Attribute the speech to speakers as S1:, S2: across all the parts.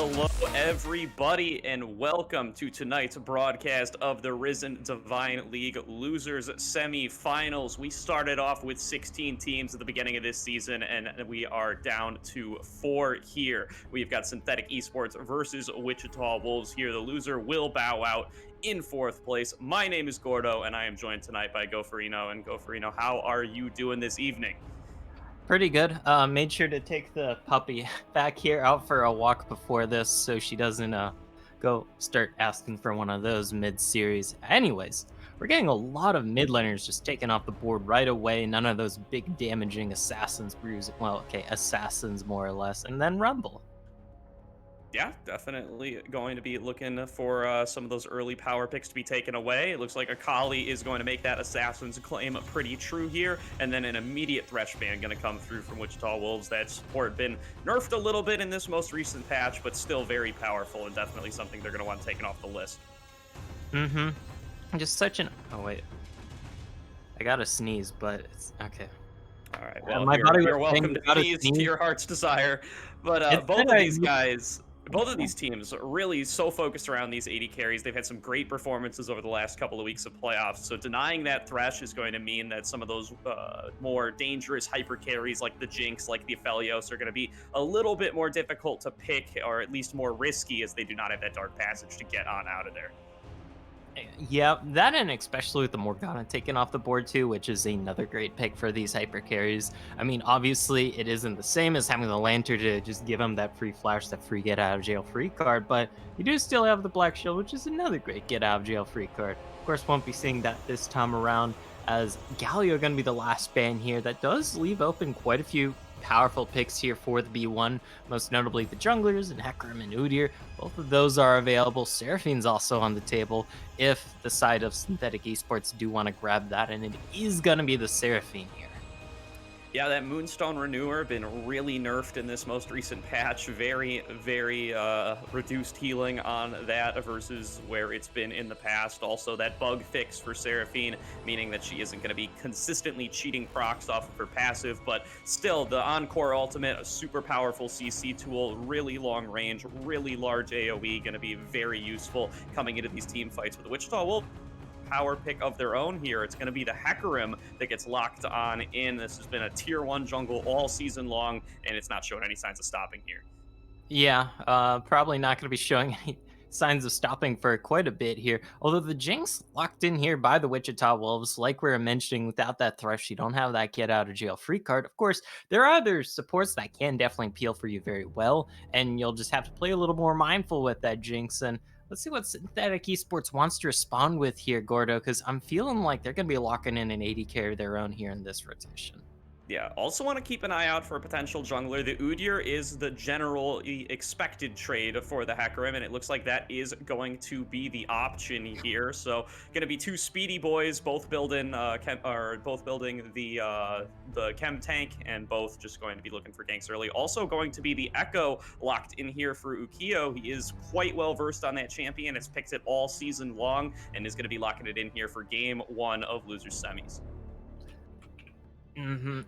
S1: Hello, everybody, and welcome to tonight's broadcast of the Risen Divine League Losers Semifinals. We started off with 16 teams at the beginning of this season, and we are down to 4 here. We've got Synthetic Esports versus Wichita Wolves here. The loser will bow out in 4th place. My name is Gordo, and I am joined tonight by Goferino. And Goferino, how are you doing this evening?
S2: Pretty good. Made sure to take the puppy back here out for a walk before this so she doesn't go start asking for one of those mid-series. Anyways, we're getting a lot of mid laners just taken off the board right away. None of those big damaging assassins bruise. Well, okay, assassins more or less, and then Rumble.
S1: Yeah, definitely going to be looking for some of those early power picks to be taken away. It looks like Akali is going to make that Assassin's claim pretty true here, and then an immediate Thresh ban going to come through from Wichita Wolves. That support been nerfed a little bit in this most recent patch, but still very powerful and definitely something they're going to want taken off the list.
S2: Just such an. Oh wait, I gotta sneeze, but it's okay.
S1: All right, well,
S2: My body was
S1: you're
S2: saying
S1: welcome to
S2: gotta
S1: sneeze to
S2: sneeze.
S1: your heart's desire. But
S2: It's
S1: both
S2: been
S1: of
S2: a
S1: these guys, both of these teams are really so focused around these 80 carries. They've had some great performances over the last couple of weeks of playoffs. So denying that Thresh is going to mean that some of those more dangerous hyper carries like the Jinx, like the Aphelios, are going to be a little bit more difficult to pick, or at least more risky, as they do not have that Dark Passage to get on out of there.
S2: Yeah, that and especially with the Morgana taken off the board too, which is another great pick for these hyper carries. I mean, obviously it isn't the same as having the Lantern to just give them that free flash, that free get out of jail free card, but you do still have the Black Shield, which is another great get out of jail free card. Of course, won't be seeing that this time around, as Galio going to be the last ban here. That does leave open quite a few powerful picks here for the B1, most notably the junglers and Hecarim and Udyr. Both of those are available. Seraphine's also on the table if the side of Synthetic Esports do want to grab that, and it is going to be the Seraphine here.
S1: Yeah, that Moonstone Renewer been really nerfed in this most recent patch. Very, very reduced healing on that versus where it's been in the past. Also, that bug fix for Seraphine, meaning that she isn't going to be consistently cheating procs off of her passive, but still, the Encore Ultimate, a super powerful CC tool, really long range, really large AoE, going to be very useful coming into these team fights with the Wichita Wolves. Power pick of their own here. It's going to be the Hecarim that gets locked on in. This has been a tier 1 jungle all season long, and it's not showing any signs of stopping here.
S2: Yeah, probably not going to be showing any signs of stopping for quite a bit here. Although the Jinx locked in here by the Wichita Wolves, like we were mentioning, without that Thresh, you don't have that get out of jail free card. Of course, there are other supports that can definitely peel for you very well, and you'll just have to play a little more mindful with that Jinx. And let's see what Synthetic Esports wants to respond with here, Gordo, because I'm feeling like they're going to be locking in an 80 carry of their own here in this rotation.
S1: Yeah, also want to keep an eye out for a potential jungler. The Udyr is the general expected trade for the Hecarim, and it looks like that is going to be the option here. So, going to be 2 speedy boys, both building the chem tank, and both just going to be looking for ganks early. Also, going to be the Echo locked in here for Ukiyo. He is quite well versed on that champion. Has picked it all season long, and is going to be locking it in here for game 1 of Losers Semis.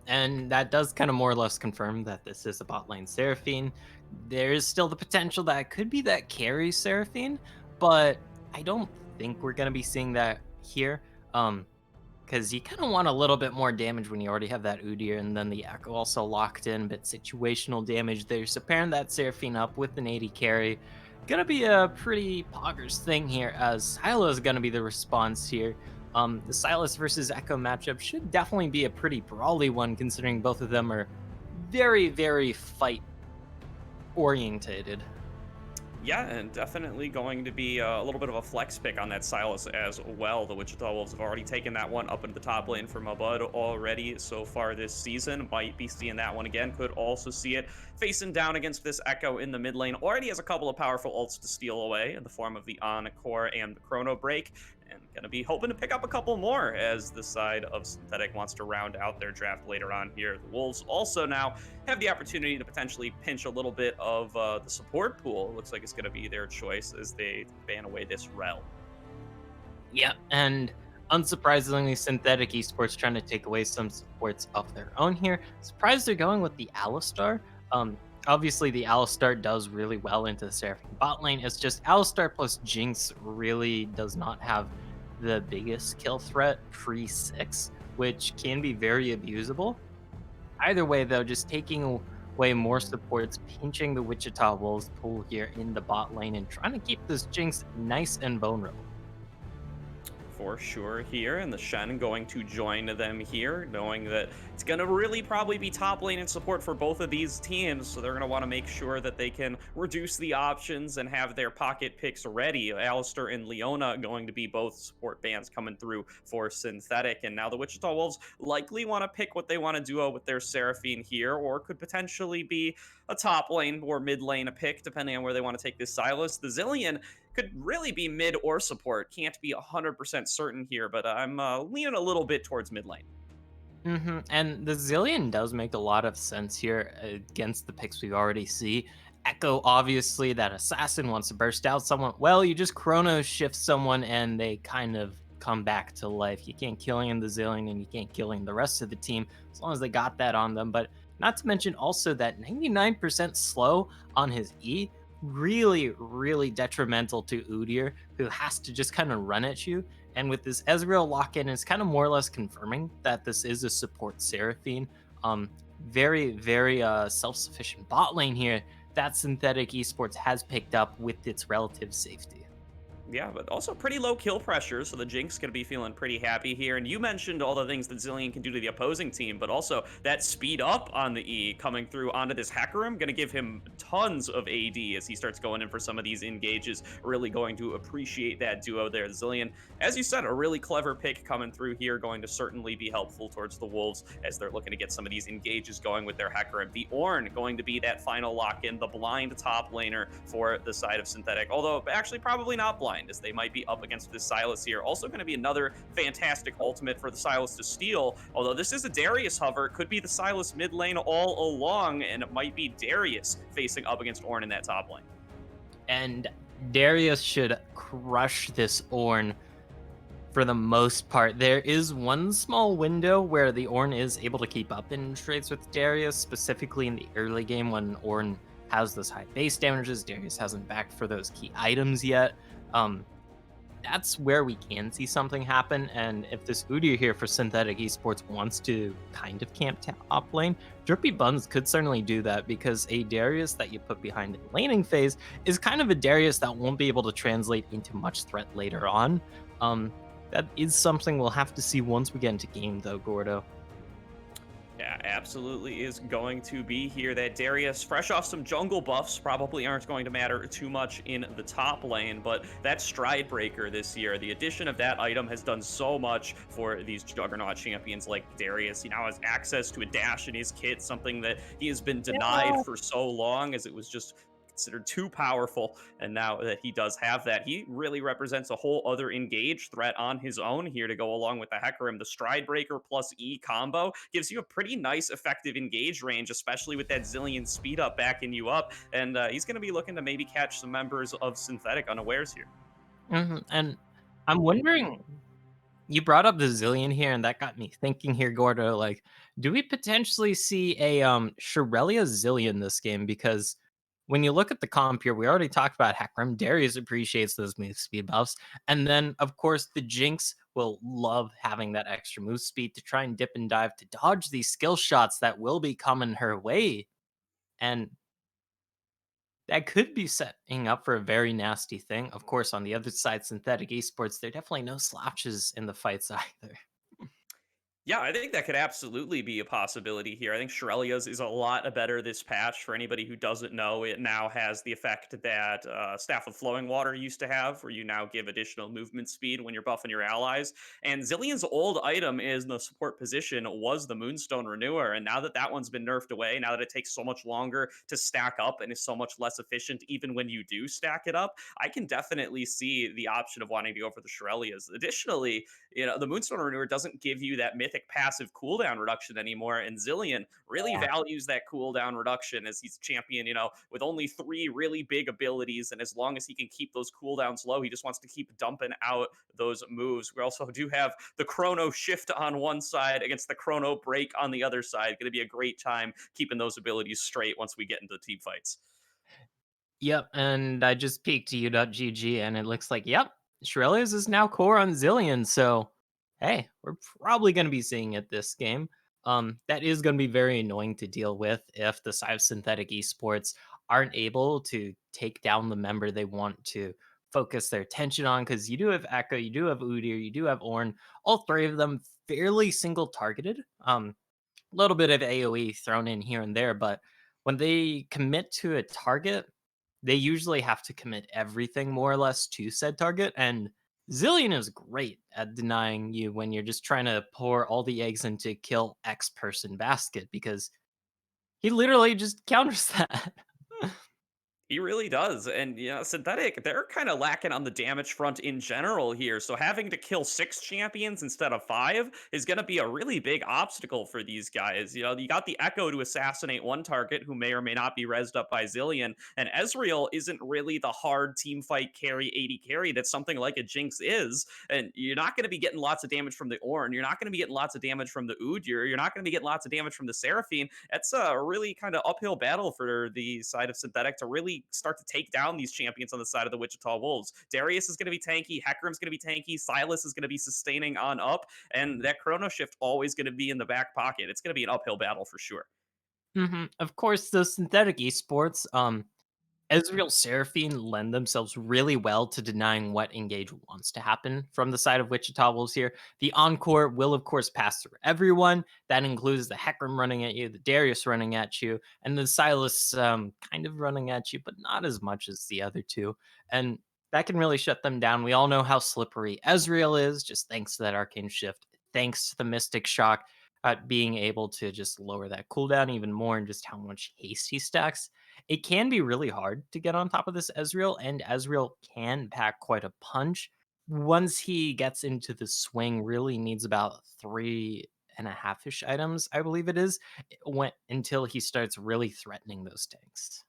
S2: And that does kind of more or less confirm that this is a bot lane Seraphine. There is still the potential that it could be that carry Seraphine, but I don't think we're gonna be seeing that here. Because you kind of want a little bit more damage when you already have that Udyr, and then the Echo also locked in, but situational damage there. So pairing that Seraphine up with an 80 carry, gonna be a pretty poggers thing here, as Silo is gonna be the response here. The Silas versus Echo matchup should definitely be a pretty brawly one, considering both of them are very, very fight orientated.
S1: Yeah, and definitely going to be a little bit of a flex pick on that Silas as well. The Wichita Wolves have already taken that one up into the top lane for Mabud already so far this season. Might be seeing that one again. Could also see it facing down against this Echo in the mid lane. Already has a couple of powerful ults to steal away in the form of the Encore and the Chrono Break. And going to be hoping to pick up a couple more as the side of Synthetic wants to round out their draft later on here. The Wolves also now have the opportunity to potentially pinch a little bit of the support pool. It looks like it's going to be their choice as they ban away this Rel.
S2: Yeah, and unsurprisingly, Synthetic Esports trying to take away some supports of their own here. Surprised they're going with the Alistar. Obviously, the Alistar does really well into the Seraphine bot lane. It's just Alistar plus Jinx really does not have the biggest kill threat pre 6, which can be very abusable. Either way, though, just taking away more supports, pinching the Wichita Wolves pool here in the bot lane, and trying to keep this Jinx nice and vulnerable.
S1: For sure here, and the Shen going to join them here, knowing that it's going to really probably be top lane and support for both of these teams, so they're going to want to make sure that they can reduce the options and have their pocket picks ready. Alistair and Leona going to be both support bans coming through for Synthetic, and now the Wichita Wolves likely want to pick what they want to duo with their Seraphine here, or could potentially be a top lane or mid lane a pick, depending on where they want to take this Silas. The Zillion could really be mid or support. Can't be 100% certain here, but I'm leaning a little bit towards mid lane.
S2: And the Zillion does make a lot of sense here against the picks we already see. Echo, obviously, that assassin wants to burst out someone. Well, you just chrono shift someone and they kind of come back to life. You can't kill in the Zillion and you can't kill in the rest of the team as long as they got that on them. But not to mention also that 99% slow on his E, really, really detrimental to Udyr, who has to just kind of run at you. And with this Ezreal lock-in, it's kind of more or less confirming that this is a support Seraphine. Very, very self-sufficient bot lane here that Synthetic Esports has picked up with its relative safety.
S1: Yeah, but also pretty low kill pressure, so the Jinx gonna be feeling pretty happy here. And you mentioned all the things that Zillion can do to the opposing team, but also that speed up on the E coming through onto this Hecarim, gonna give him tons of AD as he starts going in for some of these engages. Really going to appreciate that duo there. Zillion, as you said, a really clever pick coming through here, going to certainly be helpful towards the Wolves as they're looking to get some of these engages going with their Hecarim. The Ornn going to be that final lock-in, the blind top laner for the side of Synthetic, although actually probably not blind, as they might be up against this Silas here. Also going to be another fantastic ultimate for the Silas to steal, although this is a Darius hover. It could be the Silas mid lane all along, and it might be Darius facing up against Ornn in that top lane.
S2: And Darius should crush this Ornn for the most part. There is one small window where the Ornn is able to keep up in trades with Darius, specifically in the early game when Ornn has those high base damages. Darius hasn't backed for those key items yet. Um, that's where we can see something happen. And if this Udyr here for Synthetic Esports wants to kind of camp top lane, Drippy Buns could certainly do that because a Darius that you put behind the laning phase is kind of a Darius that won't be able to translate into much threat later on. Um, that is something we'll have to see once we get into game, though, Gordo.
S1: Yeah, absolutely is going to be here. That Darius, fresh off some jungle buffs, probably aren't going to matter too much in the top lane, but that Stride Breaker this year, the addition of that item has done so much for these Juggernaut champions like Darius. He now has access to a dash in his kit, something that he has been denied for so long as it was just considered too powerful. And now that he does have that, he really represents a whole other engage threat on his own here to go along with the Hecarim. The Stride Breaker plus E combo gives you a pretty nice effective engage range, especially with that Zillion speed up backing you up. And he's going to be looking to maybe catch some members of Synthetic unawares here.
S2: And I'm wondering, you brought up the Zillion here, and that got me thinking here, Gordo. Like, do we potentially see a Shirelia Zillion this game? Because when you look at the comp here, we already talked about Hecarim. Darius appreciates those move speed buffs, and then of course the Jinx will love having that extra move speed to try and dip and dive to dodge these skill shots that will be coming her way, and that could be setting up for a very nasty thing. Of course, on the other side, Synthetic Esports, they're definitely no slouches in the fights either.
S1: Yeah, I think that could absolutely be a possibility here. I think Shirelia's is a lot better this patch. For anybody who doesn't know, it now has the effect that Staff of Flowing Water used to have, where you now give additional movement speed when you're buffing your allies. And Zillion's old item is in the support position was the Moonstone Renewer. And now that that one's been nerfed away, now that it takes so much longer to stack up and is so much less efficient, even when you do stack it up, I can definitely see the option of wanting to go for the Shirelia's. Additionally, the Moonstone Renewer doesn't give you that mythic pick passive cooldown reduction anymore. And Zillion really
S2: Yeah.
S1: values that cooldown reduction as he's a champion, with only three really big abilities. And as long as he can keep those cooldowns low, he just wants to keep dumping out those moves. We also do have the Chrono Shift on one side against the Chrono Break on the other side. Going to be a great time keeping those abilities straight once we get into the team fights.
S2: Yep, and I just peeked U.GG and it looks like, yep, Shurelia's is now core on Zillion, so hey, we're probably going to be seeing it this game. That is going to be very annoying to deal with if the side of Synthetic Esports aren't able to take down the member they want to focus their attention on, because you do have Echo, you do have Udyr, you do have Ornn, all three of them fairly single targeted. Little bit of AoE thrown in here and there, but when they commit to a target, they usually have to commit everything more or less to said target. And Zillion is great at denying you when you're just trying to pour all the eggs into kill X person basket, because he literally just counters that.
S1: He really does. And, Synthetic, they're kind of lacking on the damage front in general here. So having to kill six champions instead of five is going to be a really big obstacle for these guys. You got the Echo to assassinate one target who may or may not be rezzed up by Zillion. And Ezreal isn't really the hard team fight carry, 80 carry that something like a Jinx is. And you're not going to be getting lots of damage from the Ornn. You're not going to be getting lots of damage from the Udyr. You're not going to be getting lots of damage from the Seraphine. That's a really kind of uphill battle for the side of Synthetic to really start to take down these champions on the side of the Wichita Wolves. Darius is going to be tanky, Hecarim's going to be tanky, Silas is going to be sustaining on up, and that Chrono Shift always going to be in the back pocket. It's going to be an uphill battle for sure.
S2: Of course, the Synthetic Esports, Ezreal Seraphine lend themselves really well to denying what engage wants to happen from the side of Wichita Wolves here. The Encore will, of course, pass through everyone. That includes the Hecarim running at you, the Darius running at you, and the Silas kind of running at you, but not as much as the other two. And that can really shut them down. We all know how slippery Ezreal is, just thanks to that Arcane Shift, thanks to the Mystic Shock, being able to just lower that cooldown even more, and just how much haste he stacks. It can be really hard to get on top of this Ezreal, and Ezreal can pack quite a punch. Once he gets into the swing, really needs about 3.5-ish items, I believe it is, until he starts really threatening those tanks.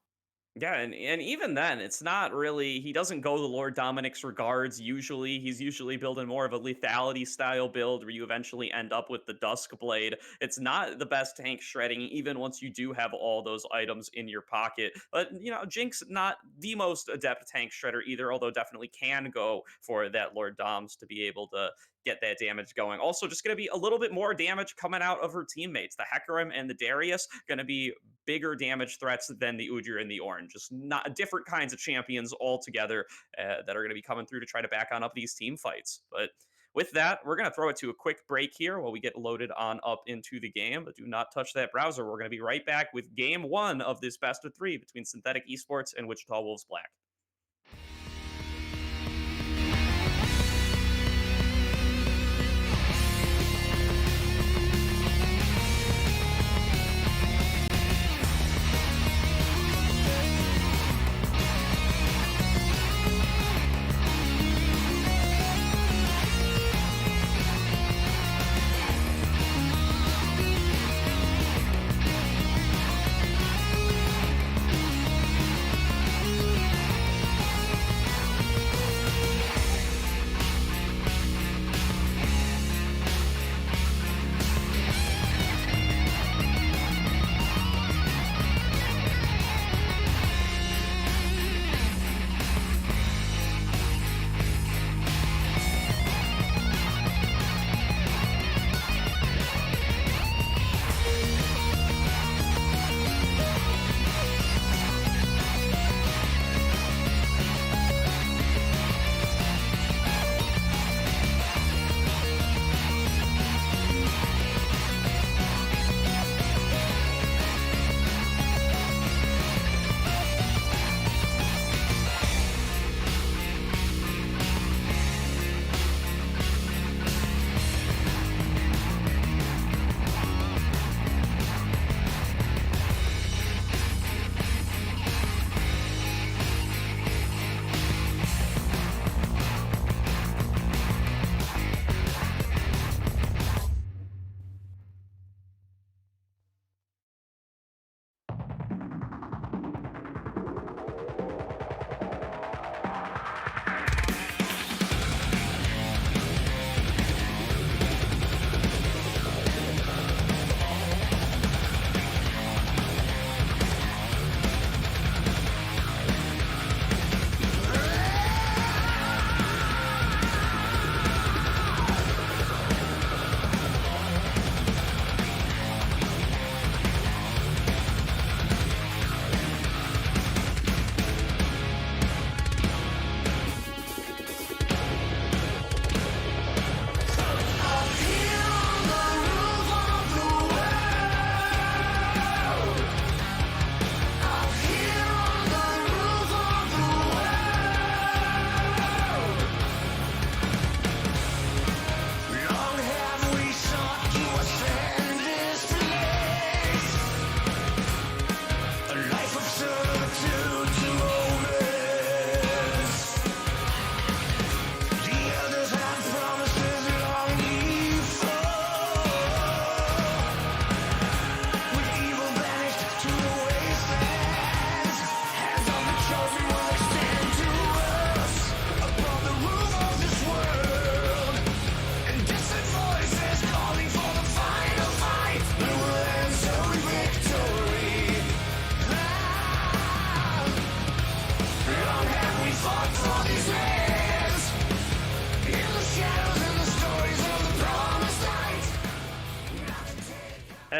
S1: Yeah, and even then, it's not really. He doesn't go the Lord Dominic's regards. Usually, he's usually building more of a lethality style build where you eventually end up with the Dusk Blade. It's not the best tank shredding, even once you do have all those items in your pocket. But Jinx not the most adept tank shredder either, although definitely can go for that Lord Doms to be able to get that damage going. Also, just going to be a little bit more damage coming out of her teammates. The Hecarim and the Darius going to be bigger damage threats than the Udyr and the Ornn. Just not different kinds of champions altogether that are going to be coming through to try to back on up these team fights. But with that, we're going to throw it to a quick break here while we get loaded on up into the game. But do not touch that browser. We're going to be right back with game one of this best of three between Synthetic Esports and Wichita Wolves Black.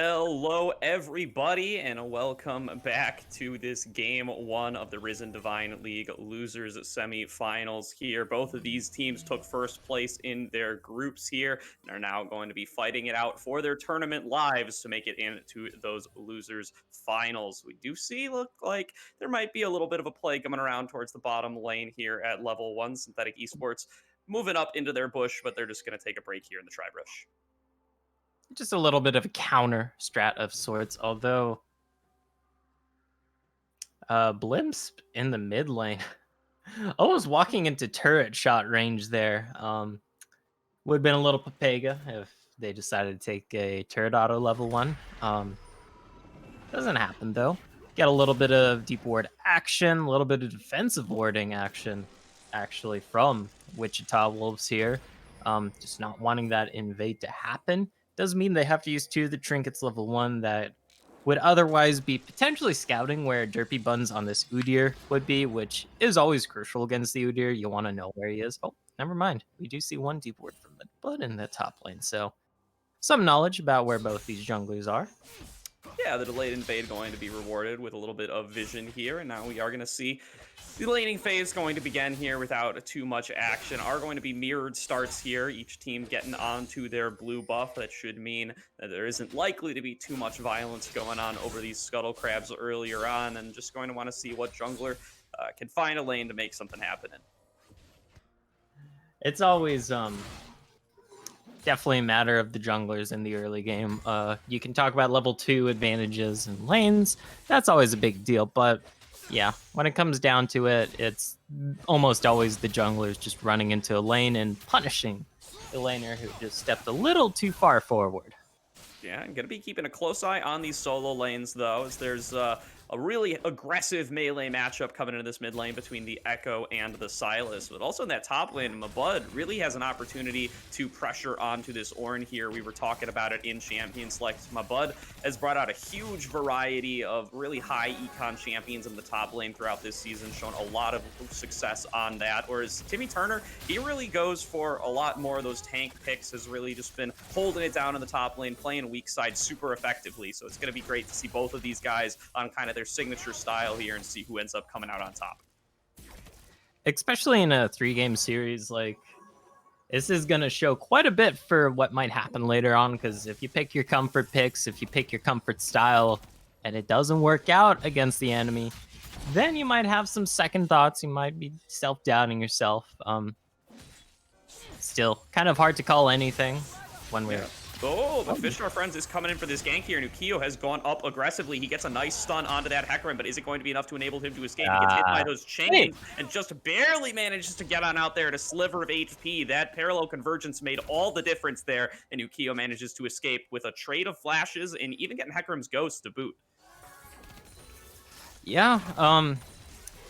S1: Hello, everybody, and welcome back to this game one of the Risen Divine League losers semifinals here. Both of these teams took first place in their groups here and are now going to be fighting it out for their tournament lives to make it into those losers finals. We do see, look like there might be a little bit of a play coming around towards the bottom lane here at level one. Synthetic Esports moving up into their bush, but they're just going to take a break here in the tri-brush.
S2: Just a little bit of a counter strat of sorts, although Blimps in the mid lane. Almost walking into turret shot range there. Would have been a little Papega if they decided to take a turret auto level 1. Doesn't happen though. Get a little bit of deep ward action, a little bit of defensive warding action actually from Wichita Wolves here. Just not wanting that invade to happen. Does mean they have to use 2 of the trinkets level 1 that would otherwise be potentially scouting where Derpy Buns on this Udyr would be, which is always crucial against the Udyr. You want to know where he is. Oh, never mind. We do see 1 deep ward from the Bud in the top lane, so some knowledge about where both these junglers are.
S1: Yeah, the delayed invade going to be rewarded with a little bit of vision here, and now we are going to see the laning phase going to begin here without too much action. Are going to be mirrored starts here, each team getting onto their blue buff. That should mean that there isn't likely to be too much violence going on over these scuttle crabs earlier on, and just going to want to see what jungler can find a lane to make something happen in.
S2: It's always definitely a matter of the junglers in the early game. You can talk about level 2 advantages and lanes. That's always a big deal. But yeah, when it comes down to it, it's almost always the junglers just running into a lane and punishing the laner who just stepped a little too far forward.
S1: Yeah, I'm going to be keeping a close eye on these solo lanes, though, as there's a really aggressive melee matchup coming into this mid lane between the Echo and the Sylas. But also in that top lane, Mabud really has an opportunity to pressure onto this Ornn here. We were talking about it in Champion Select. Mabud has brought out a huge variety of really high econ champions in the top lane throughout this season, shown a lot of success on that. Whereas Timmy Turner, he really goes for a lot more of those tank picks, has really just been holding it down in the top lane, playing weak side super effectively. So it's going to be great to see both of these guys on kind of their signature style here and see who ends up coming out on top.
S2: Especially in a 3-game series, like this is going to show quite a bit for what might happen later on, because if you pick your comfort picks, if you pick your comfort style, and it doesn't work out against the enemy, then you might have some second thoughts. You might be self-doubting yourself. Still, kind of hard to call anything when we're...
S1: Oh, the Fish Our Friends is coming in for this gank here. Nukiyo has gone up aggressively. He gets a nice stun onto that Hecarim, but is it going to be enough to enable him to escape? He gets hit by those chains and just barely manages to get on out there at a sliver of HP. That parallel convergence made all the difference there, and Nukiyo manages to escape with a trade of flashes and even getting Hecarim's ghost to boot.
S2: Yeah,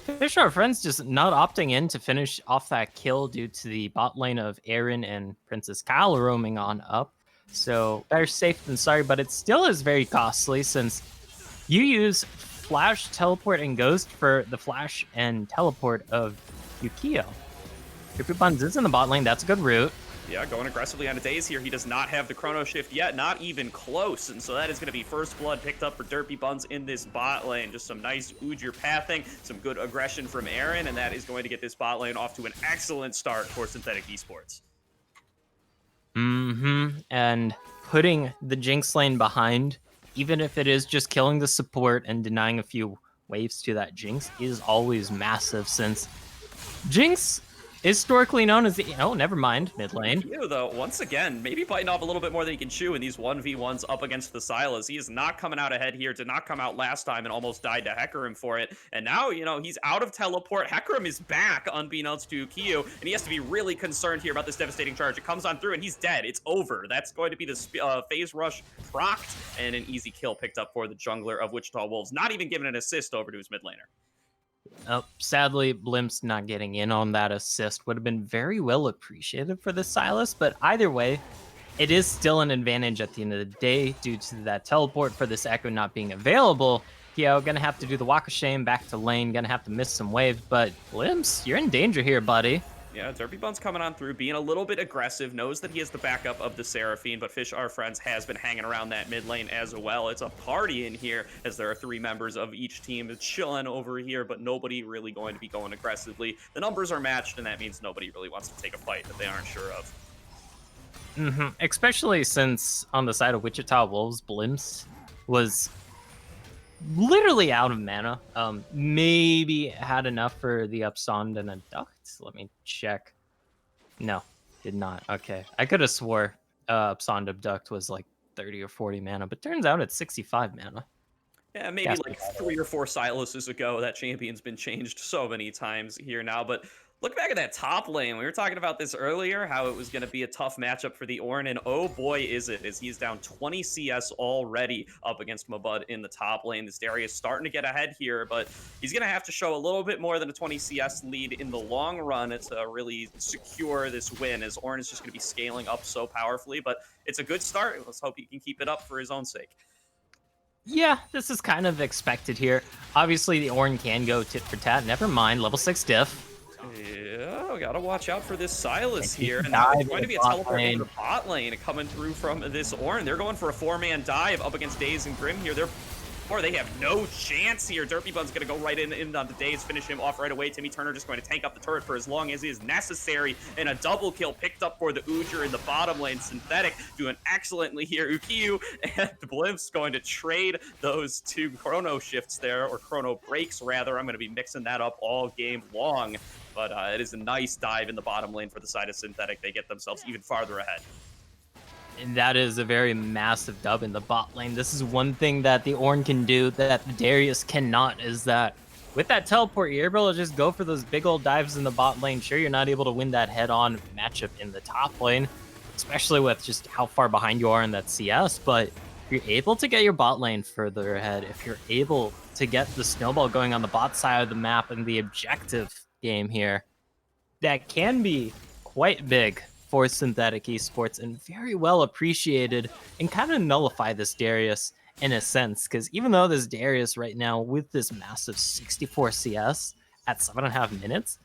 S2: Fish Our Friends just not opting in to finish off that kill due to the bot lane of Aaron and Princess Kyle roaming on up. So better safe than sorry, but it still is very costly since you use Flash, Teleport, and Ghost for the Flash and Teleport of Yukio. Derpy Buns is in the bot lane. That's a good route.
S1: Yeah, going aggressively on a Daze here. He does not have the Chrono Shift yet, not even close. And so that is going to be first blood picked up for Derpy Buns in this bot lane. Just some nice Udyr pathing, some good aggression from Aaron, and that is going to get this bot lane off to an excellent start for Synthetic Esports.
S2: And putting the Jinx lane behind, even if it is just killing the support and denying a few waves to that Jinx, is always massive, since Jinx historically known as the... Oh, never mind. Mid lane.
S1: Nukiyo, though, once again, maybe biting off a little bit more than he can chew in these 1v1s up against the Sylas. He is not coming out ahead here. Did not come out last time and almost died to Hecarim for it. And now, you know, he's out of teleport. Hecarim is back, unbeknownst to Nukiyo, and he has to be really concerned here about this devastating charge. It comes on through, and he's dead. It's over. That's going to be the phase rush procced, and an easy kill picked up for the jungler of Wichita Wolves. Not even giving an assist over to his mid laner.
S2: Sadly, Blimp's not getting in on that assist. Would have been very well appreciated for the Sylas, but either way, it is still an advantage at the end of the day due to that teleport for this Echo not being available. Gonna have to do the walk of shame back to lane, gonna have to miss some waves, but Blimps, you're in danger here, buddy.
S1: Yeah, Derpy Bun's coming on through, being a little bit aggressive, knows that he has the backup of the Seraphine, but Fish Our Friends has been hanging around that mid lane as well. It's a party in here as there are 3 members of each team chilling over here, but nobody really going to be going aggressively. The numbers are matched, and that means nobody really wants to take a fight that they aren't sure of.
S2: Especially since on the side of Wichita Wolves, Blimps was literally out of mana. Maybe had enough for the Upsond and a Duct. Let me check. No, did not. Okay, I could have swore Upsond Abduct was like 30 or 40 mana, but turns out it's 65 mana.
S1: Yeah, maybe
S2: Gas
S1: like 3 or 4 Siluses ago. That champion's been changed so many times here now. But look back at that top lane. We were talking about this earlier, how it was going to be a tough matchup for the Ornn, and oh boy is it, as he's down 20 CS already up against Mabud in the top lane. This Darius starting to get ahead here, but he's going to have to show a little bit more than a 20 CS lead in the long run to really secure this win, as Ornn is just going to be scaling up so powerfully. But it's a good start. Let's hope he can keep it up for his own sake.
S2: Yeah, this is kind of expected here. Obviously, the Ornn can go tit for tat. Never mind, level 6 diff.
S1: Yeah, gotta watch out for this Silas here. And
S2: Dive
S1: it's going to be a
S2: in the bot
S1: teleport into
S2: lane.
S1: the bot lane coming through from this Ornn. They're going for a 4-man dive up against Daze and Grim here. They have no chance here. Derpy Bun's going to go right in on the Daze, finish him off right away. Timmy Turner just going to tank up the turret for as long as is necessary. And a double kill picked up for the Udyr in the bottom lane. Synthetic doing excellently here. Ukiyu and the Blimps going to trade those 2 chrono shifts there, or chrono breaks rather. I'm going to be mixing that up all game long. But it is a nice dive in the bottom lane for the side of Synthetic. They get themselves even farther ahead.
S2: And that is a very massive dub in the bot lane. This is one thing that the Ornn can do that the Darius cannot, is that with that teleport, you're able to just go for those big old dives in the bot lane. Sure, you're not able to win that head-on matchup in the top lane, especially with just how far behind you are in that CS, but if you're able to get your bot lane further ahead, if you're able to get the snowball going on the bot side of the map and the objective game here, that can be quite big for Synthetic Esports and very well appreciated, and kind of nullify this Darius in a sense, because even though this Darius right now with this massive 64 CS at 7.5 minutes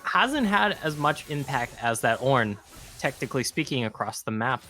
S2: hasn't had as much impact as that Ornn, technically speaking, across the map.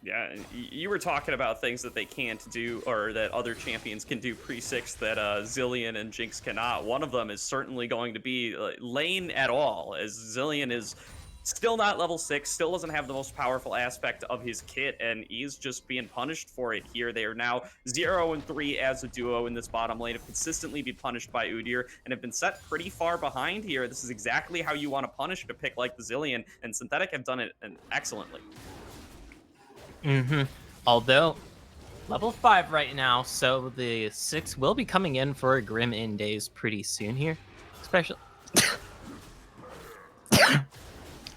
S1: Yeah, you were talking about things that they can't do, or that other champions can do pre-6 that Zilean and Jinx cannot. One of them is certainly going to be lane at all, as Zilean is still not level 6, still doesn't have the most powerful aspect of his kit, and he's just being punished for it here. They are now 0-3 as a duo in this bottom lane, have consistently been punished by Udyr, and have been set pretty far behind here. This is exactly how you want to punish a pick like the Zilean, and Synthetic have done it excellently.
S2: Although level 5 right now, so the 6 will be coming in for a Grim in days pretty soon here. Especially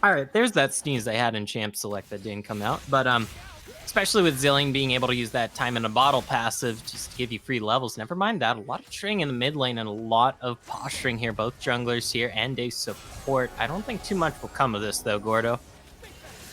S2: Alright, there's that sneeze I had in Champ Select that didn't come out. But especially with Zilean being able to use that time in a bottle passive just to give you free levels. Never mind that, a lot of trading in the mid lane and a lot of posturing here, both junglers here and a support. I don't think too much will come of this though, Gordo.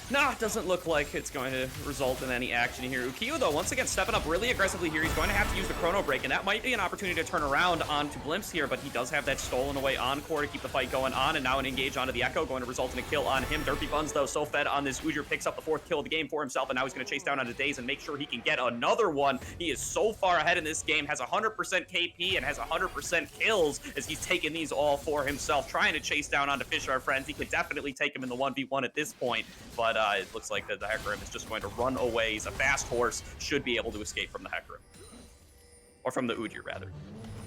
S1: No, it doesn't look like it's going to result in any action here. Ukiyu, though, once again, stepping up really aggressively here. He's going to have to use the chrono break, and that might be an opportunity to turn around onto Blimps here, but he does have that stolen away encore to keep the fight going on, and now an engage onto the Echo, going to result in a kill on him. Derpy Buns, though, so fed on this. Udyr picks up the 4th kill of the game for himself, and now he's going to chase down onto Daze and make sure he can get another one. He is so far ahead in this game, has 100% KP and has 100% kills as he's taking these all for himself, trying to chase down onto Fish Our Friends. He could definitely take him in the 1v1 at this point, but it looks like the Hecarim is just going to run away. He's a fast horse, should be able to escape from the Hecarim. Or from the Udyr, rather.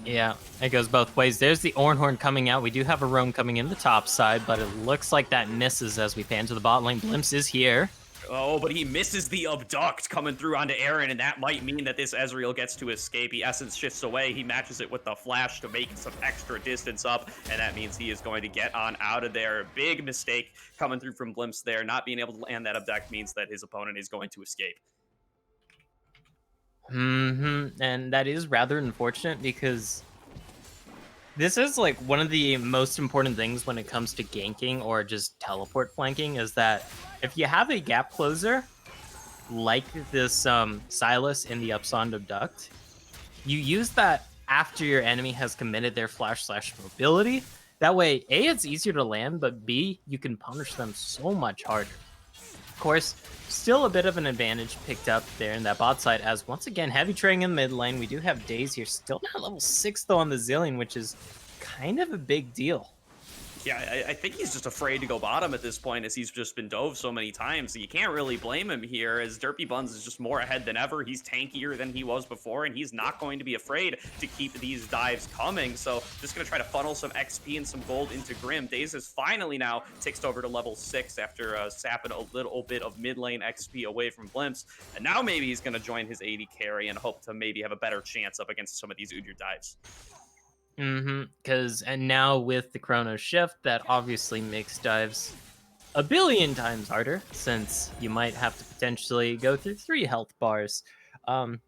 S2: Yeah, it goes both ways. There's the Ornhorn coming out. We do have a roam coming in the top side, but it looks like that misses as we pan to the bot lane. Blimps is here.
S1: Oh, but he misses the abduct coming through onto Aaron, and that might mean that this Ezreal gets to escape. He Essence shifts away. He matches it with the flash to make some extra distance up, and that means he is going to get on out of there. Big mistake coming through from Blimps there. Not being able to land that abduct means that his opponent is going to escape.
S2: And that is rather unfortunate because this is like one of the most important things when it comes to ganking or just teleport flanking, is that if you have a gap closer like this Silas in the Upsond Abduct, you use that after your enemy has committed their flash/mobility That way, A, it's easier to land, but B, you can punish them so much harder. Of course, still a bit of an advantage picked up there in that bot side, as once again, heavy trading in mid lane. We do have Daze here, still not level 6 though on the Zillion, which is kind of a big deal.
S1: Yeah, I think he's just afraid to go bottom at this point as he's just been dove so many times. So you can't really blame him here as Derpy Buns is just more ahead than ever. He's tankier than he was before, and he's not going to be afraid to keep these dives coming. So just going to try to funnel some XP and some gold into Grim. Daze is finally now ticked over to level 6 after sapping a little bit of mid lane XP away from Blimps. And now maybe he's going to join his AD carry and hope to maybe have a better chance up against some of these Udyr dives.
S2: And now with the Chrono Shift, that obviously makes dives a billion times harder, since you might have to potentially go through 3 health bars. Um,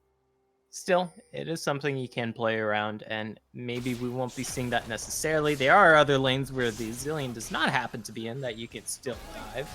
S2: Still, it is something you can play around, and maybe we won't be seeing that necessarily. There are other lanes where the Zillion does not happen to be in that you can still dive.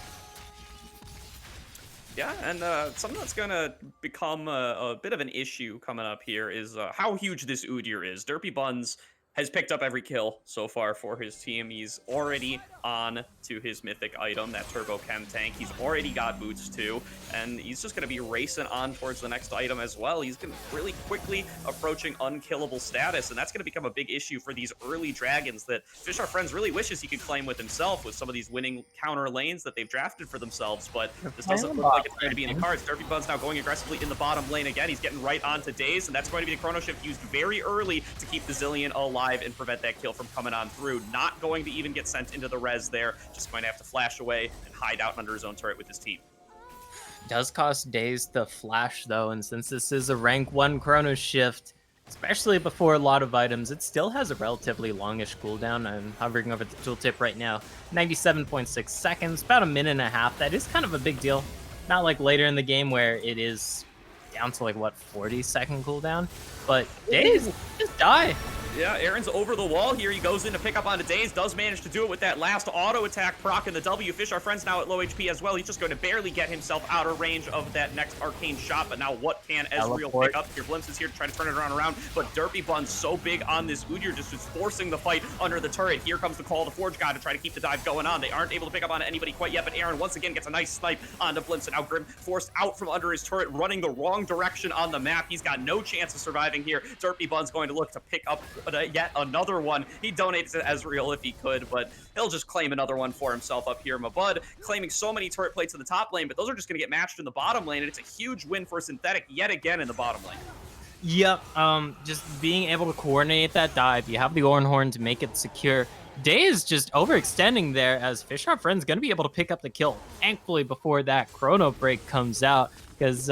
S1: Yeah, and something that's going to become a bit of an issue coming up here is how huge this Udyr is. Derpy Buns has picked up every kill so far for his team. He's already on to his mythic item, that Turbo Chem Tank. He's already got boots too, and he's just going to be racing on towards the next item as well. He's going to really quickly approaching unkillable status, and that's going to become a big issue for these early dragons that Fish Our Friends really wishes he could claim with himself with some of these winning counter lanes that they've drafted for themselves, but this doesn't look like it's going to be in the cards. Derpy Bun's now going aggressively in the bottom lane again. He's getting right onto Daze, and that's going to be the Chrono Shift used very early to keep the Zillion alive and prevent that kill from coming on through. Not going to even get sent into the res there. Just going to have to flash away and hide out under his own turret with his team.
S2: Does cost Daze the flash though, and since this is a rank 1 Chrono Shift, especially before a lot of items, it still has a relatively longish cooldown. I'm hovering over the tooltip right now. 97.6 seconds, about a minute and a half. That is kind of a big deal. Not like later in the game where it is down to like, what, 40-second cooldown? But Daze, just die.
S1: Yeah, Aaron's over the wall here. He goes in to pick up onto Daze, does manage to do it with that last auto attack proc in the W. Fish Our Friends now at low HP as well. He's just going to barely get himself out of range of that next arcane shot, but now what can Ezreal pick up? Your Blimps is here to try to turn it around, but Derpy Bun's so big on this Udyr, just is forcing the fight under the turret. Here comes the call of the Forge God to try to keep the dive going on. They aren't able to pick up on anybody quite yet, but Aaron once again gets a nice snipe onto Blimps, and now Grim forced out from under his turret, running the wrong direction on the map. He's got no chance of surviving here. Derpy Bun's going to look to pick up yet another one. He donates to Ezreal if he could, but he'll just claim another one for himself up here. Mabud claiming so many turret plates in the top lane, but those are just going to get matched in the bottom lane, and it's a huge win for Synthetic yet again in the bottom lane.
S2: Yep, just being able to coordinate that dive. You have the Ornhorn to make it secure. Day is just overextending there, as Fish Our Friend's going to be able to pick up the kill, thankfully, before that chrono break comes out, because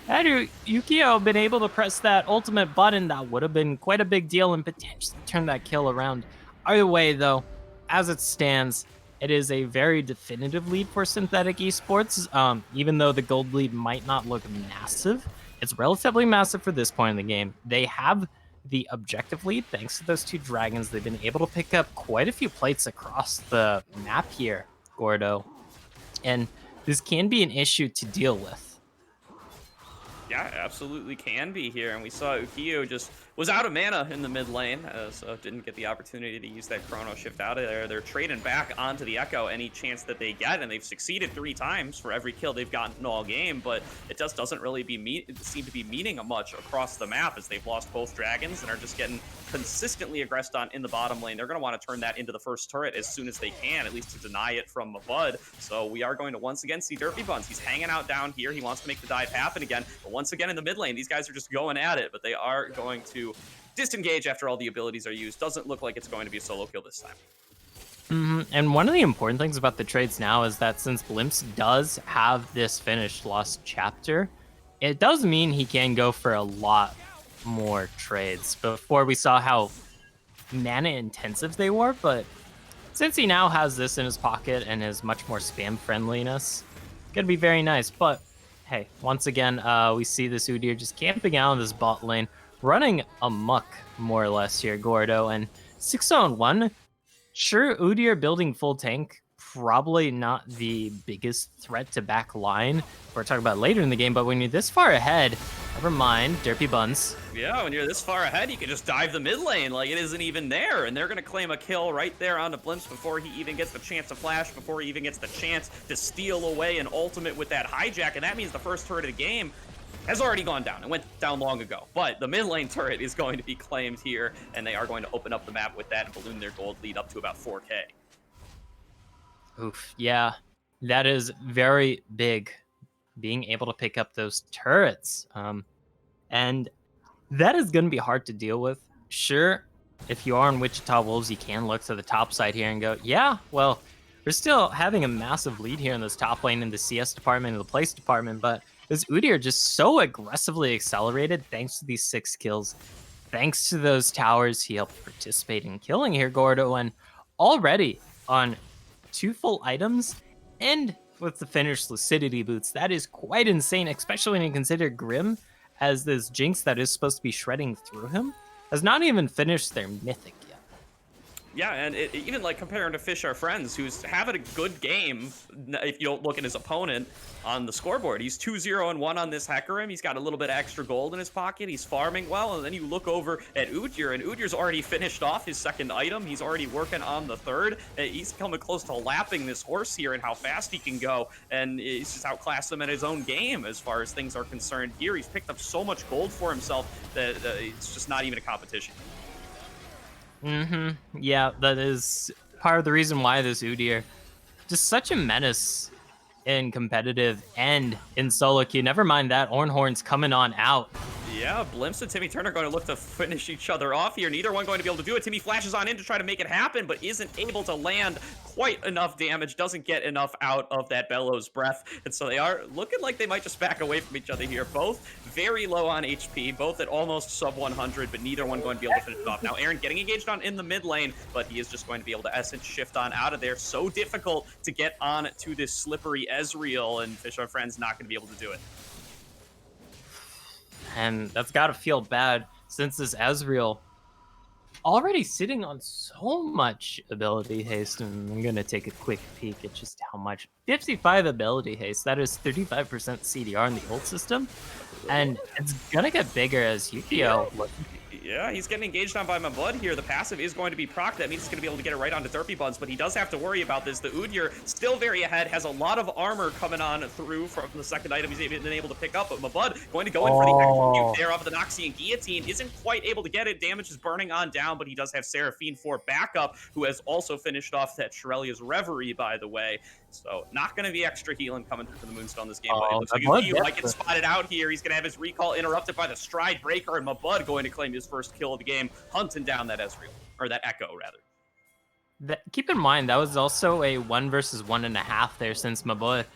S2: had Yukio been able to press that ultimate button, that would have been quite a big deal and potentially turn that kill around. Either way, though, as it stands, it is a very definitive lead for Synthetic Esports. Even though the gold lead might not look massive, it's relatively massive for this point in the game. They have the objective lead thanks to those 2 dragons. They've been able to pick up quite a few plates across the map here, Gordo. And this can be an issue to deal with.
S1: Yeah, absolutely can be here. And we saw Ukiyo just was out of mana in the mid lane, so didn't get the opportunity to use that Chrono Shift out of there. They're trading back onto the Echo any chance that they get, and they've succeeded 3 times for every kill they've gotten all game, but it just doesn't really seem to be meaning much across the map as they've lost both dragons and are just getting consistently aggressed on in the bottom lane. They're going to want to turn that into the first turret as soon as they can, at least to deny it from Mabud. So we are going to once again see Derpy Buns. He's hanging out down here. He wants to make the dive happen again, but once again in the mid lane, these guys are just going at it, but they are going to disengage after all the abilities are used. Doesn't look like it's going to be a solo kill this time.
S2: And one of the important things about the trades now is that since Blimps does have this finished lost chapter, it does mean he can go for a lot more trades. Before we saw how mana intensive they were, but since he now has this in his pocket and is much more spam friendliness, it's gonna be very nice. But hey, once again, we see this Udyr just camping out in this bot lane, running amok more or less here, Gordo, and 6-on-1. Sure, Udyr building full tank probably not the biggest threat to back line. We're talking about later in the game, but when you're this far ahead, never mind, Derpy Buns.
S1: Yeah, when you're this far ahead, you can just dive the mid lane like it isn't even there, and they're going to claim a kill right there on the Blimps before he even gets the chance to flash, before he even gets the chance to steal away an ultimate with that hijack, and that means the first turret of the game has already gone down. It went down long ago, but the mid lane turret is going to be claimed here, and they are going to open up the map with that and balloon their gold lead up to about 4K.
S2: Oof, yeah, that is very big, being able to pick up those turrets. And that is going to be hard to deal with. Sure, if you are in Wichita Wolves, you can look to the top side here and go, yeah, well, we're still having a massive lead here in this top lane in the CS department and the place department, but this Udyr just so aggressively accelerated thanks to these 6 kills. Thanks to those towers, he helped participate in killing here, Gordo, and already on 2 full items and with the finished Lucidity boots. That is quite insane, especially when you consider Grim as this Jinx that is supposed to be shredding through him has not even finished their mythic yet.
S1: Yeah, and even like comparing to Fish Are Friends, who's having a good game if you don't look at his opponent on the scoreboard. He's 2-0-1 on this Hecarim. He's got a little bit of extra gold in his pocket. He's farming well, and then you look over at Udyr, and Udyr's already finished off his second item. He's already working on the third. He's coming close to lapping this horse here and how fast he can go, and he's just outclassed him in his own game as far as things are concerned here. He's picked up so much gold for himself that it's just not even a competition.
S2: Yeah, that is part of the reason why this Udyr just such a menace in competitive and in solo queue. Never mind that, Ornhorn's coming on out.
S1: Yeah, Blimps and Timmy Turner are going to look to finish each other off here. Neither one going to be able to do it. Timmy flashes on in to try to make it happen, but isn't able to land quite enough damage, doesn't get enough out of that Bellows breath. And so they are looking like they might just back away from each other here. Both very low on HP, both at almost sub 100, but neither one going to be able to finish it off. Now, Aaron getting engaged on in the mid lane, but he is just going to be able to essence shift on out of there. So difficult to get on to this slippery Ezreal, and Fish Are Friends not going to be able to do it.
S2: And that's got to feel bad since this Ezreal already sitting on so much ability haste. And I'm going to take a quick peek at just how much. 55 ability haste. That is 35% CDR in the old system. And it's going to get bigger as Yukio.
S1: Yeah, he's getting engaged on by Mabud here. The passive is going to be proc. That means he's going to be able to get it right onto Derpy Buns, but he does have to worry about this. The Udyr still very ahead, has a lot of armor coming on through from the second item he's been able to pick up, but Mabud going to go in for the execute there off of the Noxian Guillotine. Isn't quite able to get it. Damage is burning on down, but he does have Seraphine for backup, who has also finished off that Shirelia's Reverie, by the way. So not going to be extra healing coming through for the Moonstone this game. But it looks like he might get spotted out here. He's going to have his recall interrupted by the Stride Breaker, and Mabud going to claim his first kill of the game, hunting down that Ezreal, or that Echo, rather.
S2: Keep in mind, that was also a 1 versus 1.5 there, since Mabud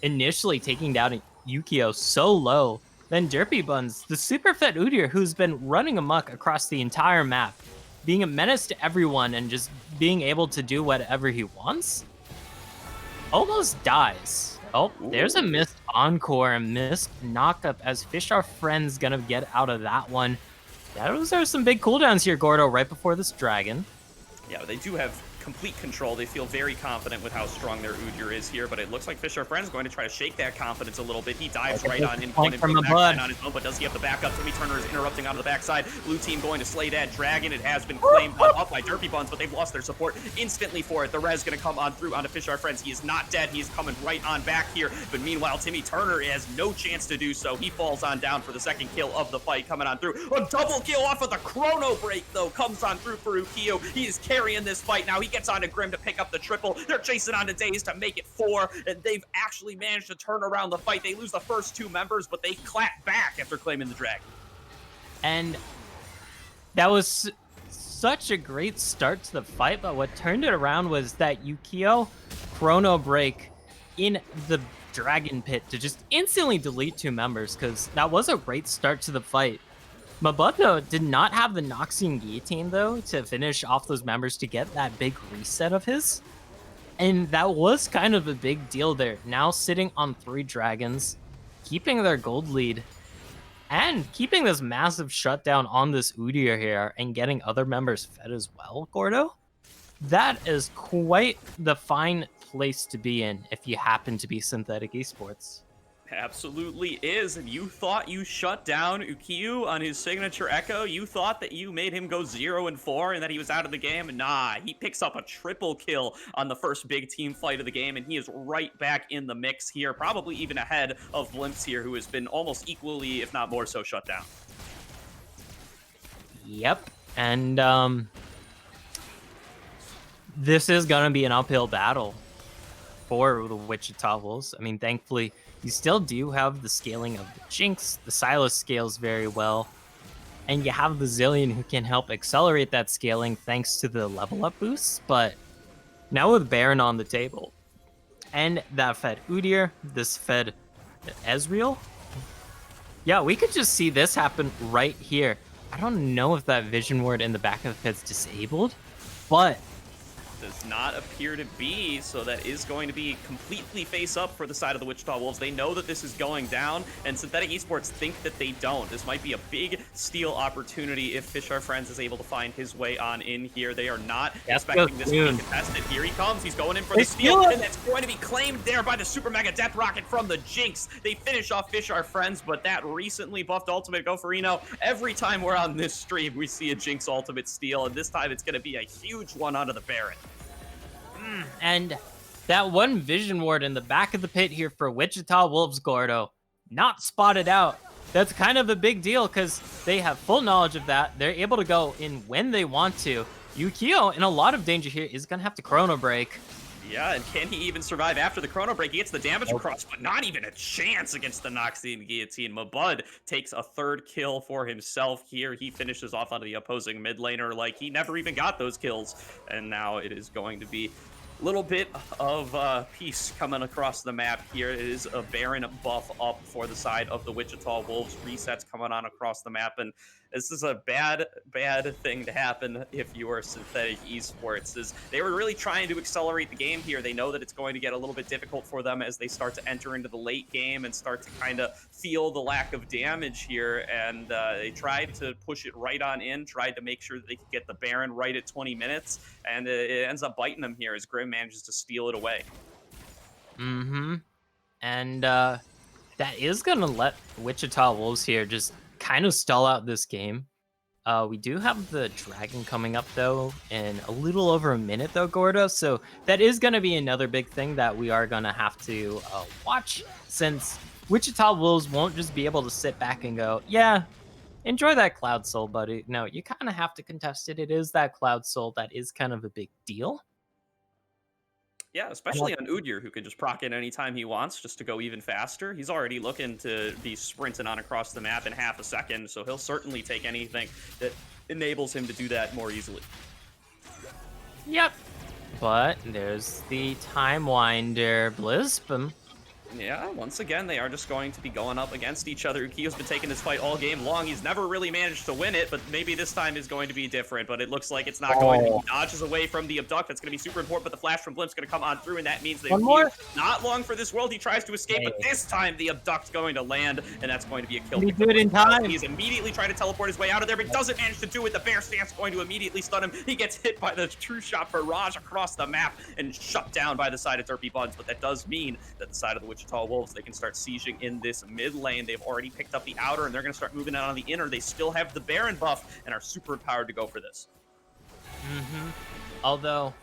S2: initially taking down Yukio so low. Then Derpy Buns, the super fit Udyr, who's been running amok across the entire map, being a menace to everyone and just being able to do whatever he wants, almost dies. Oh, there's a missed encore and missed knockup as Fish Are Friends gonna get out of that one. Those are some big cooldowns here, Gordo, right before this dragon.
S1: Yeah, but they do have complete control. They feel very confident with how strong their Udyr is here, but it looks like Fish Are Friends going to try to shake that confidence a little bit. He dives right on in
S2: from the
S1: backside on his own, but does he have the backup? Timmy Turner is interrupting onto the backside. Blue team going to slay that dragon. It has been claimed up by Derpy Buns, but they've lost their support instantly for it. The res going to come on through onto Fish Are Friends. He is not dead. He is coming right on back here, but meanwhile, Timmy Turner has no chance to do so. He falls on down for the second kill of the fight, coming on through. A double kill off of the chrono break, though, comes on through for Ukio. He is carrying this fight now. He gets on to Grim to pick up the triple. They're chasing on to Daze to make it 4, and they've actually managed to turn around the fight. They lose the first 2 members, but they clap back after claiming the dragon.
S2: And that was such a great start to the fight, but what turned it around was that Yukio chrono break in the dragon pit to just instantly delete 2 members, because that was a great start to the fight. Mabudno did not have the Noxian Guillotine, though, to finish off those members to get that big reset of his. And that was kind of a big deal there. Now sitting on 3 dragons, keeping their gold lead, and keeping this massive shutdown on this Udyr here, and getting other members fed as well, Gordo. That is quite the fine place to be in if you happen to be Synthetic Esports.
S1: Absolutely is. And you thought you shut down Ukiyu on his signature Echo? You thought that you made him go 0-4 and that he was out of the game? Nah, he picks up a triple kill on the first big team fight of the game, and he is right back in the mix here, probably even ahead of Blimps here, who has been almost equally, if not more so, shut down.
S2: Yep. And this is going to be an uphill battle for the Wichita Wolves. I mean, thankfully, you still do have the scaling of the Jinx. The Silas scales very well. And you have the Zillion who can help accelerate that scaling thanks to the level up boosts. But now with Baron on the table, and that fed Udyr, this fed Ezreal. Yeah, we could just see this happen right here. I don't know if that Vision Ward in the back of the pit's disabled, but
S1: Does not appear to be, so that is going to be completely face up for the side of the Wichita Wolves. They know that this is going down, and Synthetic Esports think that they don't. This might be a big steal opportunity if Fish Our Friends is able to find his way on in here. They are not expecting this to be contested. Here he comes. He's going in for the steal, and that's going to be claimed there by the Super Mega Death Rocket from the Jinx. They finish off Fish Our Friends, but that recently buffed ultimate Goferino. Every time we're on this stream, we see a Jinx ultimate steal, and this time it's going to be a huge one onto the Baron.
S2: And that one Vision Ward in the back of the pit here for Wichita Wolves, Gordo, not spotted out. That's kind of a big deal because they have full knowledge of that. They're able to go in when they want to. Yukio, in a lot of danger here, is going to have to Chrono Break.
S1: Yeah, and can he even survive after the Chrono Break? He gets the damage across, but not even a chance against the Noxian Guillotine. Mabud takes a third kill for himself here. He finishes off onto the opposing mid laner like he never even got those kills. And now it is going to be little bit of peace coming across the map here. It is a Baron buff up for the side of the Wichita Wolves. Resets coming on across the map, and this is a bad thing to happen if you are Synthetic Esports. Is they were really trying to accelerate the game here. They know that it's going to get a little bit difficult for them as they start to enter into the late game and start to kind of feel the lack of damage here, and they tried to push it right on in, tried to make sure that they could get the Baron right at 20 minutes, and it ends up biting them here as Grim manages to steal it away.
S2: And that is going to let Wichita Wolves here just kind of stall out this game. We do have the Dragon coming up, though, in a little over a minute, though, Gordo. So that is going to be another big thing that we are going to have to watch, since Wichita Wolves won't just be able to sit back and go, yeah, enjoy that Cloud Soul, buddy. No, you kind of have to contest it. It is that Cloud Soul that is kind of a big deal.
S1: Yeah, especially on Udyr, who can just proc in anytime he wants just to go even faster. He's already looking to be sprinting on across the map in half a second, so he'll certainly take anything that enables him to do that more easily.
S2: Yep. But there's the Time Winder Blizzbum.
S1: Yeah, once again, they are just going to be going up against each other. Ukio's been taking this fight all game long. He's never really managed to win it, but maybe this time is going to be different, but it looks like it's not going to be. He dodges away from the Abduct. That's going to be super important, but the flash from Blimp's going to come on through, and that means that not long for this world. He tries to escape, but this time the Abduct's going to land, and that's going to be a kill.
S2: He do it in time.
S1: He's immediately trying to teleport his way out of there, but doesn't manage to do it. The Bear Stance going to immediately stun him. He gets hit by the True Shot Barrage across the map and shut down by the side of Derpy Buns, but that does mean that the side of the Wichita Wolves, they can start sieging in this mid lane. They've already picked up the outer, and they're going to start moving out on the inner. They still have the Baron buff and are super empowered to go for this.
S2: Although,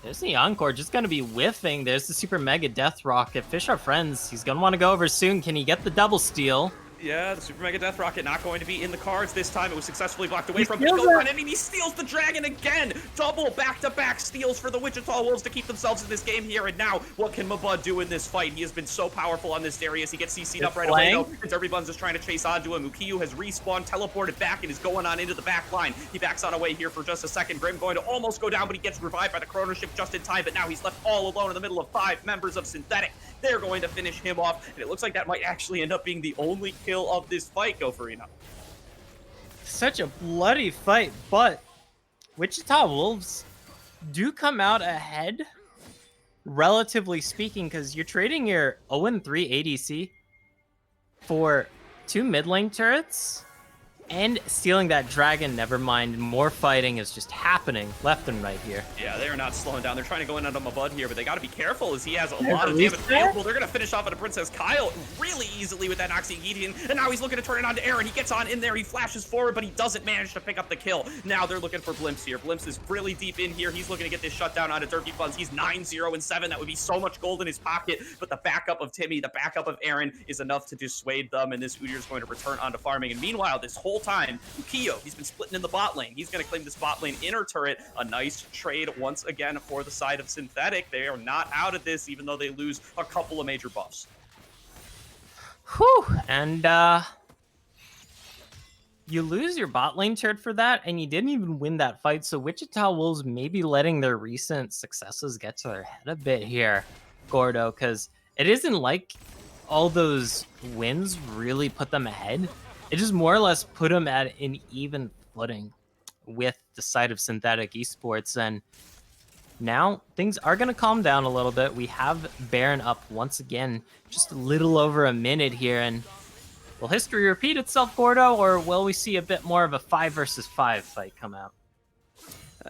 S2: there's the Encore just going to be whiffing. There's the Super Mega Death Rocket. Fish Our Friends. He's going to want to go over soon. Can he get the double steal?
S1: Yeah, the Super Mega Death Rocket not going to be in the cards this time. It was successfully blocked away from him. And he steals the Dragon again. Double back-to-back steals for the Wichita Wolves to keep themselves in this game here. And now, what can Mabud do in this fight? He has been so powerful on this Darius. He gets CC'd up right away, though. And Derpy Buns is trying to chase onto him. Ukiyu has respawned, teleported back, and is going on into the back line. He backs on away here for just a second. Grim going to almost go down, but he gets revived by the Chrono Shift just in time. But now he's left all alone in the middle of 5 members of Synthetic. They're going to finish him off, and it looks like that might actually end up being the only kill of this fight, Goferino.
S2: Such a bloody fight, but Wichita Wolves do come out ahead, relatively speaking, because you're trading your 0-3 ADC for 2 mid lane turrets And stealing that dragon, never mind. More fighting is just happening left and right here.
S1: Yeah, they are not slowing down. They're trying to go in on Mabud here, but they got to be careful as he has a
S2: There's
S1: lot
S2: a
S1: of damage
S2: reset.
S1: available. They're going to finish off on a Princess Kyle really easily with that Noxie Gideon, and now he's looking to turn it on to Aaron. He gets on in there, he flashes forward, but he doesn't manage to pick up the kill. Now they're looking for Blimps here. Blimps is really deep in here. He's looking to get this shutdown onto Derpy Buns. He's 9-0-7. That would be so much gold in his pocket, but the backup of Timmy, the backup of Aaron is enough to dissuade them, and this Udyr is going to return onto farming. And meanwhile, this whole time, Ukiyo, he's been splitting in the bot lane. He's going to claim this bot lane inner turret. A nice trade once again for the side of Synthetic. They are not out of this, even though they lose a couple of major buffs.
S2: Whew. And you lose your bot lane turret for that, and you didn't even win that fight. So Wichita Wolves maybe letting their recent successes get to their head a bit here, Gordo, because it isn't like all those wins really put them ahead. It just more or less put them at an even footing with the side of Synthetic Esports. And now things are going to calm down a little bit. We have Baron up once again, just a little over a minute here. And will history repeat itself, Gordo, or will we see a bit more of a 5 versus 5 fight come out?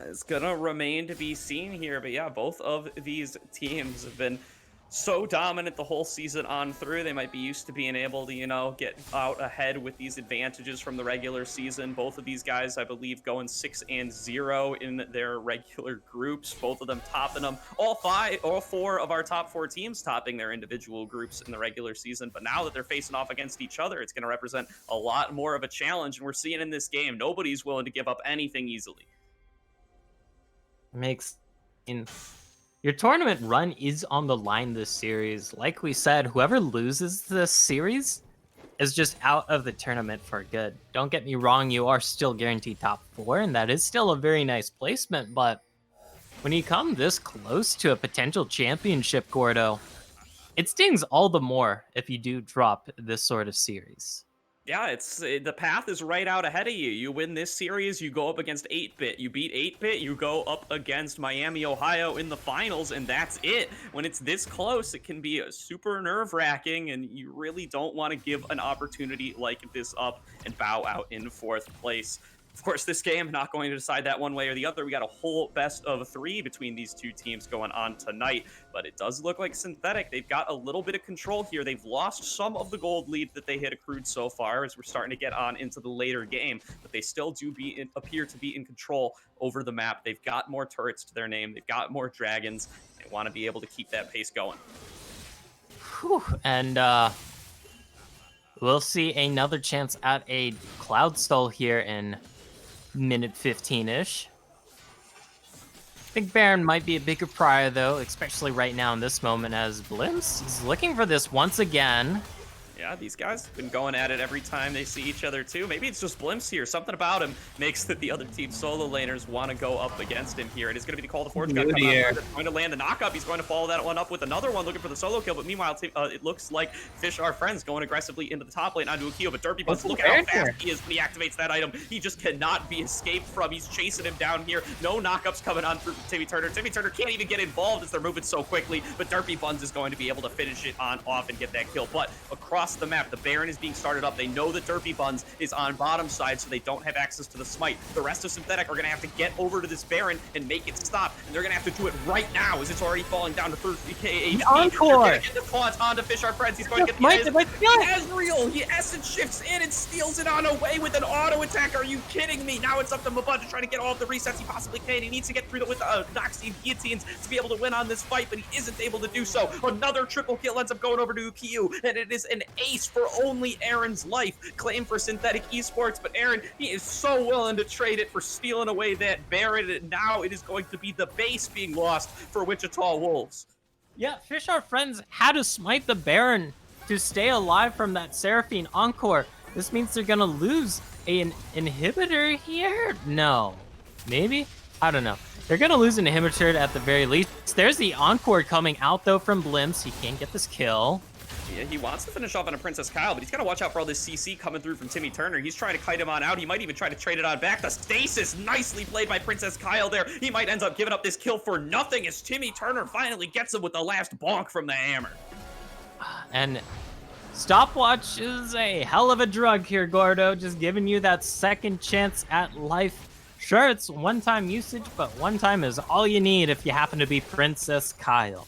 S1: It's going to remain to be seen here. But yeah, both of these teams have been so dominant the whole season on through. They might be used to being able to, you know, get out ahead with these advantages from the regular season. Both of these guys, I believe, going 6-0 in their regular groups. Both of them topping them. All four of our top 4 teams topping their individual groups in the regular season. But now that they're facing off against each other, it's going to represent a lot more of a challenge. And we're seeing in this game, nobody's willing to give up anything easily.
S2: Your tournament run is on the line this series. Like we said, whoever loses this series is just out of the tournament for good. Don't get me wrong, you are still guaranteed top 4, and that is still a very nice placement, but when you come this close to a potential championship, Gordo, it stings all the more if you do drop this sort of series.
S1: Yeah, the path is right out ahead of you. You win this series, you go up against 8-Bit. You beat 8-Bit, you go up against Miami, Ohio in the finals, and that's it. When it's this close, it can be super nerve-wracking, and you really don't want to give an opportunity like this up and bow out in 4th place. Of course, this game, not going to decide that one way or the other. We got a whole best of 3 between these two teams going on tonight, but it does look like Synthetic, they've got a little bit of control here. They've lost some of the gold lead that they had accrued so far as we're starting to get on into the later game, but they still do appear to be in control over the map. They've got more turrets to their name. They've got more dragons. They want to be able to keep that pace going.
S2: Whew. And we'll see another chance at a Cloud Stall here in minute 15-ish. I think Baron might be a bigger prior, though, especially right now in this moment, as Blimps is looking for this once again.
S1: Yeah, these guys have been going at it every time they see each other, too. Maybe it's just Blimps here. Something about him makes that the other team solo laners want to go up against him here. It is going to be the call to Forge. Going to land the knockup. He's going to follow that one up with another one, looking for the solo kill. But meanwhile, it looks like Fish Our Friends going aggressively into the top lane onto Ukiyo. But Derpy Buns, look at how fast he is when he activates that item. He just cannot be escaped from. He's chasing him down here. No knockups coming on through Timmy Turner. Timmy Turner can't even get involved as they're moving so quickly. But Derpy Buns is going to be able to finish it on off and get that kill. But across the map, the Baron is being started up. They know that Derpy Buns is on bottom side, so they don't have access to the smite. The rest of Synthetic are going to have to get over to this Baron and make it stop, and they're going to have to do it right now as it's already falling down to 30k HP.
S2: Encore!
S1: They're going to get the taunt onto Fish Our Friends. He's going to get the Ezreal. He essence shifts in and steals it on away with an auto attack. Are you kidding me? Now it's up to Mabud to try to get all of the resets he possibly can. He needs to get through with Noxie guillotines to be able to win on this fight, but he isn't able to do so. Another triple kill ends up going over to Ukiyo, and it is an ace for only Aaron's life. Claim for Synthetic Esports, but Aaron, he is so willing to trade it for stealing away that Baron, and now it is going to be the base being lost for Wichita Wolves.
S2: Yeah, Fish Our Friends had to smite the Baron to stay alive from that Seraphine Encore. This means they're gonna lose an inhibitor here? No. Maybe? I don't know. They're gonna lose an inhibitor at the very least. There's the Encore coming out, though, from Blimps. He can't get this kill.
S1: Yeah, he wants to finish off on a Princess Kyle, but he's got to watch out for all this CC coming through from Timmy Turner. He's trying to kite him on out. He might even try to trade it on back. The stasis, nicely played by Princess Kyle there. He might end up giving up this kill for nothing as Timmy Turner finally gets him with the last bonk from the hammer.
S2: And Stopwatch is a hell of a drug here, Gordo. Just giving you that second chance at life. Sure, it's one-time usage, but one time is all you need if you happen to be Princess Kyle.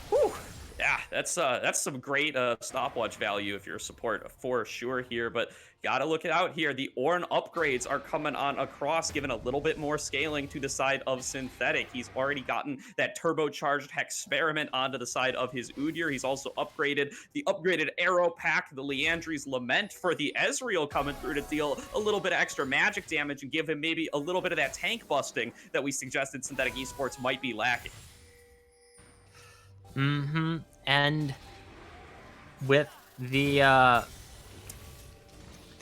S1: Whew. Yeah, that's some great stopwatch value if you're a support for sure here. But gotta look it out here. The Ornn upgrades are coming on across, giving a little bit more scaling to the side of Synthetic. He's already gotten that turbocharged Hexperiment onto the side of his Udyr. He's also upgraded the upgraded Arrow Pack, the Leandri's Lament for the Ezreal coming through to deal a little bit of extra magic damage and give him maybe a little bit of that tank busting that we suggested Synthetic Esports might be lacking.
S2: And with the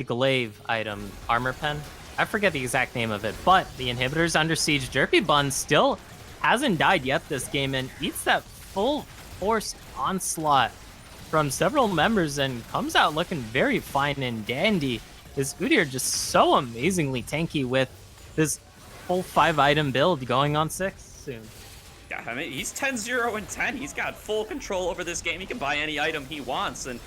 S2: glaive item, armor pen, I forget the exact name of it, but the inhibitor's under siege. Derpy Bun still hasn't died yet this game and eats that full force onslaught from several members and comes out looking very fine and dandy. This Udyr just so amazingly tanky with this full 5-item build going on 6 soon.
S1: Yeah, I mean, he's 10-0 and 10. He's got full control over this game. He can buy any item he wants, and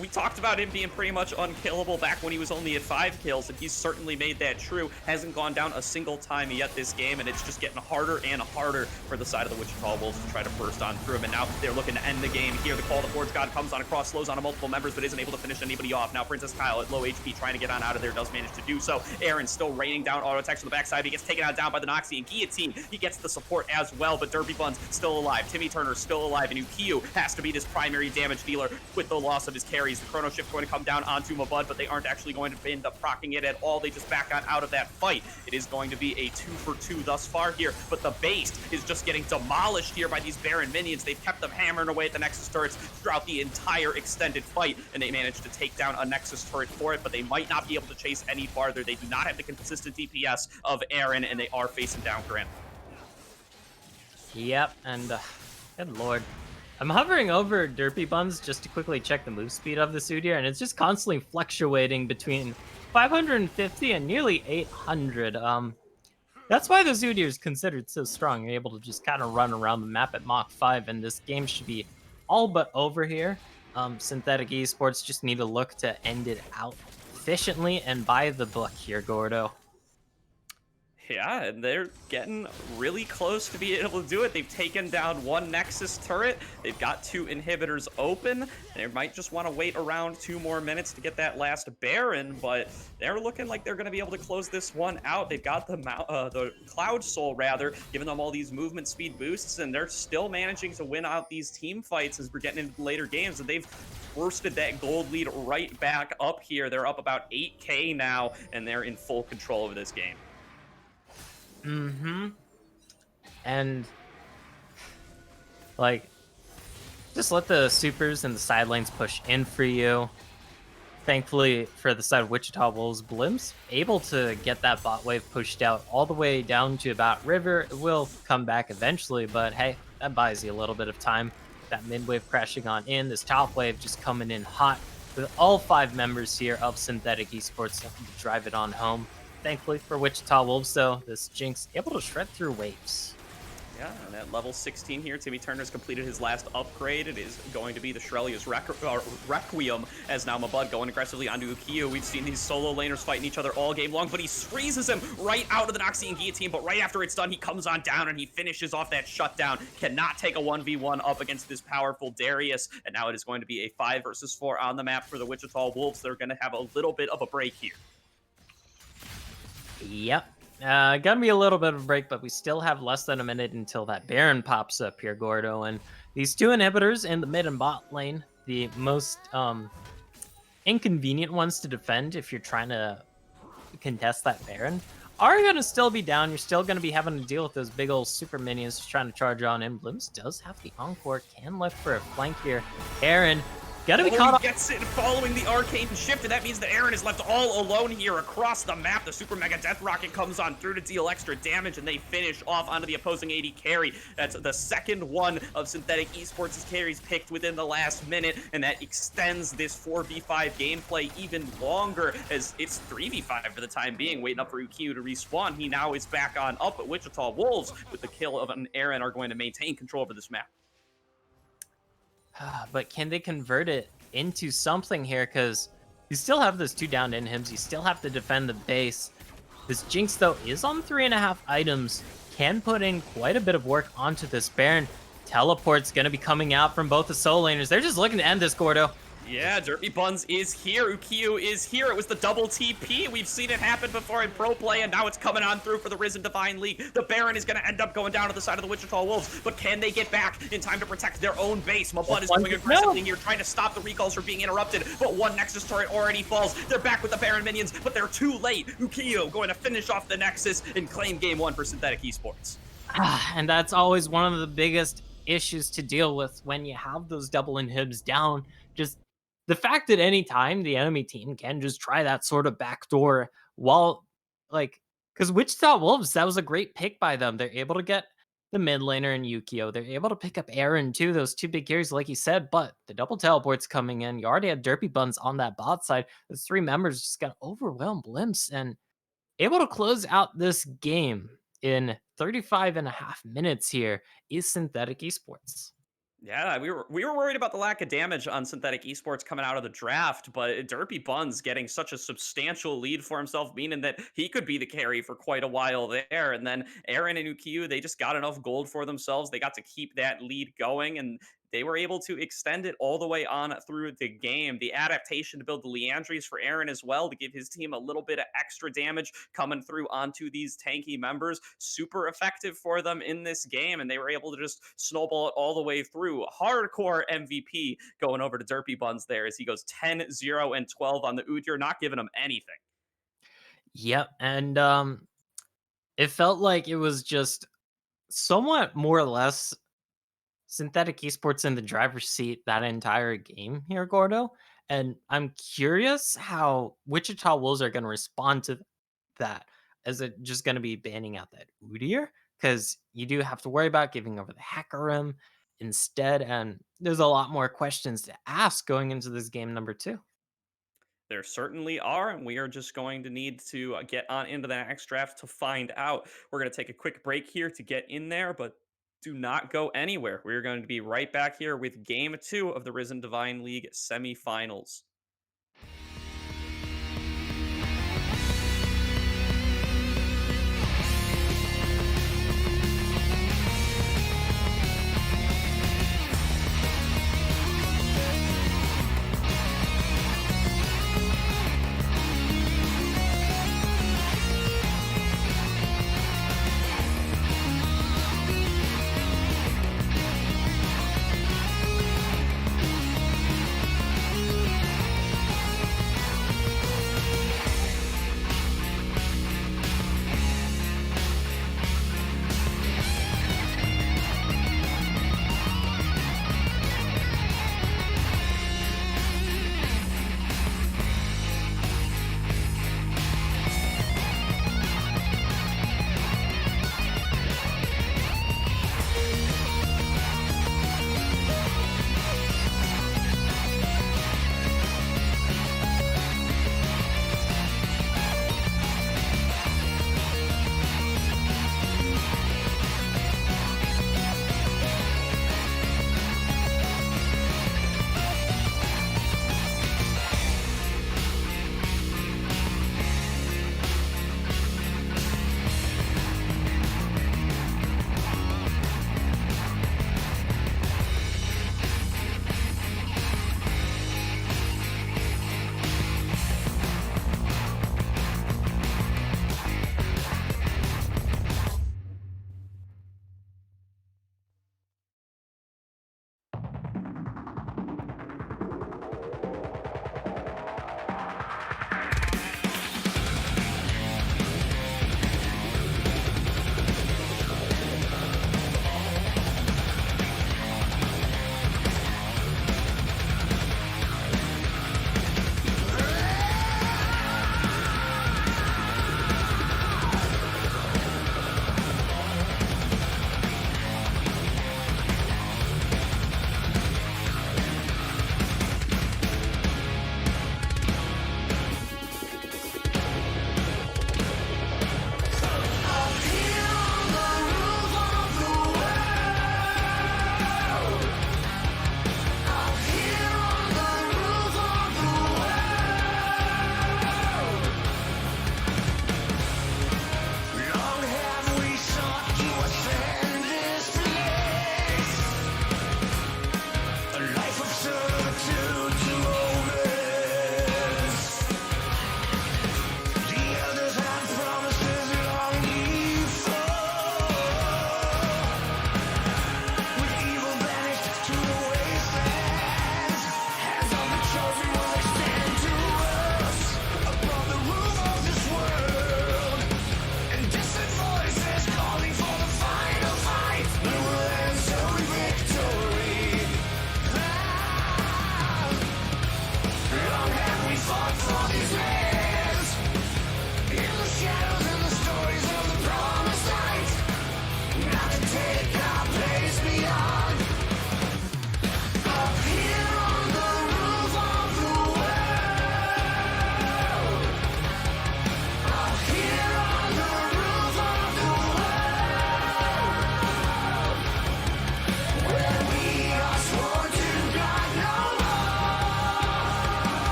S1: we talked about him being pretty much unkillable back when he was only at 5 kills, and he's certainly made that true. Hasn't gone down a single time yet this game, and it's just getting harder and harder for the side of the Wichita Wolves to try to burst on through him. And now they're looking to end the game here. The Call of the Forge God comes on across, slows on multiple members, but isn't able to finish anybody off. Now Princess Kyle at low HP trying to get on out of there, does manage to do so. Aaron still raining down auto attacks from the backside. He gets taken out down by the Noxie and Guillotine. He gets the support as well, but Derpy Bun's still alive. Timmy Turner's still alive, and Ukiyo has to be this primary damage dealer with the loss of his carries. The Chrono Shift going to come down onto Mabud, but they aren't actually going to end up proccing it at all. They just back on out of that fight. It is going to be a 2-for-2 thus far here, but the base is just getting demolished here by these Baron minions. They've kept them hammering away at the Nexus turrets throughout the entire extended fight, and they managed to take down a Nexus turret for it, but they might not be able to chase any farther. They do not have the consistent DPS of Aaron, and they are facing down Grant.
S2: Yep, and good lord. I'm hovering over Derpy Buns just to quickly check the move speed of this Udyr, and it's just constantly fluctuating between 550 and nearly 800. That's why this Udyr is considered so strong. You're able to just kind of run around the map at Mach 5, and this game should be all but over here. Synthetic Esports just need to look to end it out efficiently and by the book here, Gordo.
S1: Yeah, and they're getting really close to being able to do it. They've taken down one Nexus turret. They've got 2 inhibitors open. They might just want to wait around 2 more minutes to get that last Baron, but they're looking like they're going to be able to close this one out. They've got the Cloud Soul, rather, giving them all these movement speed boosts, and they're still managing to win out these team fights as we're getting into the later games, and they've bursted that gold lead right back up here. They're up about 8K now, and they're in full control over this game.
S2: And like, just let the supers and the side lanes push in for you. Thankfully for the side of Wichita Wolves, Blim's able to get that bot wave pushed out all the way down to about River. It will come back eventually, but hey, that buys you a little bit of time. That mid wave crashing on in, this top wave just coming in hot with all 5 members here of Synthetic Esports to drive it on home. Thankfully for Wichita Wolves, though, this Jinx able to shred through waves.
S1: Yeah, and at level 16 here, Timmy Turner's completed his last upgrade. It is going to be the Shrelia's Requiem, as now Mabud going aggressively onto Ukiyo. We've seen these solo laners fighting each other all game long, but he freezes him right out of the Noxie and Guillotine, but right after it's done, he comes on down and he finishes off that shutdown. Cannot take a 1v1 up against this powerful Darius, and now it is going to be a 5 versus 4 on the map for the Wichita Wolves. They're going to have a little bit of a break here.
S2: Yep. Gonna be a little bit of a break, but we still have less than a minute until that Baron pops up here, Gordo. And these 2 inhibitors in the mid and bot lane, the most inconvenient ones to defend if you're trying to contest that Baron, are going to still be down. You're still going to be having to deal with those big old super minions trying to charge on in. Blooms does have the Encore, can look for a flank here. Aaron gotta be caught.
S1: He gets it following the arcane shift, and that means that Aaron is left all alone here across the map. The Super Mega Death Rocket comes on through to deal extra damage, and they finish off onto the opposing AD carry. That's the second one of Synthetic Esports' carries picked within the last minute, and that extends this 4v5 gameplay even longer, as it's 3v5 for the time being, waiting up for Ukiyo to respawn. He now is back on up, but Wichita Wolves, with the kill of an Aaron, are going to maintain control over this map.
S2: But can they convert it into something here? Because you still have those 2 down inhibs. You still have to defend the base. This Jinx, though, is on 3.5 items. Can put in quite a bit of work onto this Baron. Teleport's going to be coming out from both the solo laners. They're just looking to end this, Gordo.
S1: Yeah, Derpy Buns is here. Ukiyo is here. It was the double TP. We've seen it happen before in pro play, and now it's coming on through for the Risen Divine League. The Baron is going to end up going down to the side of the Wichita Wolves, but can they get back in time to protect their own base? Mabud is going aggressively here, trying to stop the recalls from being interrupted, but one Nexus turret already falls. They're back with the Baron minions, but they're too late. Ukiyo going to finish off the Nexus and claim game 1 for Synthetic Esports.
S2: And that's always one of the biggest issues to deal with when you have those double inhibs down. Just the fact that any time the enemy team can just try that sort of backdoor while, like, because Wichita Wolves, that was a great pick by them. They're able to get the mid laner and Yukio. They're able to pick up Aaron too, those 2 big carries, like you said, but the double teleports coming in. You already had Derpy Buns on that bot side. Those 3 members just got overwhelmed blimps and able to close out this game in 35.5 minutes here is Synthetic Esports.
S1: Yeah, we were worried about the lack of damage on Synthetic Esports coming out of the draft, but Derpy Buns getting such a substantial lead for himself, meaning that he could be the carry for quite a while there. And then Aaron and Ukiyu, they just got enough gold for themselves. They got to keep that lead going, and they were able to extend it all the way on through the game. The adaptation to build the Leandries for Aaron as well to give his team a little bit of extra damage coming through onto these tanky members. Super effective for them in this game, and they were able to just snowball it all the way through. Hardcore MVP going over to Derpy Buns there as he goes 10, 0, and 12 on the Udyr, not giving him anything.
S2: Yep, and it felt like it was just somewhat more or less Synthetic Esports in the driver's seat that entire game here, Gordo. And I'm curious how Wichita Wolves are going to respond to that. Is it just going to be banning out that Udyr? Because you do have to worry about giving over the Hecarim instead. And there's a lot more questions to ask going into this game number 2.
S1: There certainly are, and we are just going to need to get on into the next draft to find out. We're going to take a quick break here to get in there, but do not go anywhere. We're going to be right back here with Game 2 of the Risen Divine League semifinals.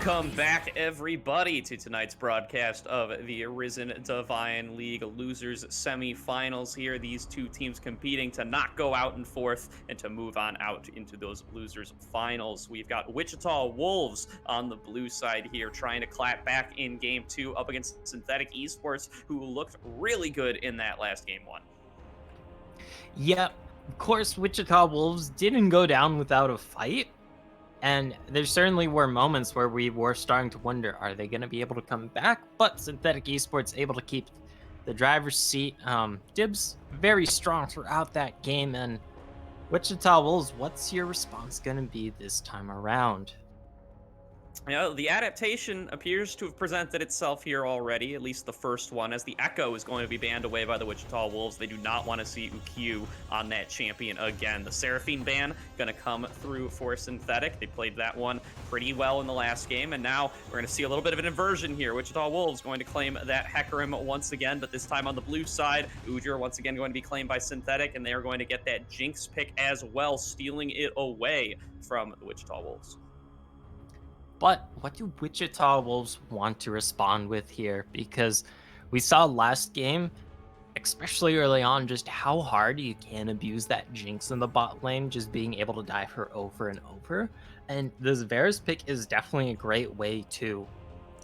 S1: Welcome back, everybody, to tonight's broadcast of the Arisen Divine League Losers Semifinals. Here, these two teams competing to not go out in fourth and to move on out into those Losers Finals. We've got Wichita Wolves on the blue side here, trying to clap back in Game 2 up against Synthetic Esports, who looked really good in that last Game 1.
S2: Yep, of course, Wichita Wolves didn't go down without a fight. And there certainly were moments where we were starting to wonder, are they going to be able to come back? But Synthetic Esports able to keep the driver's seat. Dibs very strong throughout that game. And Wichita Wolves, what's your response going to be this time around?
S1: You know, the adaptation appears to have presented itself here already, at least the first one, as the Echo is going to be banned away by the Wichita Wolves. They do not want to see UQ on that champion again. The Seraphine ban going to come through for Synthetic. They played that one pretty well in the last game, and now we're going to see a little bit of an inversion here. Wichita Wolves going to claim that Hecarim once again, but this time on the blue side. Udyr once again going to be claimed by Synthetic, and they are going to get that Jinx pick as well, stealing it away from the Wichita Wolves.
S2: But what do Wichita Wolves want to respond with here? Because we saw last game, especially early on, just how hard you can abuse that Jinx in the bot lane, just being able to dive her over and over. And this Varus pick is definitely a great way to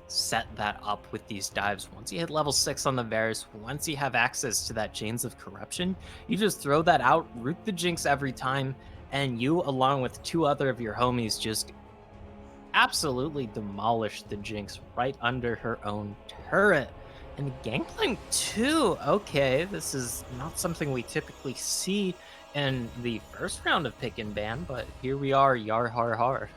S2: set that up with these dives. Once you hit level 6 on the Varus, once you have access to that Chains of Corruption, you just throw that out, root the Jinx every time, and you, along with two other of your homies, just absolutely demolished the Jinx right under her own turret. And Gangplank too. Okay, this is not something we typically see in the first round of pick and ban, but here we are, yar har har.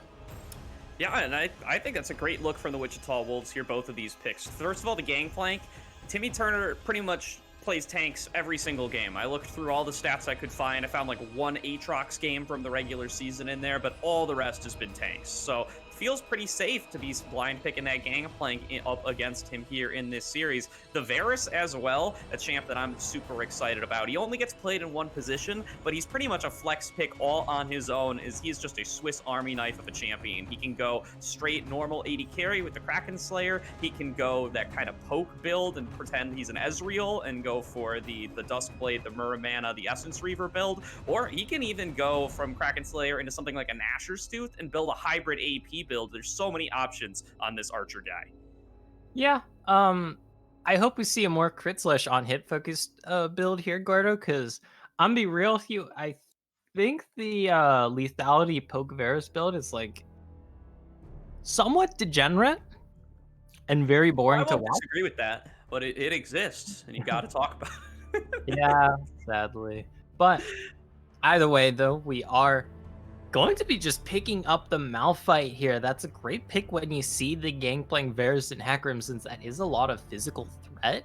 S1: Yeah, and I think that's a great look from the Wichita Wolves here, both of these picks. First of all, the Gangplank. Timmy Turner pretty much plays tanks every single game. I looked through all the stats I could find. I found like one Aatrox game from the regular season in there, but all the rest has been tanks. So feels pretty safe to be blind picking that Gangplank up against him here in this series. The Varus as well, a champ that I'm super excited about. He only gets played in one position, but he's pretty much a flex pick all on his own. He's just a Swiss Army knife of a champion. He can go straight normal AD carry with the Kraken Slayer. He can go that kind of poke build and pretend he's an Ezreal and go for the Duskblade, the Muramana, the Essence Reaver build. Or he can even go from Kraken Slayer into something like a Nashor's Tooth and build a hybrid AP build. There's so many options on this Archer guy.
S2: Yeah, I hope we see a more crit slash on hit focused build here, Gordo, because I'm be real with you, I think the lethality poke Varus build is like somewhat degenerate and very boring
S1: I
S2: to
S1: won't
S2: watch.
S1: disagree with that, but it exists, and you got to talk about it.
S2: Yeah, sadly. But either way, though, we are going to be just picking up the Malphite here. That's a great pick when you see the Gangplank Varus and Hecarim, since that is a lot of physical threat.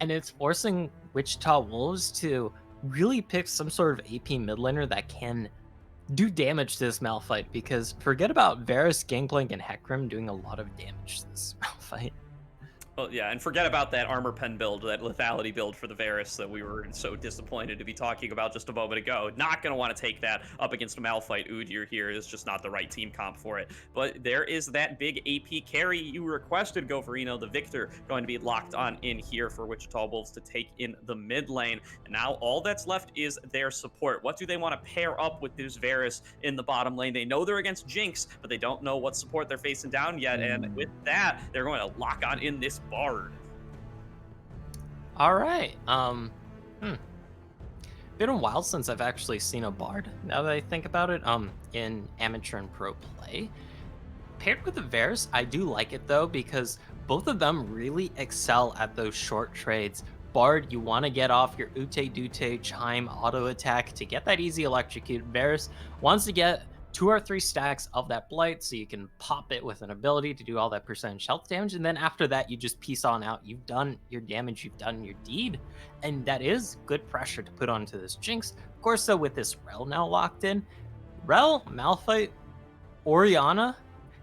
S2: And it's forcing Wichita Wolves to really pick some sort of AP mid laner that can do damage to this Malphite, because forget about Varus, Gangplank, and Hecarim doing a lot of damage to this Malphite.
S1: Well, yeah, and forget about that armor pen build, that lethality build for the Varus that we were so disappointed to be talking about just a moment ago. Not going to want to take that up against a Malphite. Udyr here is just not the right team comp for it. But there is that big AP carry you requested, Goverino, the Victor, going to be locked on in here for Wichita Wolves to take in the mid lane. And now all that's left is their support. What do they want to pair up with this Varus in the bottom lane? They know they're against Jinx, but they don't know what support they're facing down yet. And with that, they're going to lock on in this Bard.
S2: All right. Been a while since I've actually seen a Bard, now that I think about it, in amateur and pro play. Paired with the Varus, I do like it though, because both of them really excel at those short trades. Bard, you want to get off your Ute Dute Chime auto attack to get that easy electrocute. Varus wants to get 2 or 3 stacks of that blight so you can pop it with an ability to do all that percentage health damage, and then after that you just peace on out. You've done your damage, you've done your deed, and that is good pressure to put onto this Jinx. Of course, though, with this Rel now locked in, Rel, Malphite, Orianna,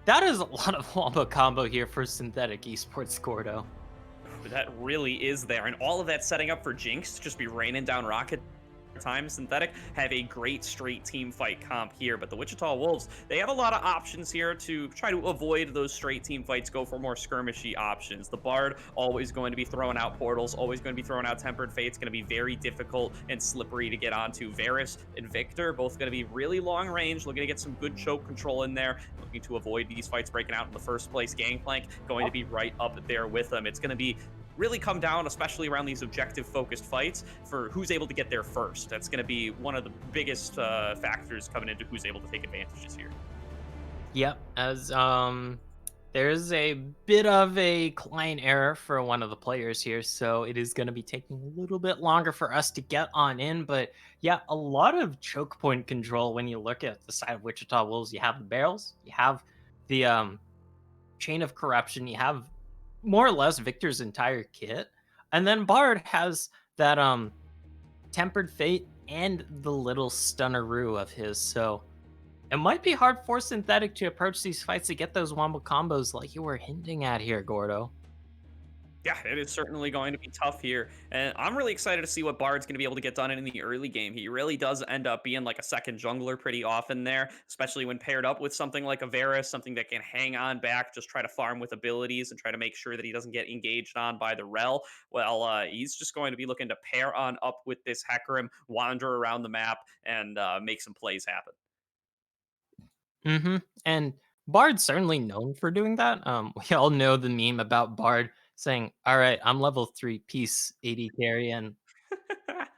S2: that is a lot of wombo combo here for Synthetic Esports, Gordo.
S1: That really is there, and all of that setting up for Jinx to just be raining down rocket time. Synthetic have a great straight team fight comp here, but the Wichita Wolves, they have a lot of options here to try to avoid those straight team fights, go for more skirmishy options. The Bard always going to be throwing out portals, always going to be throwing out Tempered Fate. It's going to be very difficult and slippery to get onto. Varus and Victor both going to be really long range, looking to get some good choke control in there, looking to avoid these fights breaking out in the first place. Gangplank going to be right up there with them. It's going to be really come down, especially around these objective focused fights, for who's able to get there first. That's going to be one of the biggest factors coming into who's able to take advantages here.
S2: Yep, as there's a bit of a client error for one of the players here, so it is going to be taking a little bit longer for us to get on in. But yeah, a lot of choke point control when you look at the side of Wichita Wolves. You have the barrels, you have the chain of corruption, you have more or less Victor's entire kit, and then Bard has that tempered fate and the little stunneroo of his. So it might be hard for Synthetic to approach these fights to get those wombo combos like you were hinting at here, Gordo.
S1: Yeah, it is certainly going to be tough here. And I'm really excited to see what Bard's going to be able to get done in the early game. He really does end up being like a second jungler pretty often there, especially when paired up with something like a Varus, something that can hang on back, just try to farm with abilities and try to make sure that he doesn't get engaged on by the Rel. Well, he's just going to be looking to pair on up with this Hecarim, wander around the map, and make some plays happen.
S2: And Bard's certainly known for doing that. We all know the meme about Bard saying, "All right, I'm level 3, peace, AD carry," and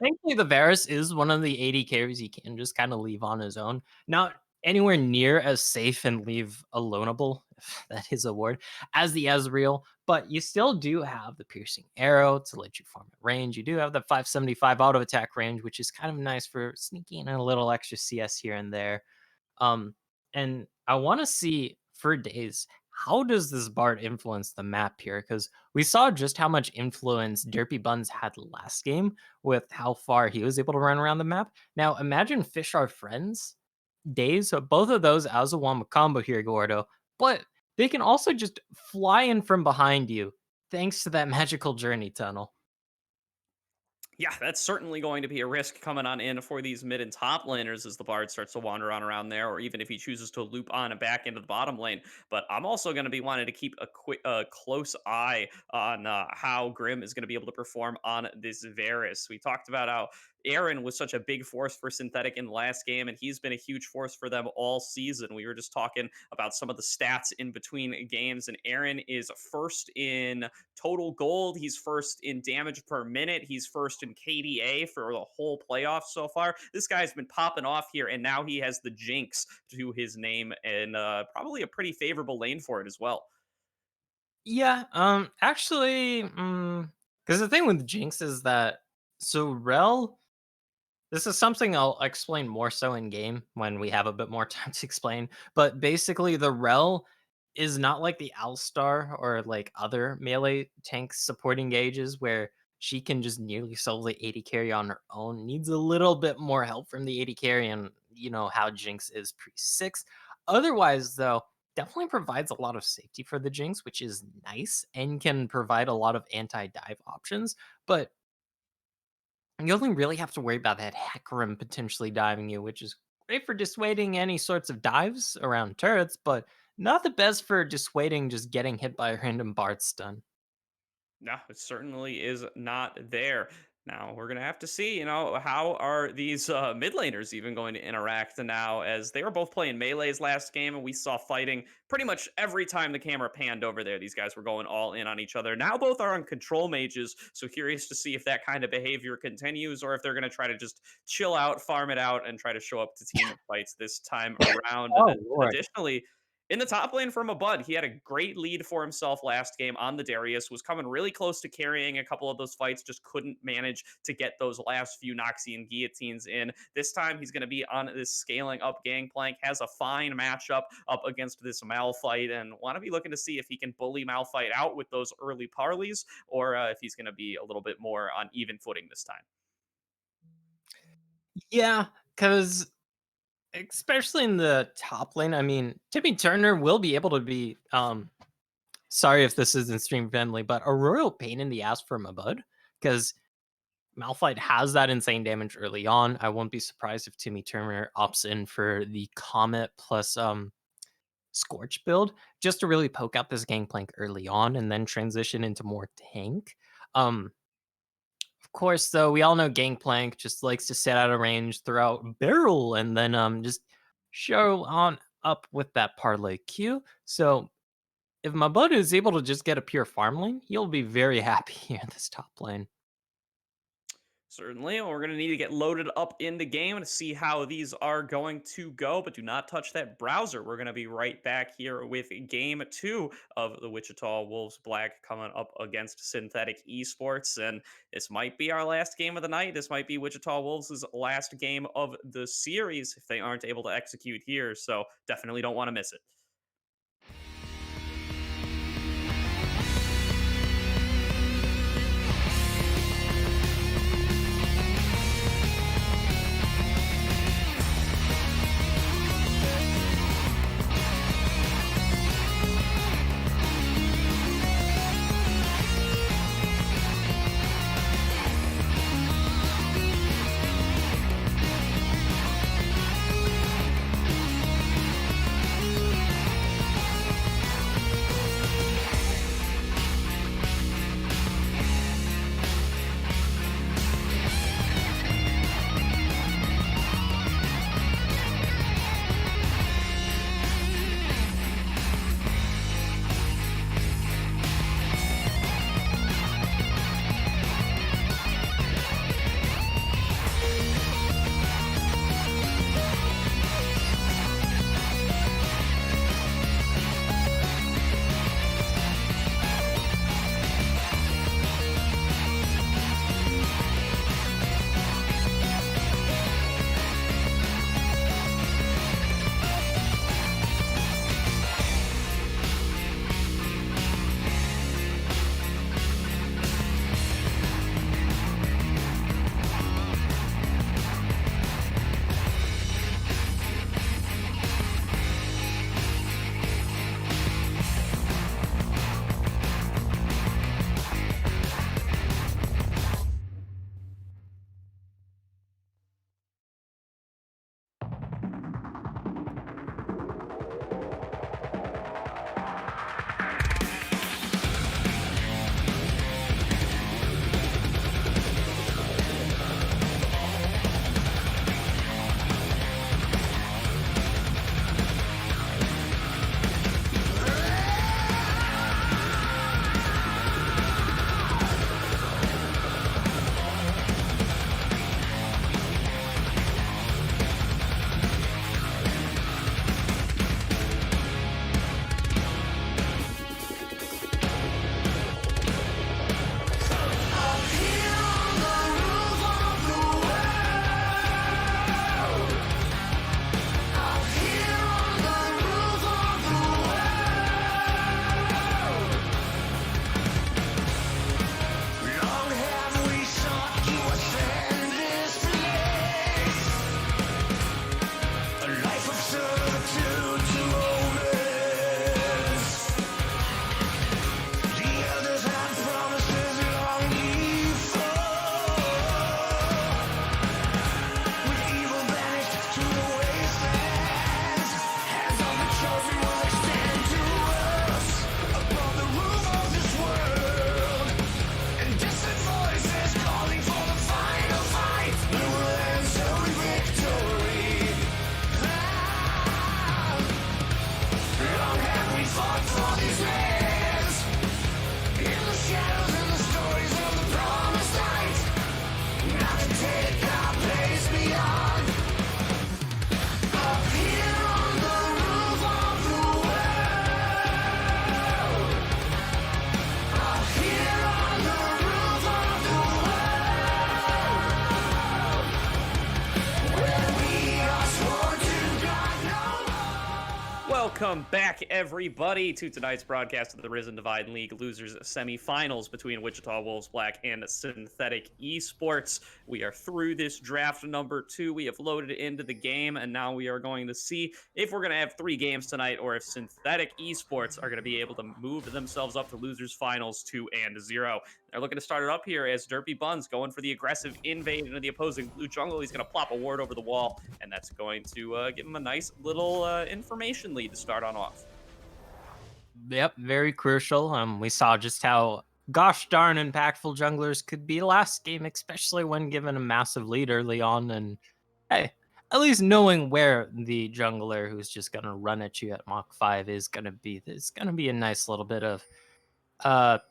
S2: thankfully, the Varus is one of the 80 carries he can just kind of leave on his own. Not anywhere near as safe and leave aloneable, if that is a word, as the Ezreal, but you still do have the piercing arrow to let you farm at range. You do have the 575 auto attack range, which is kind of nice for sneaking in a little extra CS here and there. Um, and I want to see for days, how does this Bard influence the map here? Because we saw just how much influence Derpy Buns had last game with how far he was able to run around the map. Now imagine Fish Are Friends days. So both of those as a Wamba combo here, Gordo. But they can also just fly in from behind you thanks to that magical journey tunnel.
S1: Yeah, that's certainly going to be a risk coming on in for these mid and top laners as the Bard starts to wander on around there, or even if he chooses to loop on and back into the bottom lane. But I'm also going to be wanting to keep a close eye on how Grim is going to be able to perform on this Varus. We talked about how Aaron was such a big force for Synthetic in the last game, and he's been a huge force for them all season. We were just talking about some of the stats in between games, and Aaron is first in total gold. He's first in damage per minute. He's first in KDA for the whole playoffs so far. This guy's been popping off here, and now he has the Jinx to his name, and probably a pretty favorable lane for it as well.
S2: Yeah, actually, because the thing with Jinx is that so Rel, this is something I'll explain more so in game when we have a bit more time to explain. But basically, the Rel is not like the Alistar or like other melee tank supporting gauges where she can just nearly solely 80 carry on her own. Needs a little bit more help from the 80 carry, and you know how Jinx is pre 6. Otherwise, though, definitely provides a lot of safety for the Jinx, which is nice and can provide a lot of anti dive options. But you only really have to worry about that Hecarim potentially diving you, which is great for dissuading any sorts of dives around turrets, but not the best for dissuading just getting hit by a random Bard stun.
S1: No, it certainly is not there. Now we're gonna have to see, how are these mid laners even going to interact now, as they were both playing melees last game, and we saw fighting pretty much every time the camera panned over there. These guys were going all in on each other. Now both are on control mages, so curious to see if that kind of behavior continues, or if they're gonna try to just chill out, farm it out, and try to show up to team up fights this time around. And
S2: Oh,
S1: then
S2: Lord.
S1: additionally, in the top lane from a Bud, he had a great lead for himself last game on the Darius, was coming really close to carrying a couple of those fights, just couldn't manage to get those last few Noxian guillotines in. This time, he's going to be on this scaling up Gangplank, has a fine matchup up against this Malphite, and want to be looking to see if he can bully Malphite out with those early parleys, or if he's going to be a little bit more on even footing this time.
S2: Yeah, because especially in the top lane, I mean, Timmy Turner will be able to be, sorry if this isn't stream friendly, but a royal pain in the ass for Mabud, because Malphite has that insane damage early on. I won't be surprised if Timmy Turner opts in for the Comet plus Scorch build just to really poke out this gangplank early on and then transition into more tank. Of course, though, we all know Gangplank just likes to sit out of range, throw out barrel, and then just show on up with that parlay Q. So if my bud is able to just get a pure farm lane, he'll be very happy here in this top lane.
S1: Certainly, we're going to need to get loaded up in the game to see how these are going to go, but do not touch that browser. We're going to be right back here with game two of the Wichita Wolves Black coming up against Synthetic Esports. And this might be our last game of the night. This might be Wichita Wolves' last game of the series if they aren't able to execute here. So definitely don't want to miss it. Welcome back, everybody, to tonight's broadcast of the Risen Divide League Losers Semifinals between Wichita Wolves Black and Synthetic Esports. We are through this draft number 2. We have loaded into the game, and now we are going to see if we're going to have 3 games tonight or if Synthetic Esports are going to be able to move themselves up to Losers Finals 2-0. They're looking to start it up here as Derpy Buns going for the aggressive invade into the opposing blue jungle. He's going to plop a ward over the wall, and that's going to give him a nice little information lead to start on off.
S2: Yep, very crucial. We saw just how gosh darn impactful junglers could be last game, especially when given a massive lead early on. And hey, at least knowing where the jungler who's just gonna run at you at Mach 5 is gonna be, there's gonna be a nice little bit of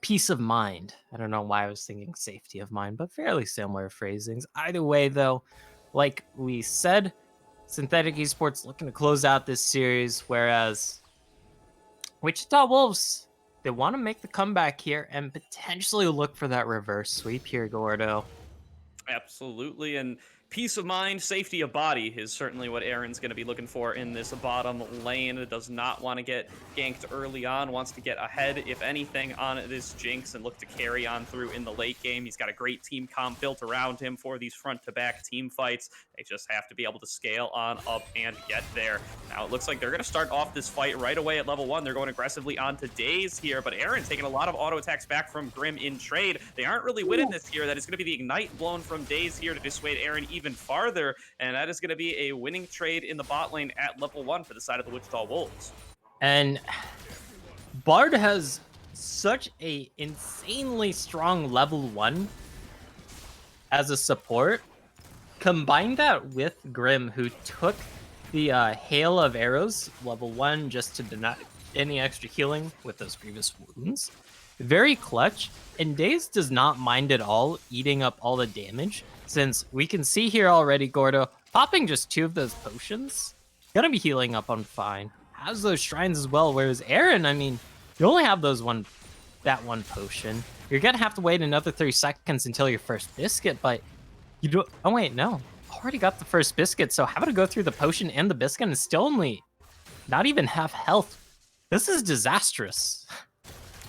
S2: peace of mind. I don't know why I was thinking safety of mind, but fairly similar phrasings. Either way, though, like we said, Synthetic Esports looking to close out this series, whereas Wichita Wolves, they want to make the comeback here and potentially look for that reverse sweep here, Gordo.
S1: Absolutely, and peace of mind, safety of body is certainly what Aaron's going to be looking for in this bottom lane. It does not want to get ganked early on, wants to get ahead, if anything, on this Jinx and look to carry on through in the late game. He's got a great team comp built around him for these front-to-back team fights. They just have to be able to scale on up and get there. Now, it looks like they're going to start off this fight right away at level 1. They're going aggressively onto Daze here, but Aaron taking a lot of auto attacks back from Grim in trade. They aren't really winning this here. That is going to be the Ignite blown from Daze here to dissuade Aaron even farther, and that is going to be a winning trade in the bot lane at level 1 for the side of the Wichita Wolves.
S2: And Bard has such a insanely strong level 1 as a support. Combine that with Grim, who took the hail of arrows level 1 just to deny any extra healing with those grievous wounds. Very clutch, and Daze does not mind at all eating up all the damage, since we can see here already Gordo popping just 2 of those potions. Gonna be healing up on fine. Has those shrines as well, whereas Aaron, I mean, you only have that one potion. You're gonna have to wait another 30 seconds until your first biscuit, but you don't. Oh wait, no. Already got the first biscuit, so having to go through the potion and the biscuit and still only not even half health. This is disastrous.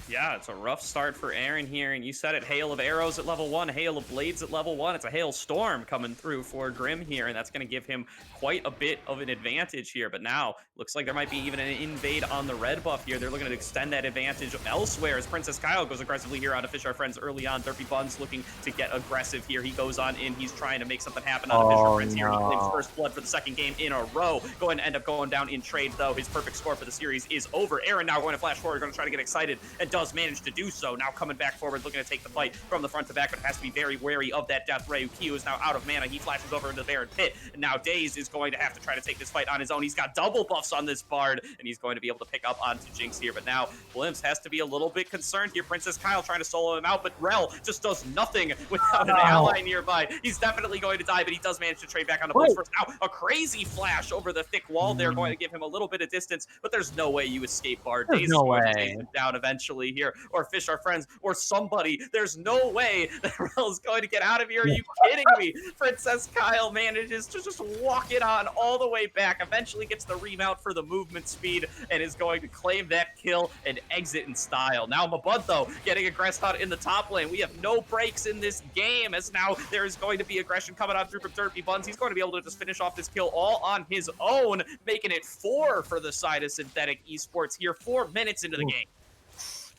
S1: Yeah, it's a rough start for Aaron here, and you said it, hail of arrows at level 1, hail of blades at level 1. It's a hail storm coming through for Grim here, and that's going to give him quite a bit of an advantage here. But now, looks like there might be even an invade on the red buff here. They're looking to extend that advantage elsewhere as Princess Kyle goes aggressively here on to Fish Our Friends early on. Derpy Buns looking to get aggressive here. He goes on in, he's trying to make something happen on Fish Our Friends here. He claims first blood for the second game in a row. Going to end up going down in trade, though. His perfect score for the series is over. Aaron now going to flash forward, going to try to get excited, and does manage to do so. Now coming back forward, looking to take the fight from the front to back, but has to be very wary of that Death Ray. Ukiyo is now out of mana. He flashes over into the Baron Pit, and now Daze is going to have to try to take this fight on his own. He's got double buffs on this Bard, and he's going to be able to pick up onto Jinx here, but now Glimpse has to be a little bit concerned here. Princess Kyle trying to solo him out, but Rel just does nothing without an ally nearby. He's definitely going to die, but he does manage to trade back on the bush first. Now, a crazy flash over the thick wall there, going to give him a little bit of distance, but there's no way you escape Bard. Daze is going to take him down eventually here, or Fish Our Friends, or somebody. There's no way that Rel's going to get out of here. Are you kidding me? Princess Kyle manages to just walk it on all the way back, eventually gets the remount for the movement speed, and is going to claim that kill and exit in style. Now Mabud, though, getting aggressed out in the top lane. We have no breaks in this game, as now there is going to be aggression coming out through from Derpy Buns. He's going to be able to just finish off this kill all on his own, making it 4 for the side of Synthetic Esports here, 4 minutes into the game.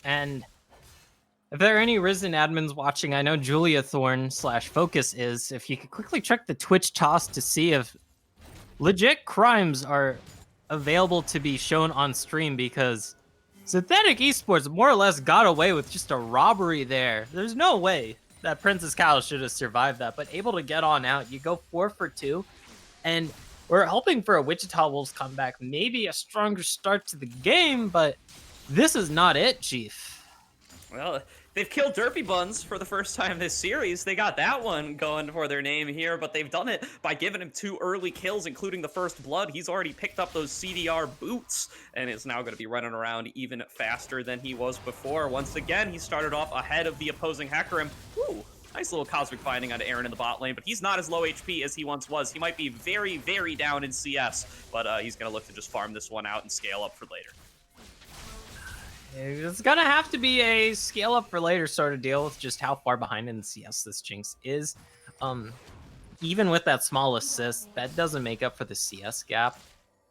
S2: And if there are any Risen admins watching, I know Julia Thorn / Focus is. If you could quickly check the Twitch toss to see if legit crimes are available to be shown on stream, because Synthetic Esports more or less got away with just a robbery there. There's no way that Princess Kyle should have survived that, but able to get on out. You go 4 for 2, and we're hoping for a Wichita Wolves comeback, maybe a stronger start to the game, but this is not it, Chief.
S1: Well, they've killed Derpy Buns for the first time this series. They got that one going for their name here, but they've done it by giving him 2 early kills, including the first blood. He's already picked up those CDR boots and is now going to be running around even faster than he was before. Once again, he started off ahead of the opposing Hecarim. Ooh, nice little cosmic finding on Aaron in the bot lane, but he's not as low HP as he once was. He might be very, very down in CS, but he's going to look to just farm this one out and scale up for later.
S2: It's gonna have to be a scale up for later sort of deal with just how far behind in CS this Jinx is. Even with that small assist, that doesn't make up for the CS gap.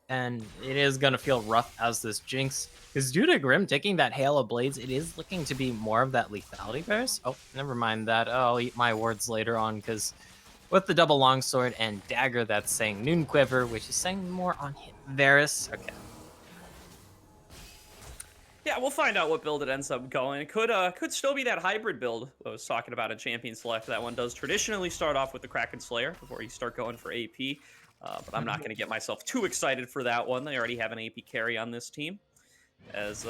S2: and it is going to feel rough as this Jinx. Because due to Grim taking that Hail of Blades, it is looking to be more of that lethality burst. Oh, never mind that. Oh, I'll eat my words later on, because with the double longsword and dagger, that's saying Noon Quiver, which is saying more on hit Varus. Okay.
S1: Yeah, we'll find out what build it ends up going. It could still be that hybrid build I was talking about in Champion Select. That one does traditionally start off with the Kraken Slayer before you start going for AP. But I'm not going to get myself too excited for that one. They already have an AP carry on this team. As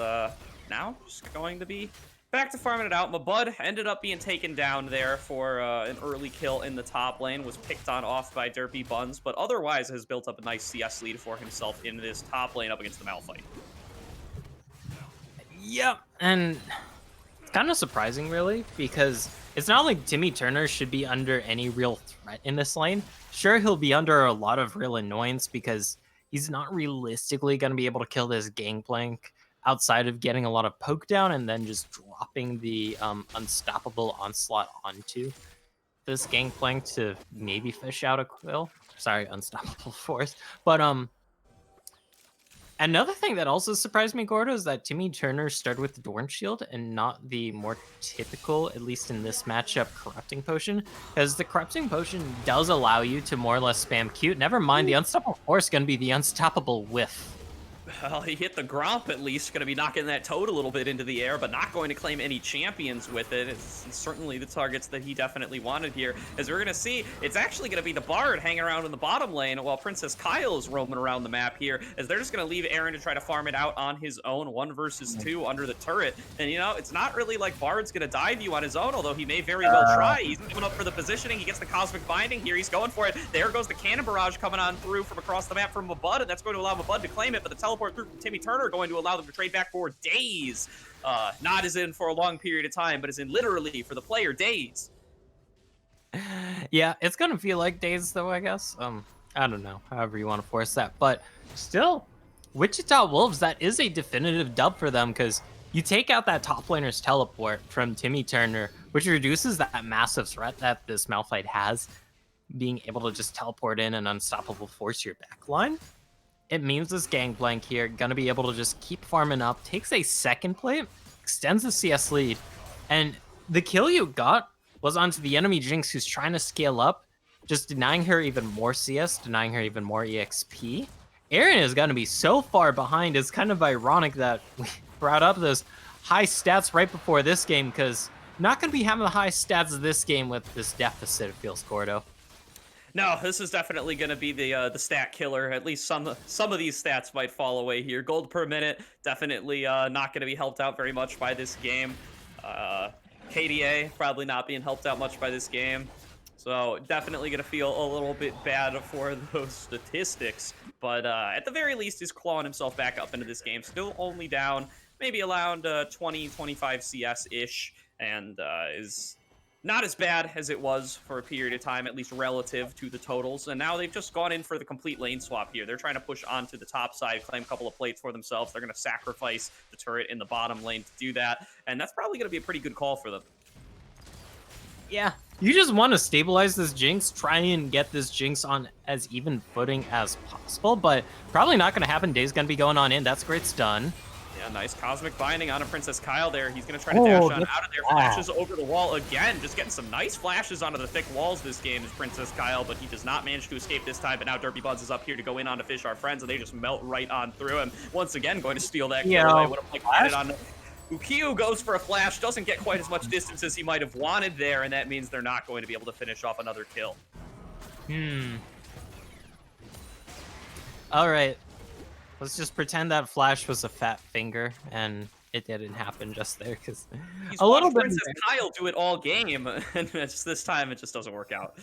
S1: now, just going to be back to farming it out. My bud ended up being taken down there for an early kill in the top lane. Was picked on off by Derpy Buns, but otherwise has built up a nice CS lead for himself in this top lane up against the Malphite.
S2: Yep. And it's kind of surprising, really, because it's not like Timmy Turner should be under any real threat in this lane. Sure, he'll be under a lot of real annoyance because he's not realistically going to be able to kill this Gangplank outside of getting a lot of poke down and then just dropping the unstoppable onslaught onto this Gangplank to maybe fish out a kill. Sorry, unstoppable force. But another thing that also surprised me, Gordo, is that Timmy Turner started with the Dorn Shield and not the more typical, at least in this matchup, Corrupting Potion. Because the Corrupting Potion does allow you to more or less spam Q. Never mind, the Unstoppable Force going to be the Unstoppable Whiff.
S1: Well, he hit the Gromp at least, going to be knocking that Toad a little bit into the air, but not going to claim any champions with it. It's certainly the targets that he definitely wanted here. As we're going to see, it's actually going to be the Bard hanging around in the bottom lane while Princess Kyle is roaming around the map here, as they're just going to leave Aaron to try to farm it out on his own, 1 versus 2 under the turret. And, you know, it's not really like Bard's going to dive you on his own, although he may very well try. He's coming up for the positioning. He gets the Cosmic Binding here. He's going for it. There goes the Cannon Barrage coming on through from across the map from Mabud, and that's going to allow Mabud to claim it, but the teleport through from Timmy Turner going to allow them to trade back for days. Not as in for a long period of time, but as in literally for the player, days.
S2: Yeah, it's gonna feel like days though, I guess. I don't know, however you want to force that. But still, Wichita Wolves, that is a definitive dub for them, because you take out that top laner's teleport from Timmy Turner, which reduces that massive threat that this Malphite has, being able to just teleport in and unstoppable force your backline. It means this Gangplank here gonna be able to just keep farming up, takes a second plate, extends the CS lead, and the kill you got was onto the enemy Jinx, who's trying to scale up, just denying her even more CS, denying her even more EXP. Aaron is gonna be so far behind. It's kind of ironic that we brought up those high stats right before this game, because not gonna be having the high stats of this game with this deficit, it feels, Gordo.
S1: No, this is definitely going to be the stat killer. At least some of these stats might fall away here. Gold per minute, definitely not going to be helped out very much by this game. KDA probably not being helped out much by this game. So definitely going to feel a little bit bad for those statistics. But at the very least, he's clawing himself back up into this game. Still only down maybe around 20, 25 CS-ish, and is not as bad as it was for a period of time, at least relative to the totals. And now they've just gone in for the complete lane swap here. They're trying to push onto the top side, claim a couple of plates for themselves. They're going to sacrifice the turret in the bottom lane to do that. And that's probably going to be a pretty good call for them.
S2: Yeah, you just want to stabilize this Jinx, try and get this Jinx on as even footing as possible, but probably not going to happen. Day's going to be going on in. That's great stun.
S1: Yeah, nice Cosmic Binding on a Princess Kyle there. He's going to try to dash on out of there. Flashes over the wall again. Just getting some nice flashes onto the thick walls this game is Princess Kyle, but he does not manage to escape this time. But now Derpy Buds is up here to go in on to fish our friends, and they just melt right on through him. Once again, going to steal that kill. I would have liked to get it on. Ukiyo goes for a flash, doesn't get quite as much distance as he might have wanted there, and that means they're not going to be able to finish off another kill.
S2: All right. Let's just pretend that flash was a fat finger, and it didn't happen just there, because
S1: a little bit. Princess Kyle do it all game, and just this time it just doesn't work out.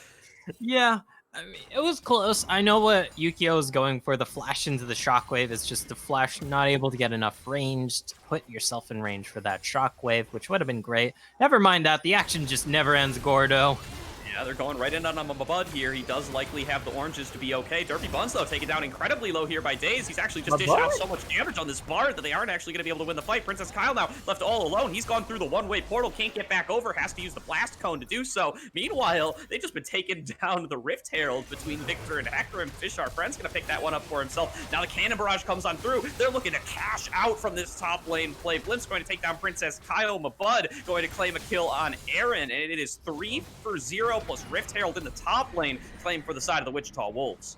S2: Yeah, I mean, it was close. I know what Yukio is going for. The flash into the shockwave is just the flash not able to get enough range to put yourself in range for that shockwave, which would have been great. Never mind that. The action just never ends, Gordo.
S1: Yeah, they're going right in on Bud here. He does likely have the oranges to be okay. Derpy Buns, though, taken down incredibly low here by Daze. He's actually just dishing out so much damage on this Bard that they aren't actually going to be able to win the fight. Princess Kyle now left all alone. He's gone through the one-way portal, can't get back over, has to use the Blast Cone to do so. Meanwhile, they've just been taking down the Rift Herald between Victor and Hecarim. Fish, our friend's going to pick that one up for himself. Now the Cannon Barrage comes on through. They're looking to cash out from this top lane play. Blimp's going to take down Princess Kyle. Mabud going to claim a kill on Aaron, and it is 3 for 0 plus Rift Herald in the top lane, claim for the side of the Wichita Wolves.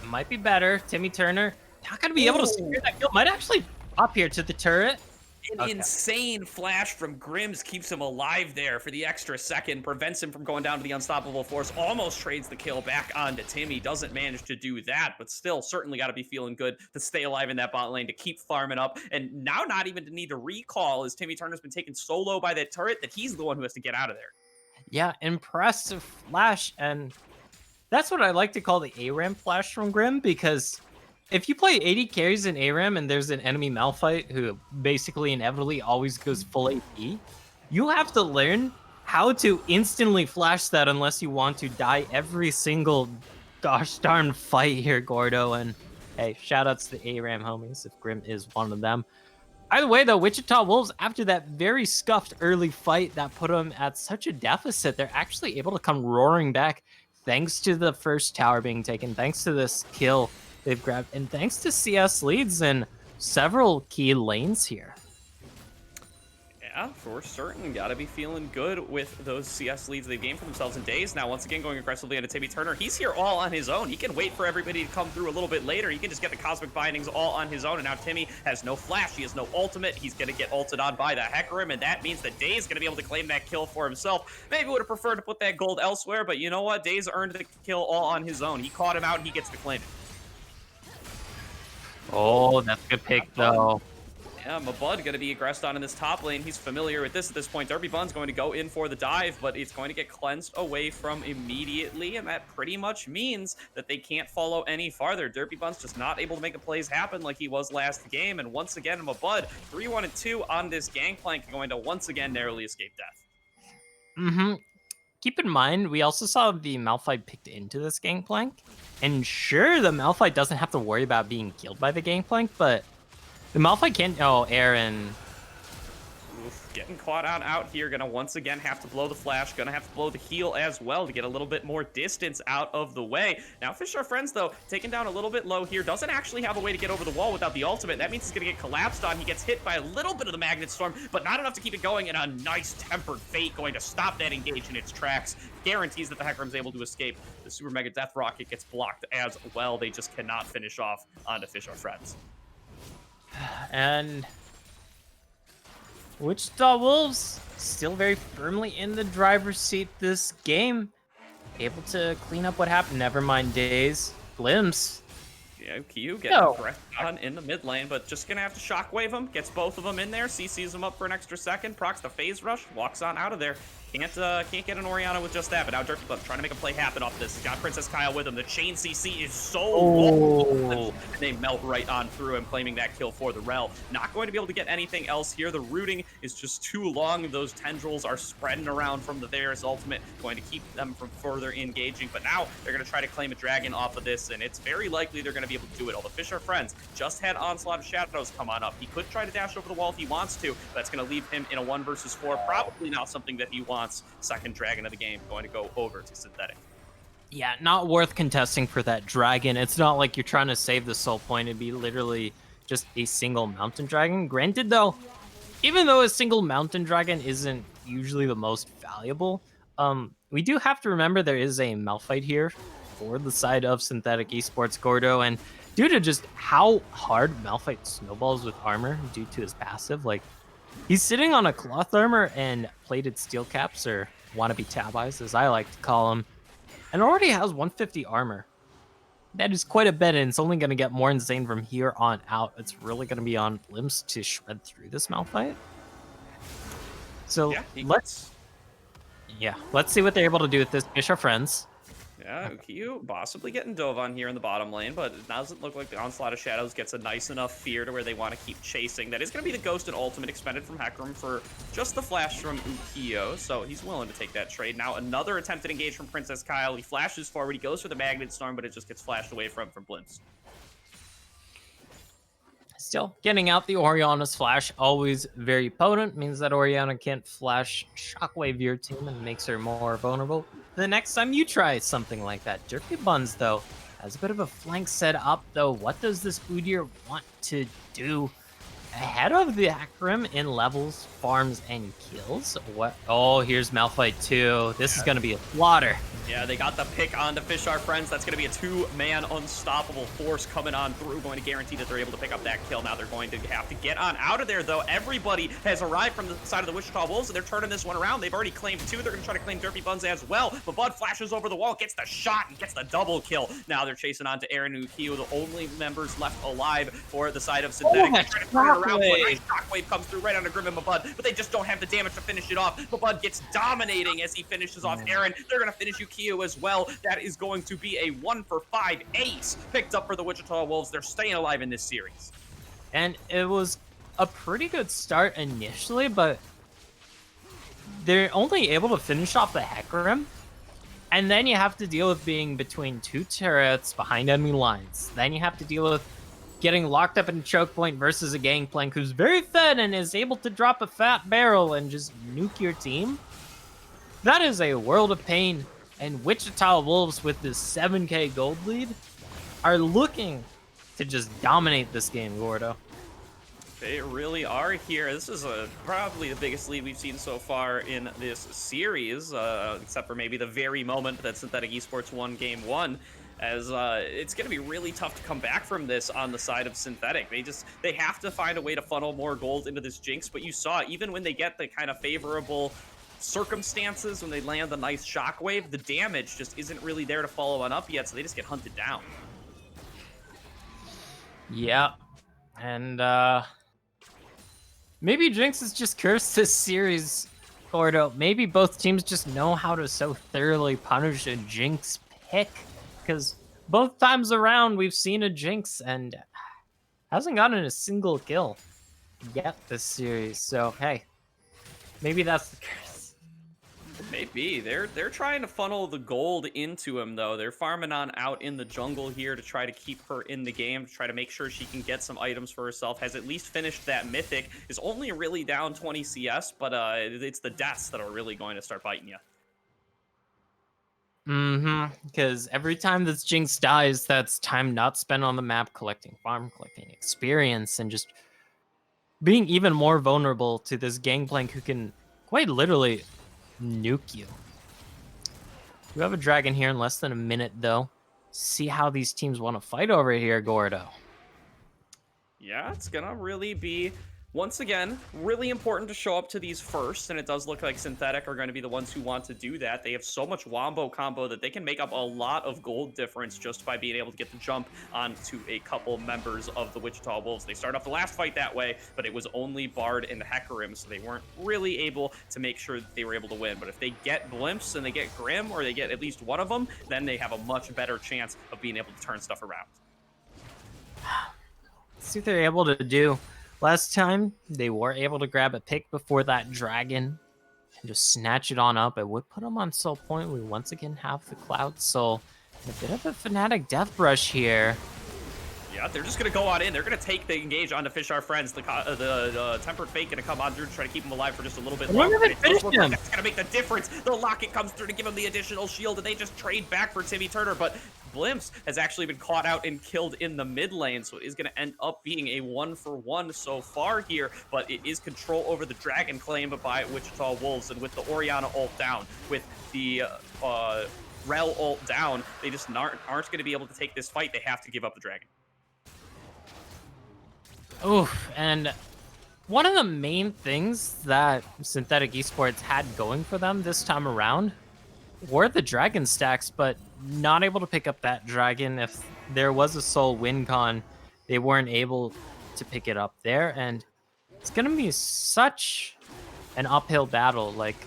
S2: Might be better. Timmy Turner not going to be able to secure that kill. Might actually up here to the turret.
S1: An insane flash from Grims keeps him alive there for the extra second, prevents him from going down to the unstoppable force, almost trades the kill back onto Timmy, doesn't manage to do that, but still certainly got to be feeling good to stay alive in that bot lane, to keep farming up, and now not even to need to recall, as Timmy Turner's been taken so low by that turret that he's the one who has to get out of there.
S2: Yeah, impressive flash, and that's what I like to call the ARAM flash from Grim, because if you play 80 carries in ARAM and there's an enemy Malphite who basically inevitably always goes full AP, you have to learn how to instantly flash that unless you want to die every single gosh darn fight here, Gordo. And hey, shout outs to the ARAM homies if Grim is one of them. Either way, though, Wichita Wolves, after that very scuffed early fight that put them at such a deficit, they're actually able to come roaring back thanks to the first tower being taken, thanks to this kill they've grabbed, and thanks to CS leads in several key lanes here.
S1: Yeah, for certain. Got to be feeling good with those CS leads they've gained for themselves in days. Now, once again, going aggressively into Timmy Turner. He's here all on his own. He can wait for everybody to come through a little bit later. He can just get the Cosmic Bindings all on his own. And now Timmy has no flash. He has no ultimate. He's going to get ulted on by the Hecarim, and that means that Daze is going to be able to claim that kill for himself. Maybe would have preferred to put that gold elsewhere, but you know what? Daze earned the kill all on his own. He caught him out, and he gets to claim it.
S2: Oh, that's a good pick, though.
S1: Yeah, Mabud going to be aggressed on in this top lane. He's familiar with this at this point. Derpy Bun's going to go in for the dive, but it's going to get cleansed away from immediately, and that pretty much means that they can't follow any farther. Derpy Bun's just not able to make the plays happen like he was last game, and once again, Mabud, 3-1-2 on this gangplank, going to once again narrowly escape death.
S2: Keep in mind, we also saw the Malphite picked into this gangplank, and sure, the Malphite doesn't have to worry about being killed by the gangplank, but the Malphite can't. Oh, Aaron.
S1: Oof, getting caught out here. Gonna once again have to blow the flash. Gonna have to blow the heal as well to get a little bit more distance out of the way. Now, Fish Our Friends, though, taken down a little bit low here. Doesn't actually have a way to get over the wall without the ultimate. That means he's gonna get collapsed on. He gets hit by a little bit of the Magnet Storm, but not enough to keep it going. And a nice Tempered Fate going to stop that engage in its tracks. Guarantees that the Hecarim's able to escape. The Super Mega Death Rocket gets blocked as well. They just cannot finish off onto Fish Our Friends.
S2: And Wichita Wolves still very firmly in the driver's seat this game. Able to clean up what happened. Never mind Daze. Glimpse.
S1: Yeah, Q getting pressed on in the mid lane, but just gonna have to shockwave him. Gets both of them in there. CC's him up for an extra second. Procs the phase rush. Walks on out of there. Can't get an Orianna with just that, but now Derpy Bun trying to make a play happen off this. He's got Princess Kyle with him. The chain CC is so long, and they melt right on through him, claiming that kill for the Rel. Not going to be able to get anything else here. The rooting is just too long. Those tendrils are spreading around from the Varus ultimate, going to keep them from further engaging, but now they're going to try to claim a dragon off of this, and it's very likely they're going to be able to do it. All the Fish Are Friends just had Onslaught of Shadows come on up. He could try to dash over the wall if he wants to, but that's going to leave him in a 1 versus 4. Probably not something that he wants. Second dragon of the game going to go over to Synthetic.
S2: Yeah, not worth contesting for that dragon. It's not like you're trying to save the soul point. It'd be literally just a single mountain dragon. Granted, though, even though a single mountain dragon isn't usually the most valuable, we do have to remember there is a Malphite here for the side of Synthetic Esports, Gordo, and due to just how hard Malphite snowballs with armor due to his passive, like, he's sitting on a cloth armor and plated steel caps, or wannabe tab eyes, as I like to call them, and already has 150 armor. That is quite a bit, and it's only going to get more insane from here on out. It's really going to be on Blimps to shred through this Malphite. So
S1: yeah,
S2: let's see what they're able to do with this. Fish Are Friends.
S1: Yeah, Ukiyo possibly getting dove on here in the bottom lane, but it doesn't look like the Onslaught of Shadows gets a nice enough fear to where they want to keep chasing. That is going to be the Ghost and Ultimate expended from Hecarim for just the flash from Ukiyo, so he's willing to take that trade. Now another attempted engage from Princess Kyle. He flashes forward, he goes for the Magnet Storm, but it just gets flashed away from Blimps.
S2: Still, getting out the Orianna's flash, always very potent, means that Orianna can't flash Shockwave your team and makes her more vulnerable the next time you try something like that. Jerky Buns, though, has a bit of a flank set up, though. What does this Udyr want to do? Ahead of the Hecarim in levels, farms, and kills. What? Oh, here's Malphite 2. This is going to be a slaughter.
S1: Yeah, they got the pick onto Fish Our Friends. That's going to be a two-man unstoppable force coming on through, going to guarantee that they're able to pick up that kill. Now they're going to have to get on out of there, though. Everybody has arrived from the side of the Wichita Wolves, and they're turning this one around. They've already claimed 2. They're going to try to claim Derpy Buns as well. But Bud flashes over the wall, gets the shot, and gets the double kill. Now they're chasing on to Aaron and Ukiyo, the only members left alive for the side of Synthetic. They're trying to turn it around. Shockwave comes through right onto Grim and Mabud, but they just don't have the damage to finish it off. Mabud gets dominating as he finishes off Aaron. They're going to finish Ukiyo as well. That is going to be a 1-for-5 ace picked up for the Wichita Wolves. They're staying alive in this series.
S2: And it was a pretty good start initially, but they're only able to finish off the Hecarim. And then you have to deal with being between 2 turrets behind enemy lines. Then you have to deal with getting locked up in choke point versus a Gangplank who's very fed and is able to drop a fat barrel and just nuke your team. That is a world of pain. And Wichita Wolves, with this 7k gold lead, are looking to just dominate this game, Gordo.
S1: They really are here. This is probably the biggest lead we've seen so far in this series, except for maybe the very moment that Synthetic Esports won Game 1. As it's going to be really tough to come back from this on the side of Synthetic. They have to find a way to funnel more gold into this Jinx, but you saw, even when they get the kind of favorable circumstances, when they land the nice Shockwave, the damage just isn't really there to follow on up yet, so they just get hunted down.
S2: Yeah, and maybe Jinx is just cursed this series, Gordo. Maybe both teams just know how to so thoroughly punish a Jinx pick, because both times around we've seen a Jinx and hasn't gotten a single kill yet this series. So hey, maybe that's the curse.
S1: Maybe. They're trying to funnel the gold into him, though. They're farming on out in the jungle here to try to keep her in the game, to try to make sure she can get some items for herself. Has at least finished that Mythic. Is only really down 20 CS, but it's the deaths that are really going to start biting you.
S2: Because every time this Jinx dies, that's time not spent on the map collecting farm, collecting experience, and just being even more vulnerable to this Gangplank who can quite literally nuke you. We have a dragon here in less than a minute, though. See how these teams want to fight over here, Gordo.
S1: Yeah, it's gonna really be, once again, really important to show up to these first, and it does look like Synthetic are going to be the ones who want to do that. They have so much wombo combo that they can make up a lot of gold difference just by being able to get the jump onto a couple members of the Wichita Wolves. They started off the last fight that way, but it was only Bard and Hecarim, so they weren't really able to make sure that they were able to win. But if they get Blimps and they get Grim, or they get at least one of them, then they have a much better chance of being able to turn stuff around.
S2: Let's see what they're able to do. Last time, they were able to grab a pick before that dragon and just snatch it on up. It would put them on soul point. We once again have the Cloud Soul. A bit of a Fnatic Death Rush here.
S1: Yeah, they're just going to go on in. They're going to take the engage onto Fish Our Friends. The Tempered Fate going to come on through to try to keep him alive for just a little bit longer. That's going to make the difference. The Locket comes through to give him the additional shield, and they just trade back for Timmy Turner. But Blimps has actually been caught out and killed in the mid lane, so it is going to end up being a 1-for-1 so far here, but it is control over the dragon claim by Wichita Wolves, and with the Orianna ult down, with the Rel ult down, they just aren't going to be able to take this fight. They have to give up the dragon.
S2: Oof, and one of the main things that Synthetic Esports had going for them this time around were the dragon stacks, but not able to pick up that dragon. If there was a soul win con, they weren't able to pick it up there, and it's gonna be such an uphill battle. Like,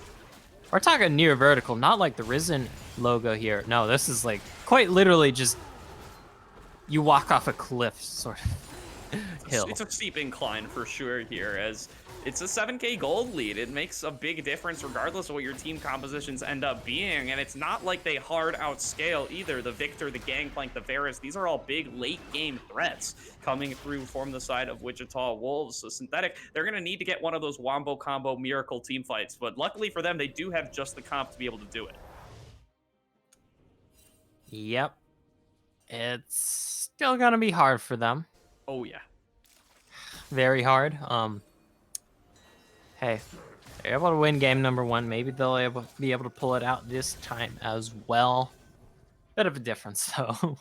S2: we're talking near vertical, not like the Risen logo here. No, this is like quite literally just you walk off a cliff sort of hill.
S1: It's a steep incline for sure here, as it's a 7K gold lead. It makes a big difference regardless of what your team compositions end up being, and it's not like they hard outscale either. The Victor, the Gangplank, the Varus, these are all big late game threats coming through from the side of Wichita Wolves. So Synthetic, they're going to need to get one of those wombo combo miracle team fights, but luckily for them, they do have just the comp to be able to do it.
S2: Yep. It's still gonna be hard for them.
S1: Oh yeah.
S2: Very hard. Hey, they're able to win game number 1. Maybe they'll be able to pull it out this time as well. Bit of a difference though.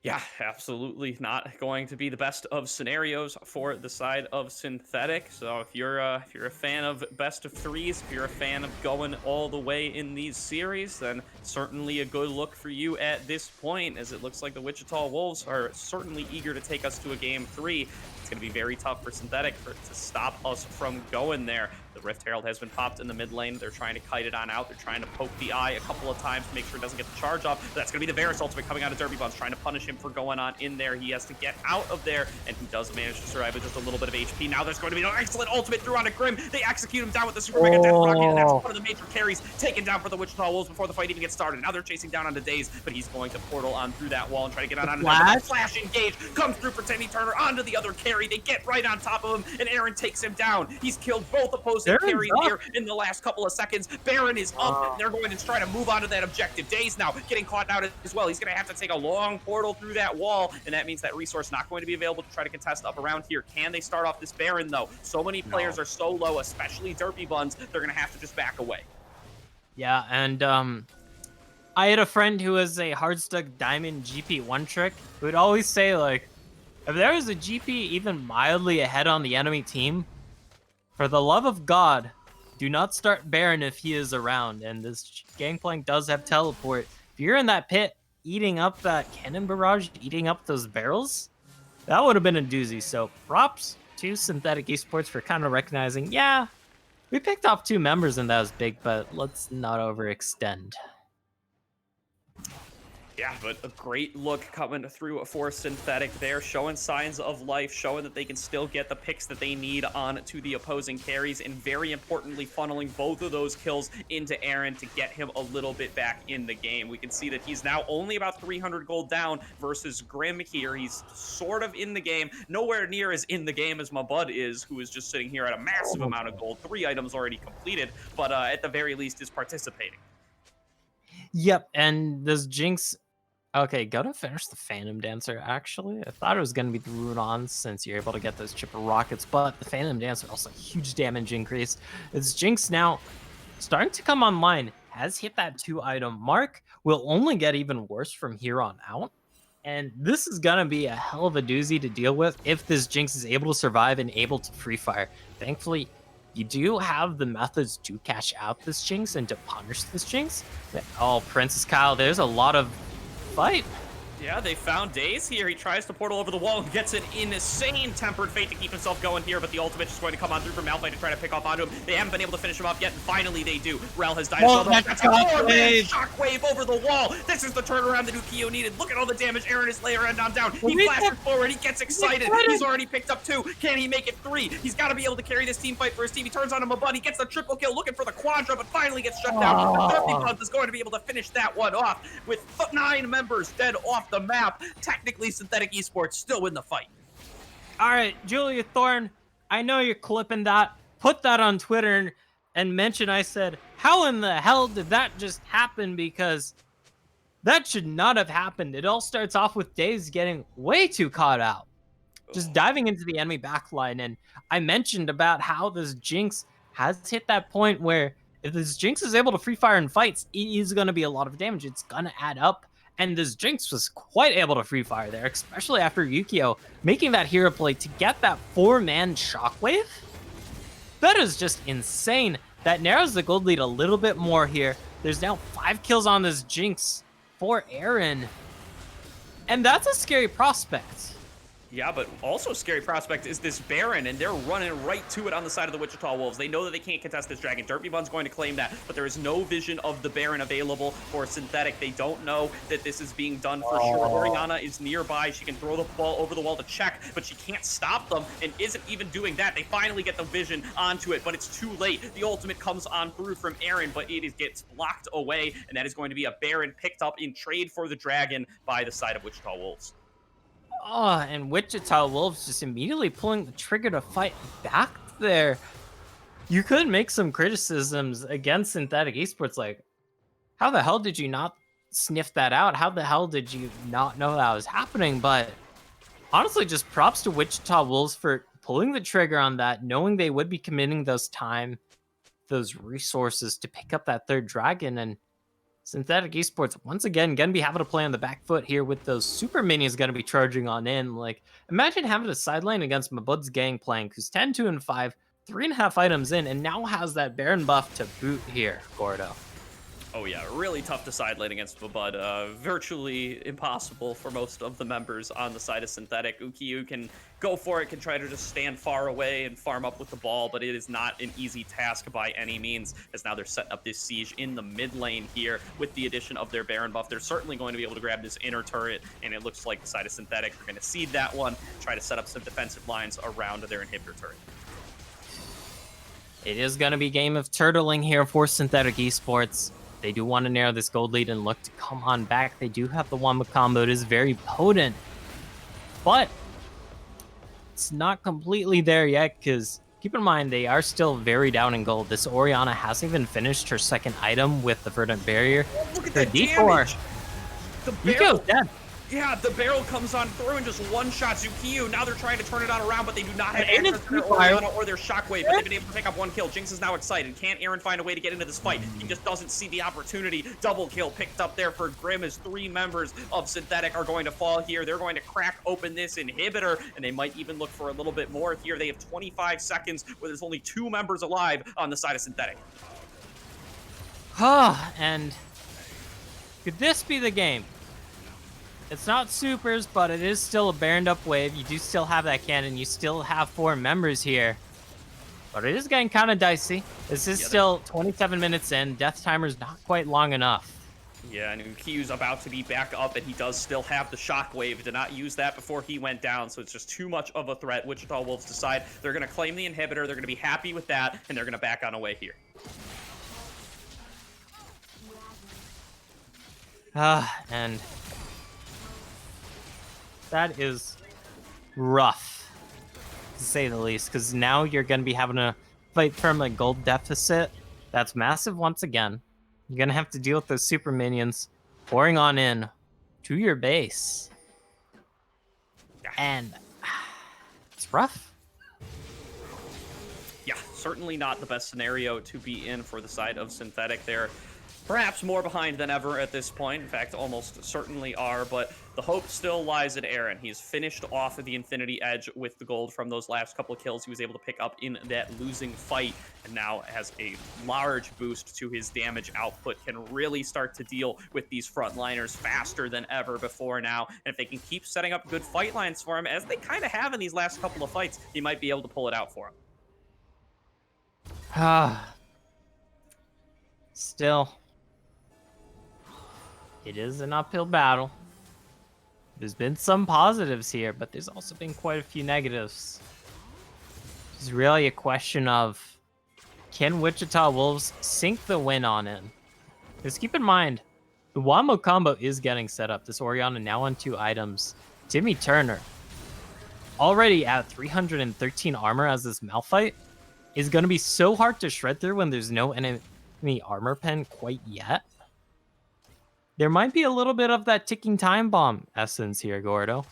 S1: Yeah, absolutely not going to be the best of scenarios for the side of Synthetic. So if you're a fan of best of threes, if you're a fan of going all the way in these series, then certainly a good look for you at this point, as it looks like the Wichita Wolves are certainly eager to take us to a game 3. It's going to be very tough for Synthetic to stop us from going there. The Rift Herald has been popped in the mid lane. They're trying to kite it on out. They're trying to poke the eye a couple of times to make sure it doesn't get the charge off. But that's going to be the Varus ultimate coming out of Derby Buns, trying to punish him for going on in there. He has to get out of there, and he does manage to survive with just a little bit of HP. Now there's going to be an excellent ultimate through onto Grim. They execute him down with the Super Mega Death Rocket, and that's one of the major carries taken down for the Wichita Wolves before the fight even gets started. Now they're chasing down onto Daze, but he's going to portal on through that wall and try to get on onto there. Flash engage comes through for Tenny Turner onto the other carry. They get right on top of him, and Aaron takes him down. He's killed both opposing carries here in the last couple of seconds. Baron is up, and they're going to try to move on to that objective. Daze now getting caught out as well. He's going to have to take a long portal through that wall, and that means that resource not going to be available to try to contest up around here. Can they start off this Baron, though? So many players are so low, especially Derpy Buns, they're going to have to just back away.
S2: Yeah, and I had a friend who was a hard-stuck diamond GP one trick who would always say, like, if there was a GP even mildly ahead on the enemy team, for the love of God, do not start Baron if he is around. And this Gangplank does have teleport. If you're in that pit, eating up that cannon barrage, eating up those barrels, that would have been a doozy. So props to Synthetic Esports for kind of recognizing, yeah, we picked off 2 members and that was big, but let's not overextend.
S1: Yeah, but a great look coming through for Synthetic there, showing signs of life, showing that they can still get the picks that they need on to the opposing carries, and very importantly, funneling both of those kills into Aaron to get him a little bit back in the game. We can see that he's now only about 300 gold down versus Grim here. He's sort of in the game, nowhere near as in the game as my bud is, who is just sitting here at a massive amount of gold, 3 items already completed, but at the very least is participating.
S2: Yep, and this Jinx... Okay, go to finish the Phantom Dancer, actually. I thought it was going to be the Rune-On since you're able to get those chipper rockets, but the Phantom Dancer also huge damage increase. It's Jinx now starting to come online, has hit that 2-item mark, will only get even worse from here on out. And this is going to be a hell of a doozy to deal with if this Jinx is able to survive and able to free fire. Thankfully, you do have the methods to cash out this Jinx and to punish this Jinx. Oh, Princess Kyle, there's a lot of fight.
S1: Yeah, they found Daze here. He tries to portal over the wall and gets an insane Tempered Fate to keep himself going here, but the ultimate is going to come on through from Malphite to try to pick off onto him. They haven't been able to finish him off yet, and finally they do. Rel has died as well. That's a shockwave over the wall. This is the turnaround that Ukio needed. Look at all the damage Aaron is layering down. He flashes forward. He gets excited. He's already picked up 2. Can he make it 3? He's got to be able to carry this team fight for his team. He turns on him a bud. He gets the triple kill, looking for the quadra, but finally gets shut down. The Derpy Buns is going to be able to finish that one off with 9 members dead off the map. Technically, Synthetic Esports still in the fight.
S2: All right, Julia Thorne, I know you're clipping that. Put that on Twitter and mention I said, how in the hell did that just happen? Because that should not have happened. It all starts off with Daze getting way too caught out, just diving into the enemy backline. And I mentioned about how this Jinx has hit that point where if this Jinx is able to free fire in fights, it is going to be a lot of damage. It's going to add up. And this Jinx was quite able to free fire there, especially after Ukio making that hero play to get that 4-man shockwave. That is just insane. That narrows the gold lead a little bit more here. There's now 5 kills on this Jinx for Aaron. And that's a scary prospect.
S1: Yeah, but also a scary prospect is this Baron, and they're running right to it on the side of the Wichita Wolves. They know that they can't contest this Dragon. Derpy Bun's going to claim that, but there is no vision of the Baron available for Synthetic. They don't know that this is being done for sure. Oriana is nearby. She can throw the ball over the wall to check, but she can't stop them and isn't even doing that. They finally get the vision onto it, but it's too late. The ultimate comes on through from Aaron, but gets blocked away, and that is going to be a Baron picked up in trade for the Dragon by the side of Wichita Wolves.
S2: Oh, and Wichita Wolves just immediately pulling the trigger to fight back there. You could make some criticisms against Synthetic Esports, like, how the hell did you not sniff that out? How the hell did you not know that was happening? But honestly, just props to Wichita Wolves for pulling the trigger on that, knowing they would be committing those time, those resources to pick up that third dragon. And Synthetic Esports, once again, going to be having to play on the back foot here with those super minions going to be charging on in. Like, imagine having a side lane against Mabud's gang playing, who's 10, 2, and 5, 3.5 items in, and now has that Baron buff to boot here, Gordo.
S1: Oh yeah, really tough to side lane against Babud. Virtually impossible for most of the members on the side of Synthetic. Ukiyu can go for it, can try to just stand far away and farm up with the ball, but it is not an easy task by any means, as now they're setting up this siege in the mid lane here with the addition of their Baron buff. They're certainly going to be able to grab this inner turret, and it looks like the side of Synthetic are going to seed that one, try to set up some defensive lines around their inhibitor turret.
S2: It is going to be game of turtling here for Synthetic Esports. They do want to narrow this gold lead and look to come on back. They do have the Wamba combo. It is very potent, but it's not completely there yet, because keep in mind, they are still very down in gold. This Oriana hasn't even finished her second item with the Verdant Barrier.
S1: Look at
S2: The
S1: that
S2: D4.
S1: damage! The barrel,
S2: Yuko's dead.
S1: yeah, the barrel comes on through and just one-shots Ukiyu. Now they're trying to turn it on around, but they do not have
S2: And
S1: access
S2: it's
S1: to their
S2: fire.
S1: Oriana or their Shockwave, but they've been able to pick up one kill. Jinx is now excited. Can't Aaron find a way to get into this fight? He just doesn't see the opportunity. Double kill picked up there for Grim, as 3 members of Synthetic are going to fall here. They're going to crack open this inhibitor, and they might even look for a little bit more here. They have 25 seconds where there's only 2 members alive on the side of Synthetic.
S2: And could this be the game? It's not supers, but it is still a baroned up wave. You do still have that cannon. You still have 4 members here. But it is getting kind of dicey. This is still 27 minutes in. Death timer's not quite long enough.
S1: Yeah, and Ukiyu's about to be back up, and he does still have the Shockwave. Did not use that before he went down, so it's just too much of a threat. Wichita Wolves decide they're going to claim the inhibitor. They're going to be happy with that, and they're going to back on away here.
S2: And that is rough, to say the least, because now you're going to be having to fight from a gold deficit. That's massive once again. You're going to have to deal with those super minions pouring on in to your base. And it's rough.
S1: Yeah, certainly not the best scenario to be in for the side of Synthetic. They're perhaps more behind than ever at this point. In fact, almost certainly are, but the hope still lies in Aaron. He's finished off of the Infinity Edge with the gold from those last couple of kills he was able to pick up in that losing fight, and now has a large boost to his damage output, can really start to deal with these frontliners faster than ever before now, and if they can keep setting up good fight lines for him, as they kind of have in these last couple of fights, he might be able to pull it out for him.
S2: Still, it is an uphill battle. There's been some positives here, but there's also been quite a few negatives. It's really a question of, can Wichita Wolves sink the win on in? Because keep in mind, the Wamo combo is getting set up. This Oriana now on 2 items. Timmy Turner, already at 313 armor as this Malphite, is going to be so hard to shred through when there's no enemy armor pen quite yet. There might be a little bit of that ticking time bomb essence here, Gordo.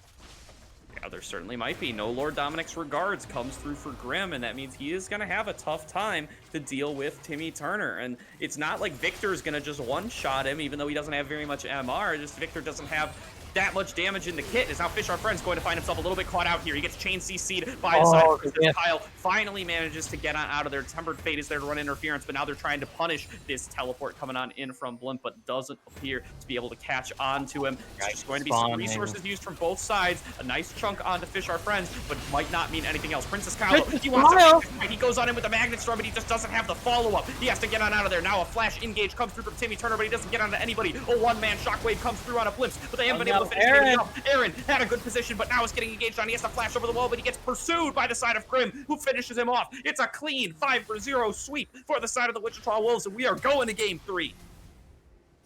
S1: Yeah, there certainly might be. No Lord Dominic's regards comes through for Grim, and that means he is going to have a tough time to deal with Timmy Turner. And it's not like Victor's going to just one-shot him, even though he doesn't have very much MR. Just Victor doesn't have that much damage in the kit. Is now Fish Our Friend's going to find himself a little bit caught out here. He gets chain CC'd by the side of
S2: Oh,
S1: Princess
S2: yeah.
S1: Kyle. Finally manages to get on out of there. Tempered Fate is there to run interference, but now they're trying to punish this teleport coming on in from Blimp, but doesn't appear to be able to catch on to him. It's just going to be some
S2: Spawning.
S1: resources used from both sides. A nice chunk onto Fish Our Friends, but might not mean anything else. Princess Kyle, he wants to make this fight. He goes on in with the Magnet Storm, but he just doesn't have the follow-up. He has to get on out of there. Now a flash engage comes through from Timmy Turner, but he doesn't get onto anybody. A one-man shockwave comes through on a Blimps, but they haven't been able to finish it off. Aaron had a good position, but now is getting engaged on. He has to flash over the wall, but he gets pursued by the side of Grim, who finishes him off. It's a clean 5-0 sweep for the side of the Wichita Wolves, and we are going to game 3.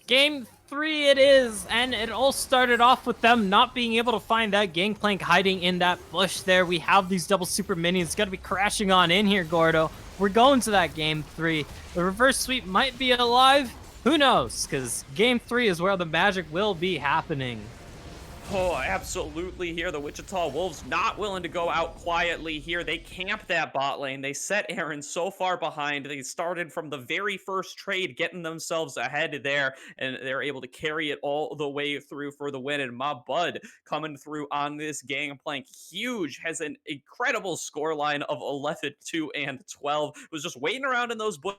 S2: Game 3 it is, and it all started off with them not being able to find that Gangplank hiding in that bush there. We have these double super minions gonna be crashing on in here, Gordo. We're going to that game 3. The reverse sweep might be alive. Who knows? Because game 3 is where the magic will be happening.
S1: Oh, absolutely here. The Wichita Wolves not willing to go out quietly here. They camp that bot lane. They set Aaron so far behind. They started from the very first trade, getting themselves ahead there, and they're able to carry it all the way through for the win. And my bud coming through on this Gangplank, huge, has an incredible score line of 11, 2, and 12. Was just waiting around in those bushes.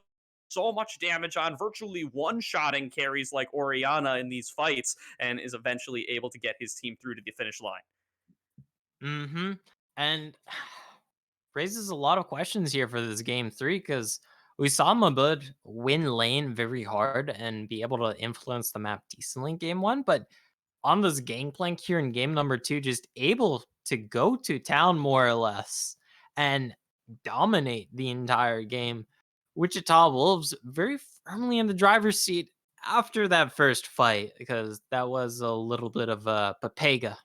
S1: So much damage on virtually one-shotting carries like Oriana in these fights, and is eventually able to get his team through to the finish line.
S2: Mm-hmm. And raises a lot of questions here for this game 3, because we saw Mabud win lane very hard and be able to influence the map decently in game 1, but on this Gangplank here in game number 2, just able to go to town more or less and dominate the entire game. Wichita Wolves very firmly in the driver's seat after that first fight, because that was a little bit of a papega.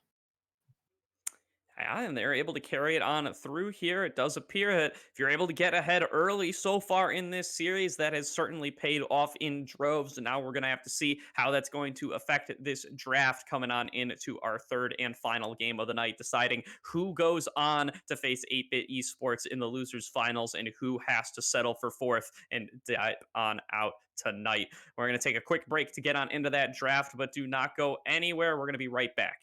S1: Yeah, and they're able to carry it on through here. It does appear that if you're able to get ahead early so far in this series, that has certainly paid off in droves. And now we're going to have to see how that's going to affect this draft coming on into our third and final game of the night, deciding who goes on to face 8-Bit Esports in the losers finals and who has to settle for fourth and dive on out tonight. We're going to take a quick break to get on into that draft, but do not go anywhere. We're going to be right back.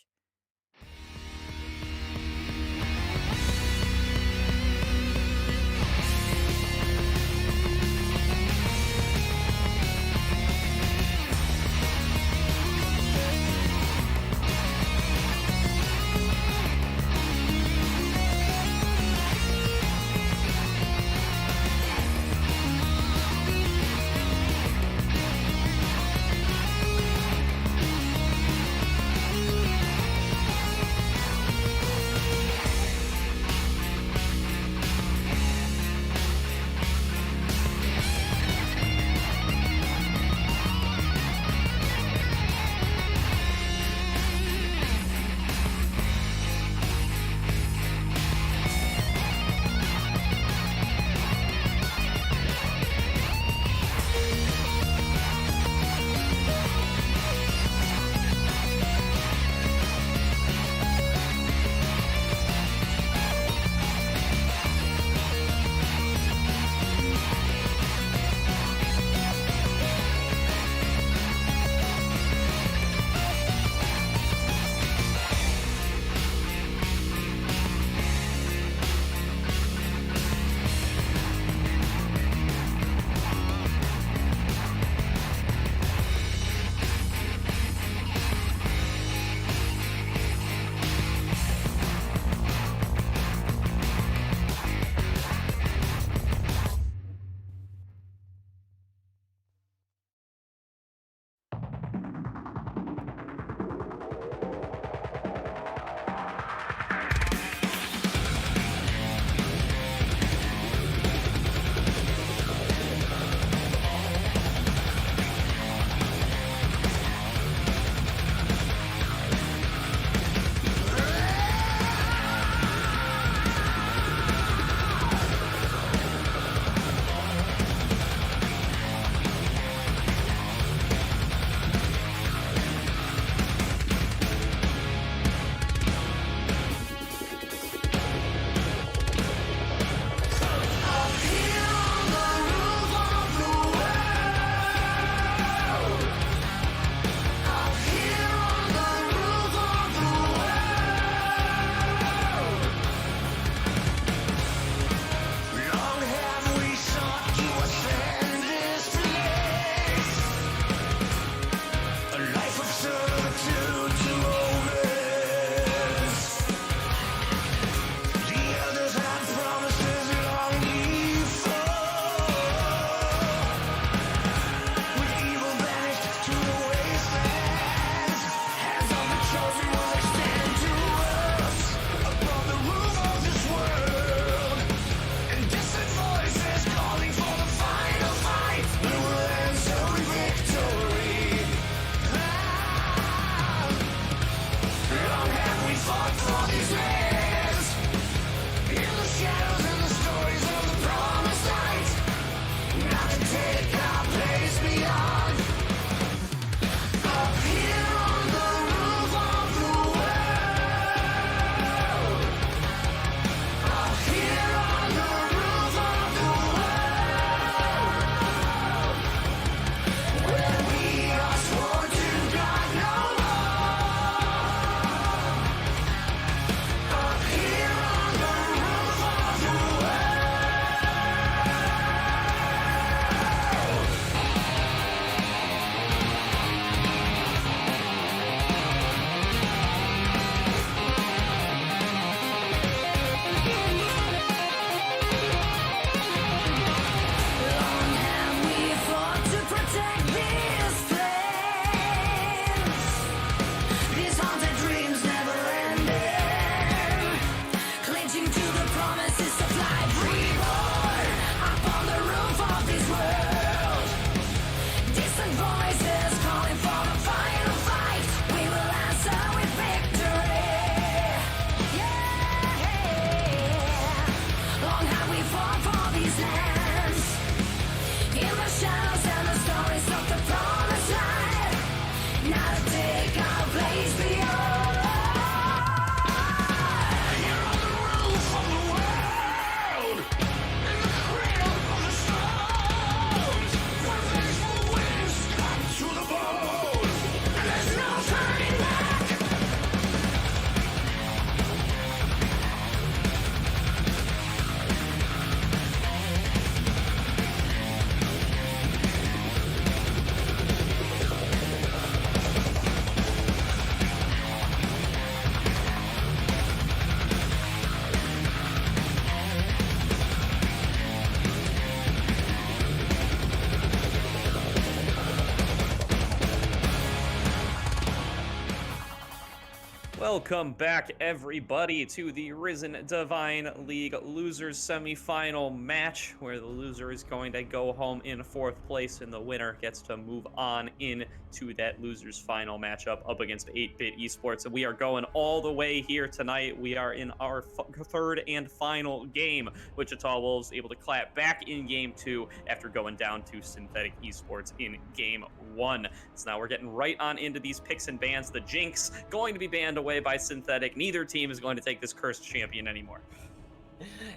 S1: Welcome back, everybody, to the Risen Divine League Losers Semifinal match, where the loser is going to go home in fourth place, and the winner gets to move on into that losers final matchup up against 8-Bit Esports. And we are going all the way here tonight. We are in our third and final game. Wichita Wolves able to clap back in game 2 after going down to Synthetic Esports in game 1. So now we're getting right on into these picks and bans. The Jinx going to be banned away by Synthetic. Neither team is going to take this cursed champion anymore.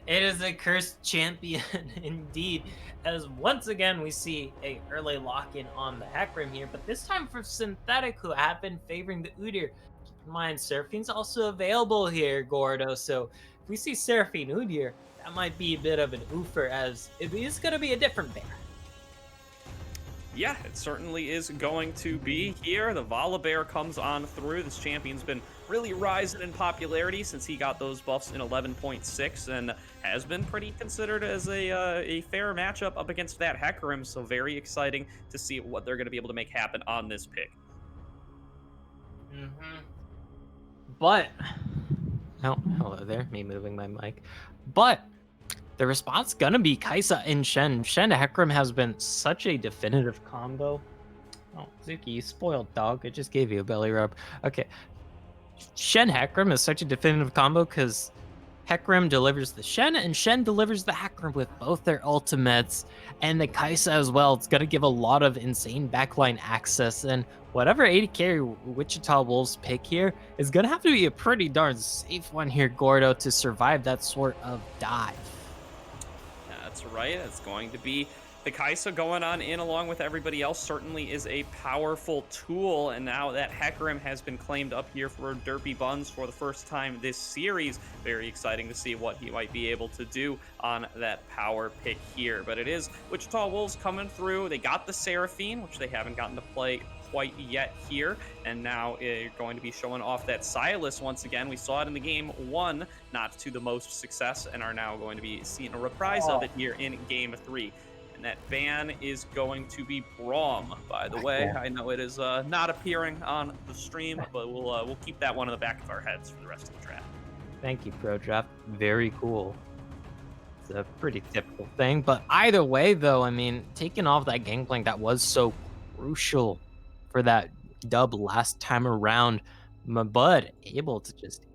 S2: It is a cursed champion indeed, as once again we see a early lock-in on the Hecarim here, but this time for Synthetic, who have been favoring the Udyr. Keep in mind, Seraphine's also available here, Gordo, so if we see Seraphine Udyr, that might be a bit of an oofer, as it is going to be a different bear.
S1: Yeah, it certainly is going to be here. The Volibear comes on through. This champion's been really rising in popularity since he got those buffs in 11.6 and has been pretty considered as a fair matchup up against that Hecarim. So very exciting to see what they're going to be able to make happen on this pick.
S2: But, oh, hello there, me moving my mic. But the response gonna be Kaisa and Shen. Shen Hecarim has been such a definitive combo. Oh, Zuki, you spoiled dog. I just gave you a belly rub. Okay. Shen Hecarim is such a definitive combo because Hecarim delivers the Shen and Shen delivers the Hecarim with both their ultimates, and the Kaisa as well. It's gonna give a lot of insane backline access, and whatever AD carry Wichita Wolves pick here is gonna have to be a pretty darn safe one here, Gordo, to survive that sort of dive.
S1: That's right. It's going to be the Kaisa going on in along with everybody else. Certainly is a powerful tool. And now that Hecarim has been claimed up here for Derpy Buns for the first time this series. Very exciting to see what he might be able to do on that power pick here. But it is Wichita Wolves coming through. They got the Seraphine, which they haven't gotten to play quite yet here, and now you're going to be showing off that Silas once again. We saw it in the game 1, not to the most success, and are now going to be seeing a reprise of it here in game 3. And that ban is going to be Braum, by the way. I know it is not appearing on the stream, but we'll keep that one in the back of our heads for the rest of the draft.
S2: Thank you, Pro Draft. Very cool. It's a pretty typical thing, but either way, though, I mean, taking off that gangplank that was so crucial for that dub last time around, Mabud able to just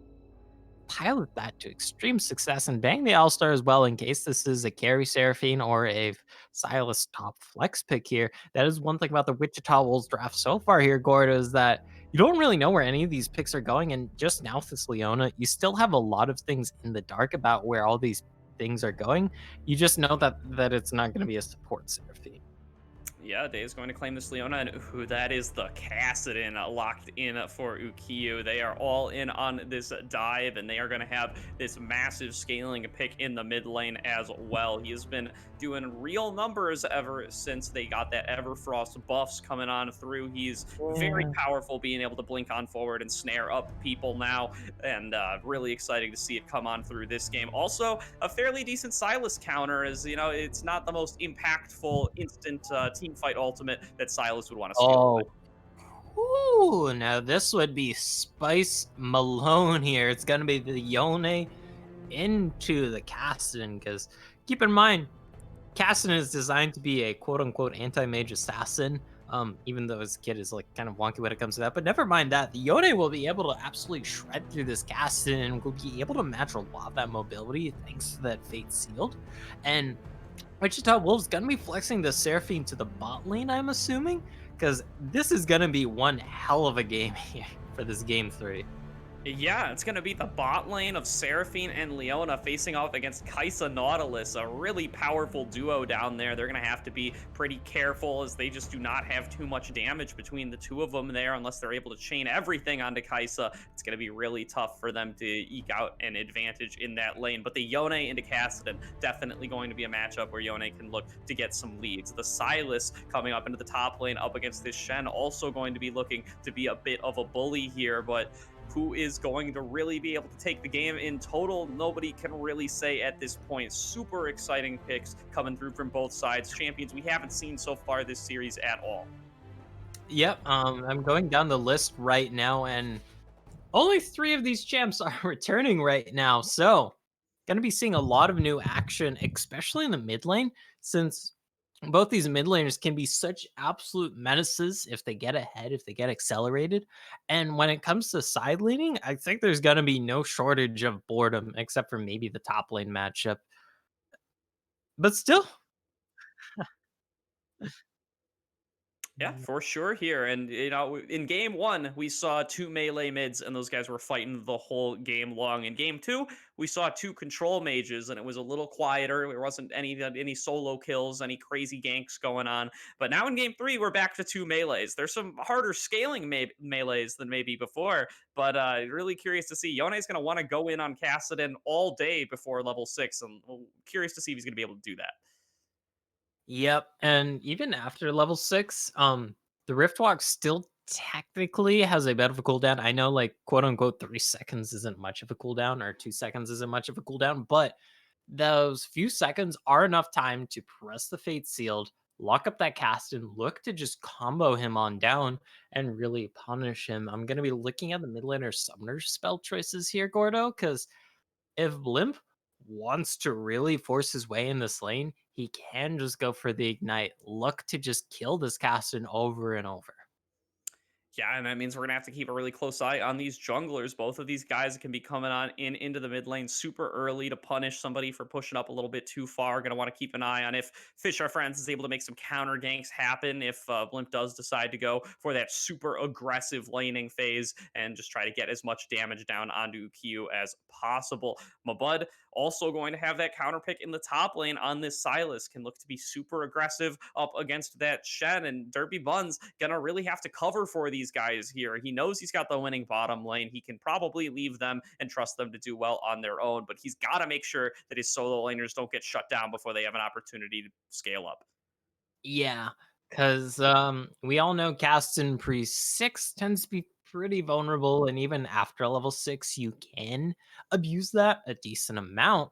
S2: pilot that to extreme success and bang the All-Star as well, in case this is a carry Seraphine or a Silas top flex pick here. That is one thing about the Wichita Wolves draft so far here, Gordo, is that you don't really know where any of these picks are going, and just now with this Leona, you still have a lot of things in the dark about where all these things are going. You just know that it's not going to be a support Seraphine.
S1: Yeah, Dave's going to claim this Leona, and who that is the Kassadin locked in for Ukiyo. They are all in on this dive, and they are going to have this massive scaling pick in the mid lane as well. He has been doing real numbers ever since they got that Everfrost buffs coming on through. He's very powerful, being able to blink on forward and snare up people now, and really exciting to see it come on through this game. Also, a fairly decent Silas counter, as you know, it's not the most impactful instant team fight ultimate that Silas would want to steal.
S2: Ooh, now this would be Spice Malone here. It's gonna be the Yone into the Kassadin, because keep in mind, Kassadin is designed to be a quote-unquote anti-mage assassin, even though his kit is like kind of wonky when it comes to that. But never mind that, the Yone will be able to absolutely shred through this Kassadin and will be able to match a lot of that mobility thanks to that Fate Sealed. And Wichita Wolves gonna be flexing the Seraphine to the bot lane, I'm assuming, because this is gonna be one hell of a game here for this game 3.
S1: Yeah, it's going to be the bot lane of Seraphine and Leona facing off against Kaisa Nautilus, a really powerful duo down there. They're going to have to be pretty careful, as they just do not have too much damage between the two of them there unless they're able to chain everything onto Kaisa. It's going to be really tough for them to eke out an advantage in that lane. But the Yone into Kassadin, definitely going to be a matchup where Yone can look to get some leads. The Silas coming up into the top lane up against this Shen, also going to be looking to be a bit of a bully here, but who is going to really be able to take the game in total? Nobody can really say at this point. Super exciting picks coming through from both sides. Champions we haven't seen so far this series at all.
S2: Yep, I'm going down the list right now, and Only 3 of these champs are returning right now, so gonna be seeing a lot of new action, especially in the mid lane, since both these mid laners can be such absolute menaces if they get ahead, if they get accelerated. And when it comes to side laning, I think there's gonna be no shortage of boredom, except for maybe the top lane matchup. But still,
S1: Yeah, for sure here. And, in game one, we saw two melee mids, and those guys were fighting the whole game long. In game two, we saw two control mages, and it was a little quieter. There wasn't any solo kills, any crazy ganks going on. But now in game three, we're back to two melees. There's some harder scaling melees than maybe before, but really curious to see. Yone's going to want to go in on Kassadin all day before level 6, and curious to see if he's going to be able to do that.
S2: yep. And even after level 6, the Riftwalk still technically has a bit of a cooldown. I know, like, quote unquote 3 seconds isn't much of a cooldown, or 2 seconds isn't much of a cooldown, but those few seconds are enough time to press the Fate Sealed, lock up that cast, and look to just combo him on down and really punish him. I'm gonna be looking at the mid laner summoner spell choices here, Gordo, because if Blimp wants to really force his way in this lane, he can just go for the ignite, look to just kill this Caston over and over.
S1: Yeah, and that means we're gonna have to keep a really close eye on these junglers. Both of these guys can be coming on into the mid lane super early to punish somebody for pushing up a little bit too far. Gonna want to keep an eye on if Fish Our Friends is able to make some counter ganks happen. If Blimp does decide to go for that super aggressive laning phase and just try to get as much damage down onto Q as possible. Mabud also going to have that counter pick in the top lane on this Silas. Can look to be super aggressive up against that Shen, and Derpy Buns gonna really have to cover for these guys here. He knows he's got the winning bottom lane. He can probably leave them and trust them to do well on their own, but he's got to make sure that his solo laners don't get shut down before they have an opportunity to scale up.
S2: Yeah, because we all know Caston pre 6 tends to be pretty vulnerable, and even after level 6, you can abuse that a decent amount,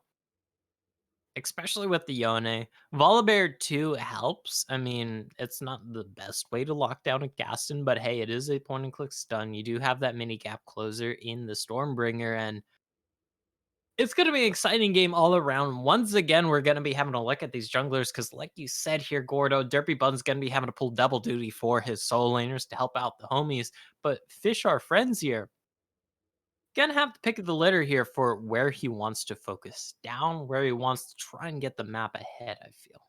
S2: especially with the Yone. Volibear 2 helps. I mean, it's not the best way to lock down a Gaston, but hey, it is a point and click stun. You do have that mini gap closer in the Stormbringer, and it's going to be an exciting game all around. Once again, we're going to be having a look at these junglers because, like you said here, Gordo, Derpy Bun's going to be having to pull double duty for his solo laners to help out the homies. But Fish, our friends here, gonna have to pick the litter here for where he wants to focus down, where he wants to try and get the map ahead, I feel.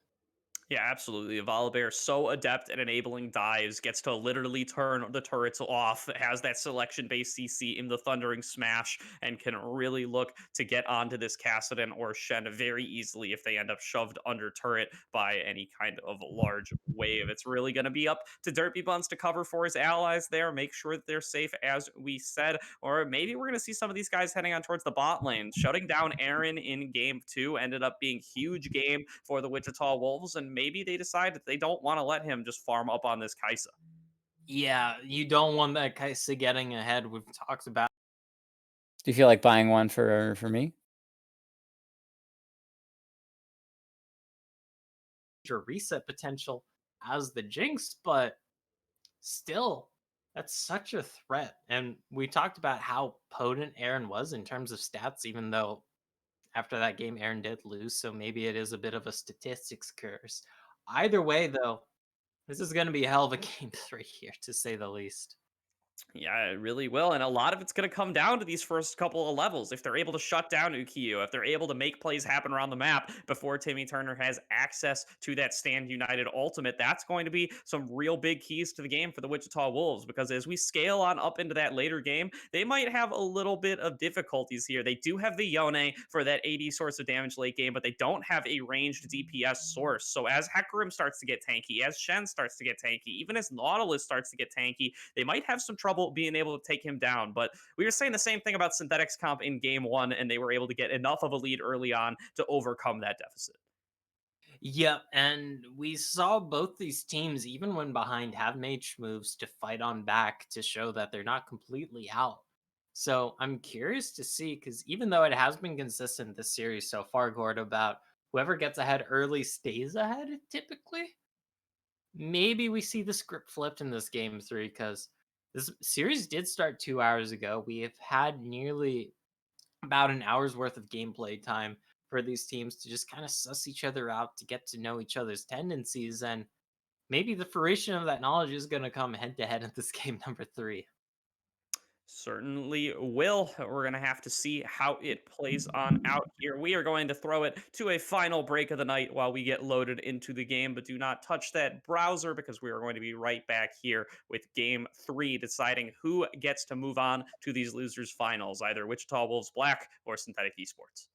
S1: Yeah, absolutely. Volibear, so adept at enabling dives, gets to literally turn the turrets off, has that selection based CC in the Thundering Smash, and can really look to get onto this Kassadin or Shen very easily if they end up shoved under turret by any kind of large wave. It's really going to be up to Derpy Buns to cover for his allies there, make sure that they're safe, as we said, or maybe we're going to see some of these guys heading on towards the bot lane. Shutting down Aaron in game two ended up being huge game for the Wichita Wolves, and maybe they decide that they don't want to let him just farm up on this Kaisa.
S2: Yeah, you don't want that Kaisa getting ahead. We've talked about
S3: Do you feel like buying one for me?
S2: your reset potential as the Jinx, but still, that's such a threat. And we talked about how potent Aaron was in terms of stats, even though after that game, Aaron did lose. So maybe it is a bit of a statistics curse. Either way, though, this is going to be a hell of a game 3 here, to say the least.
S1: Yeah, it really will. And a lot of it's going to come down to these first couple of levels. If they're able to shut down Ukiyo, if they're able to make plays happen around the map before Timmy Turner has access to that Stand United ultimate, that's going to be some real big keys to the game for the Wichita Wolves. Because as we scale on up into that later game, they might have a little bit of difficulties here. They do have the Yone for that AD source of damage late game, but they don't have a ranged DPS source. So as Hecarim starts to get tanky, as Shen starts to get tanky, even as Nautilus starts to get tanky, they might have some trouble being able to take him down. But we were saying the same thing about Synthetics Comp in game one, and they were able to get enough of a lead early on to overcome that deficit.
S2: Yep, and we saw both these teams, even when behind, have made moves to fight on back to show that they're not completely out. So I'm curious to see, because even though it has been consistent this series so far, Gord, about whoever gets ahead early stays ahead typically, maybe we see the script flipped in this game 3 because This series did start 2 hours ago. We have had nearly about an hour's worth of gameplay time for these teams to just kind of suss each other out, to get to know each other's tendencies, and maybe the fruition of that knowledge is going to come head to head at this game number 3.
S1: Certainly will. We're going to have to see how it plays on out here. We are going to throw it to a final break of the night while we get loaded into the game, but do not touch that browser because we are going to be right back here with game 3, deciding who gets to move on to these losers finals, either Wichita Wolves Black or Synthetic Esports.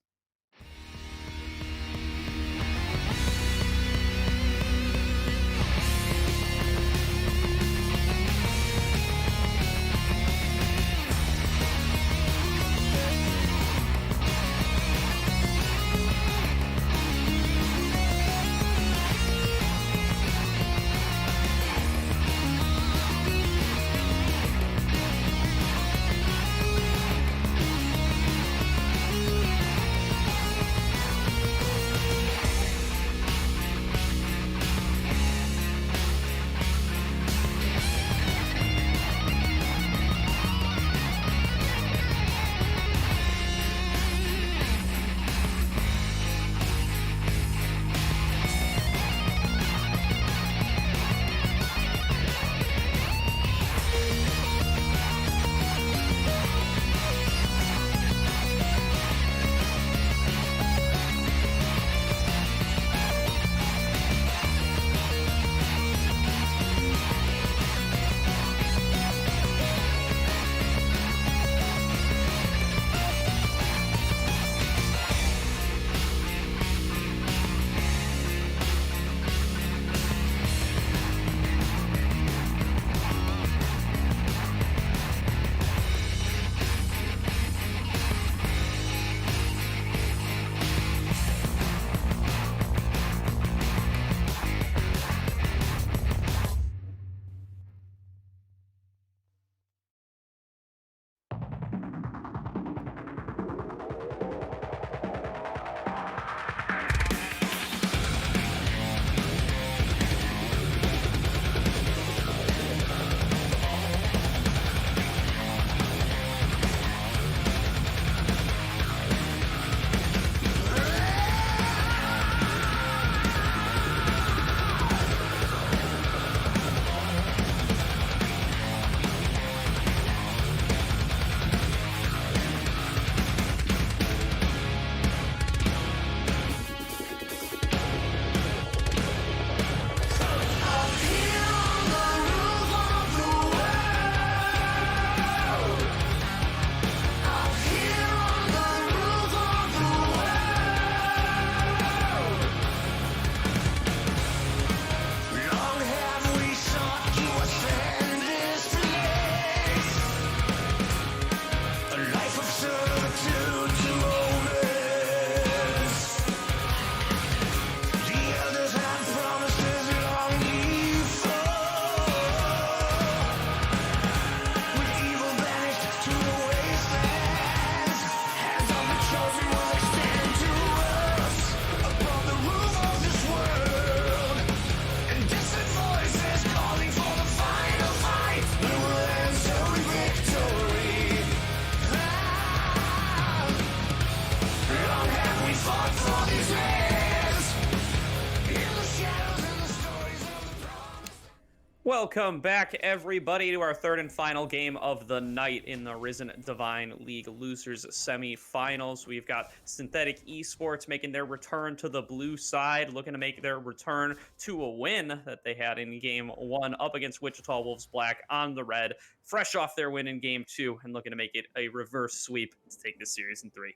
S1: Welcome back, everybody, to our third and final game of the night in the Risen Divine League Losers Semifinals. We've got Synthetic Esports making their return to the blue side, looking to make their return to a win that they had in Game 1 up against Wichita Wolves Black on the red, fresh off their win in Game 2, and looking to make it a reverse sweep to take this series in 3.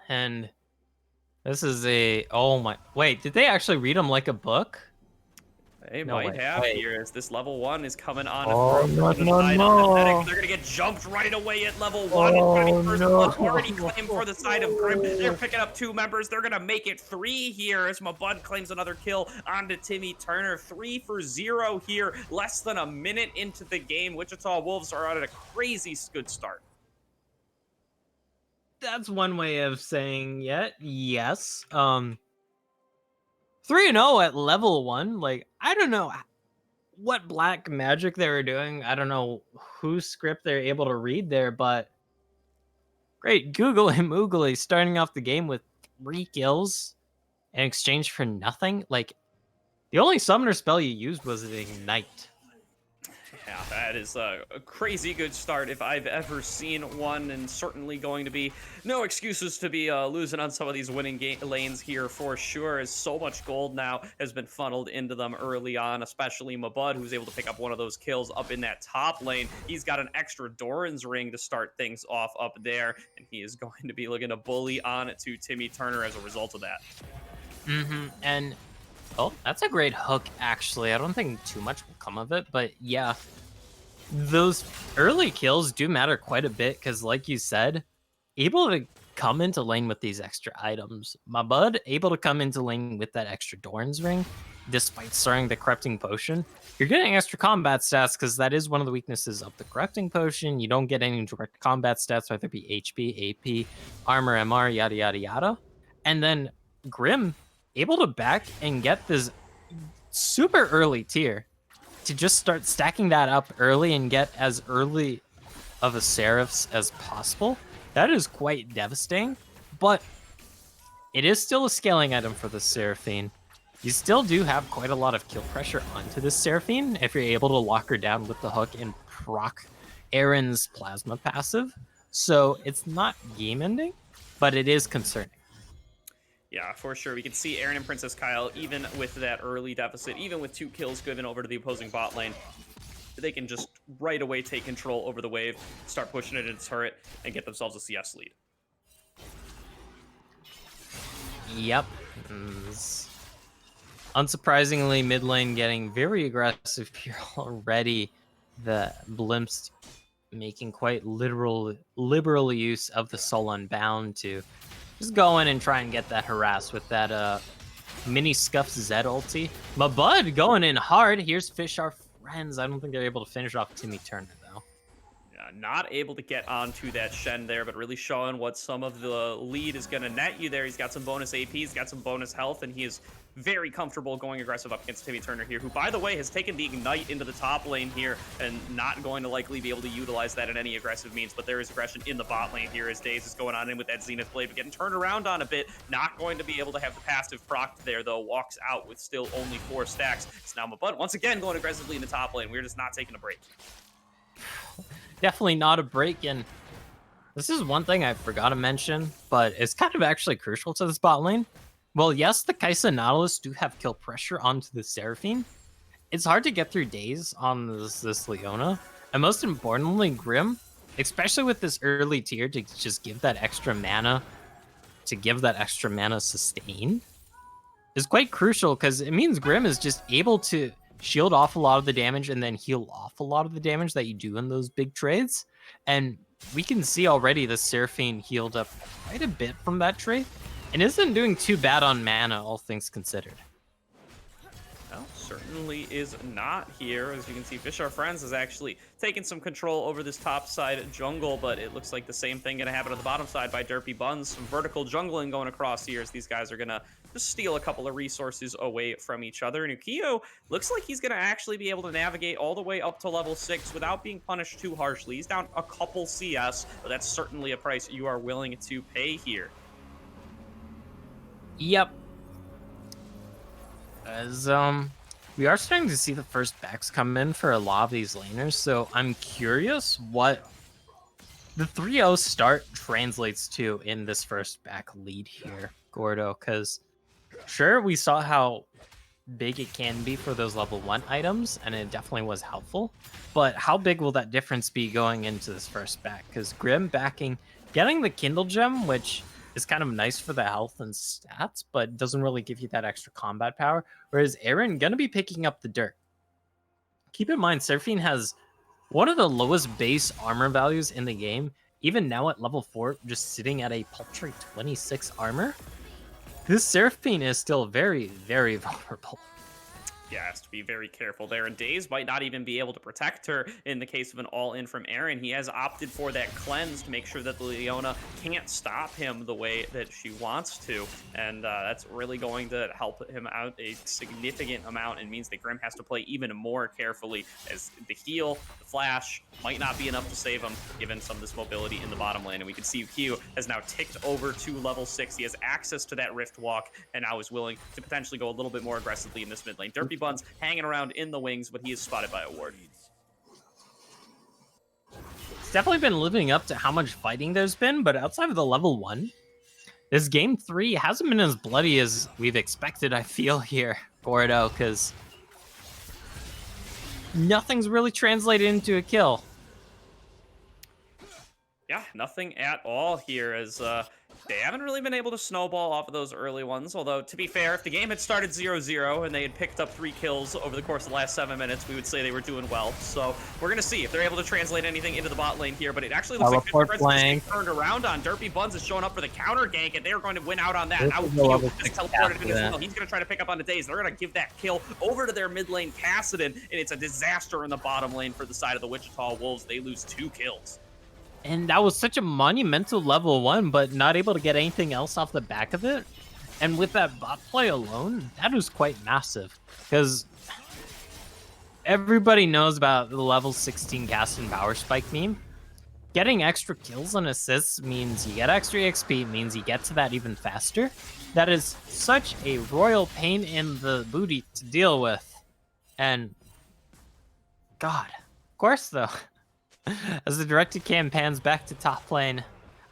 S2: And this is a... Oh my... Wait, did they actually read them like a book?
S1: They
S2: No
S1: might
S2: way.
S1: have
S2: Wait.
S1: here as this level 1 is coming on
S2: Oh,
S1: from
S2: no,
S1: the
S2: no,
S1: side
S2: no.
S1: of Synthetic. They're going to get jumped right away at level 1.
S2: Oh,
S1: First
S2: no.
S1: blood already claimed for the side of Grim. They're picking up 2 members. They're going to make it 3 here as Mabud claims another kill onto Timmy Turner. 3 for 0 here. Less than a minute into the game. Wichita Wolves are out at a crazy good start.
S2: That's one way of saying yes. 3-0 at level 1. Like, I don't know. what black magic they were doing. I don't know whose script they're able to read there, but great googly moogly starting off the game with 3 kills in exchange for nothing. Like, the only summoner spell you used was an ignite.
S1: Yeah, that is a crazy good start if I've ever seen one, and certainly going to be no excuses to be losing on some of these winning lanes here for sure, as so much gold now has been funneled into them early on, especially Mabud, who's able to pick up one of those kills up in that top lane. He's got an extra Doran's ring to start things off up there, and he is going to be looking to bully on to Timmy Turner as a result of that.
S2: And oh, that's a great hook, actually. I don't think too much will come of it, but yeah, those early kills do matter quite a bit because, like you said, able to come into lane with these extra items. My bud, able to come into lane with that extra Doran's ring, despite starting the corrupting potion. You're getting extra combat stats because that is one of the weaknesses of the corrupting potion. You don't get any direct combat stats, whether it be HP, AP, armor, MR, yada, yada, yada. And then Grim, able to back and get this super early tier to just start stacking that up early and get as early of a Seraphs as possible. That is quite devastating, but it is still a scaling item for the Seraphine. You still do have quite a lot of kill pressure onto this Seraphine if you're able to lock her down with the hook and proc Aaron's plasma passive. So it's not game ending, but it is concerning.
S1: Yeah, for sure. We can see Aaron and Princess Kyle, even with that early deficit, even with 2 kills given over to the opposing bot lane, they can just right away take control over the wave, start pushing it into turret, and get themselves a CS lead.
S2: Yep. Unsurprisingly, mid lane getting very aggressive here already. The Blimps making quite liberal use of the Soul Unbound to just go in and try and get that harass with that mini Scuff Z ulti. Mabud going in hard. Here's Fish Our Friends. I don't think they're able to finish off Timmy Turner, though.
S1: Not able to get onto that Shen there, but really showing what some of the lead is going to net you there. He's got some bonus AP, he's got some bonus health, and he is very comfortable going aggressive up against Timmy Turner here, who, by the way, has taken the Ignite into the top lane here and not going to likely be able to utilize that in any aggressive means, but there is aggression in the bot lane here as Daze is going on in with that Zenith Blade, but getting turned around on a bit. Not going to be able to have the passive proc there, though. Walks out with still only 4 stacks. It's now Mabud once again going aggressively in the top lane. We're just not taking a break.
S2: Definitely not a break, and this is one thing I forgot to mention, but it's kind of actually crucial to this bot lane. Well, yes, the Kai'Sa Nautilus do have kill pressure onto the Seraphine. It's hard to get through Daze on this Leona, and most importantly, Grim, especially with this early tier to just give that extra mana, sustain, is quite crucial because it means Grim is just able to shield off a lot of the damage and then heal off a lot of the damage that you do in those big trades. And we can see already the Seraphine healed up quite a bit from that trade and isn't doing too bad on mana, all things considered.
S1: Well, certainly is not here. As you can see, Fish Our Friends is actually taking some control over this top side jungle, but it looks like the same thing going to happen on the bottom side by Derpy Buns. Some vertical jungling going across here as these guys are going to just steal a couple of resources away from each other. And Ukiyo looks like he's going to actually be able to navigate all the way up to level 6 without being punished too harshly. He's down a couple CS, but that's certainly a price you are willing to pay here.
S2: Yep. As we are starting to see the first backs come in for a lot of these laners, so I'm curious what the 3-0 start translates to in this first back lead here, Gordo, because sure, we saw how big it can be for those level 1 items, and it definitely was helpful, but how big will that difference be going into this first back? Because Grim backing, getting the Kindle Gem, which is kind of nice for the health and stats, but doesn't really give you that extra combat power. Whereas Aaron gonna be picking up the dirt. Keep in mind, Seraphine has one of the lowest base armor values in the game. Even now at level 4, just sitting at a paltry 26 armor. This Seraphine is still very, very vulnerable.
S1: Yeah, has to be very careful there. And Daze might not even be able to protect her in the case of an all-in from Aaron. He has opted for that cleanse to make sure that the Leona can't stop him the way that she wants to. And that's really going to help him out a significant amount, and means that Grim has to play even more carefully, as the heal, the flash, might not be enough to save him, given some of this mobility in the bottom lane. And we can see Q has now ticked over to level 6. He has access to that Rift Walk, and now is willing to potentially go a little bit more aggressively in this mid lane. Derpy Buns hanging around in the wings, but he is spotted by a ward.
S2: It's definitely been living up to how much fighting there's been, but outside of the level 1, this game 3 hasn't been as bloody as we've expected, I feel, here, Gordo, because nothing's really translated into a kill.
S1: Yeah, nothing at all here, as they haven't really been able to snowball off of those early ones. Although, to be fair, if the game had started 0-0 and they had picked up 3 kills over the course of the last 7 minutes, we would say they were doing well. So we're going to see if they're able to translate anything into the bot lane here. But it actually looks like Fifth turned around on. Derpy Buns is showing up for the counter gank, and they're going to win out on that. Now Q is teleported in as well. He's going to try to pick up on the Daze. They're going to give that kill over to their mid lane Kassadin, and it's a disaster in the bottom lane for the side of the Wichita Wolves. They lose 2 kills.
S2: And that was such a monumental level 1, but not able to get anything else off the back of it. And with that bot play alone, that was quite massive. Because everybody knows about the level 16 Gaston Power Spike meme. Getting extra kills and assists means you get extra XP, means you get to that even faster. That is such a royal pain in the booty to deal with. And God, of course though. As the directed cam pans back to top lane,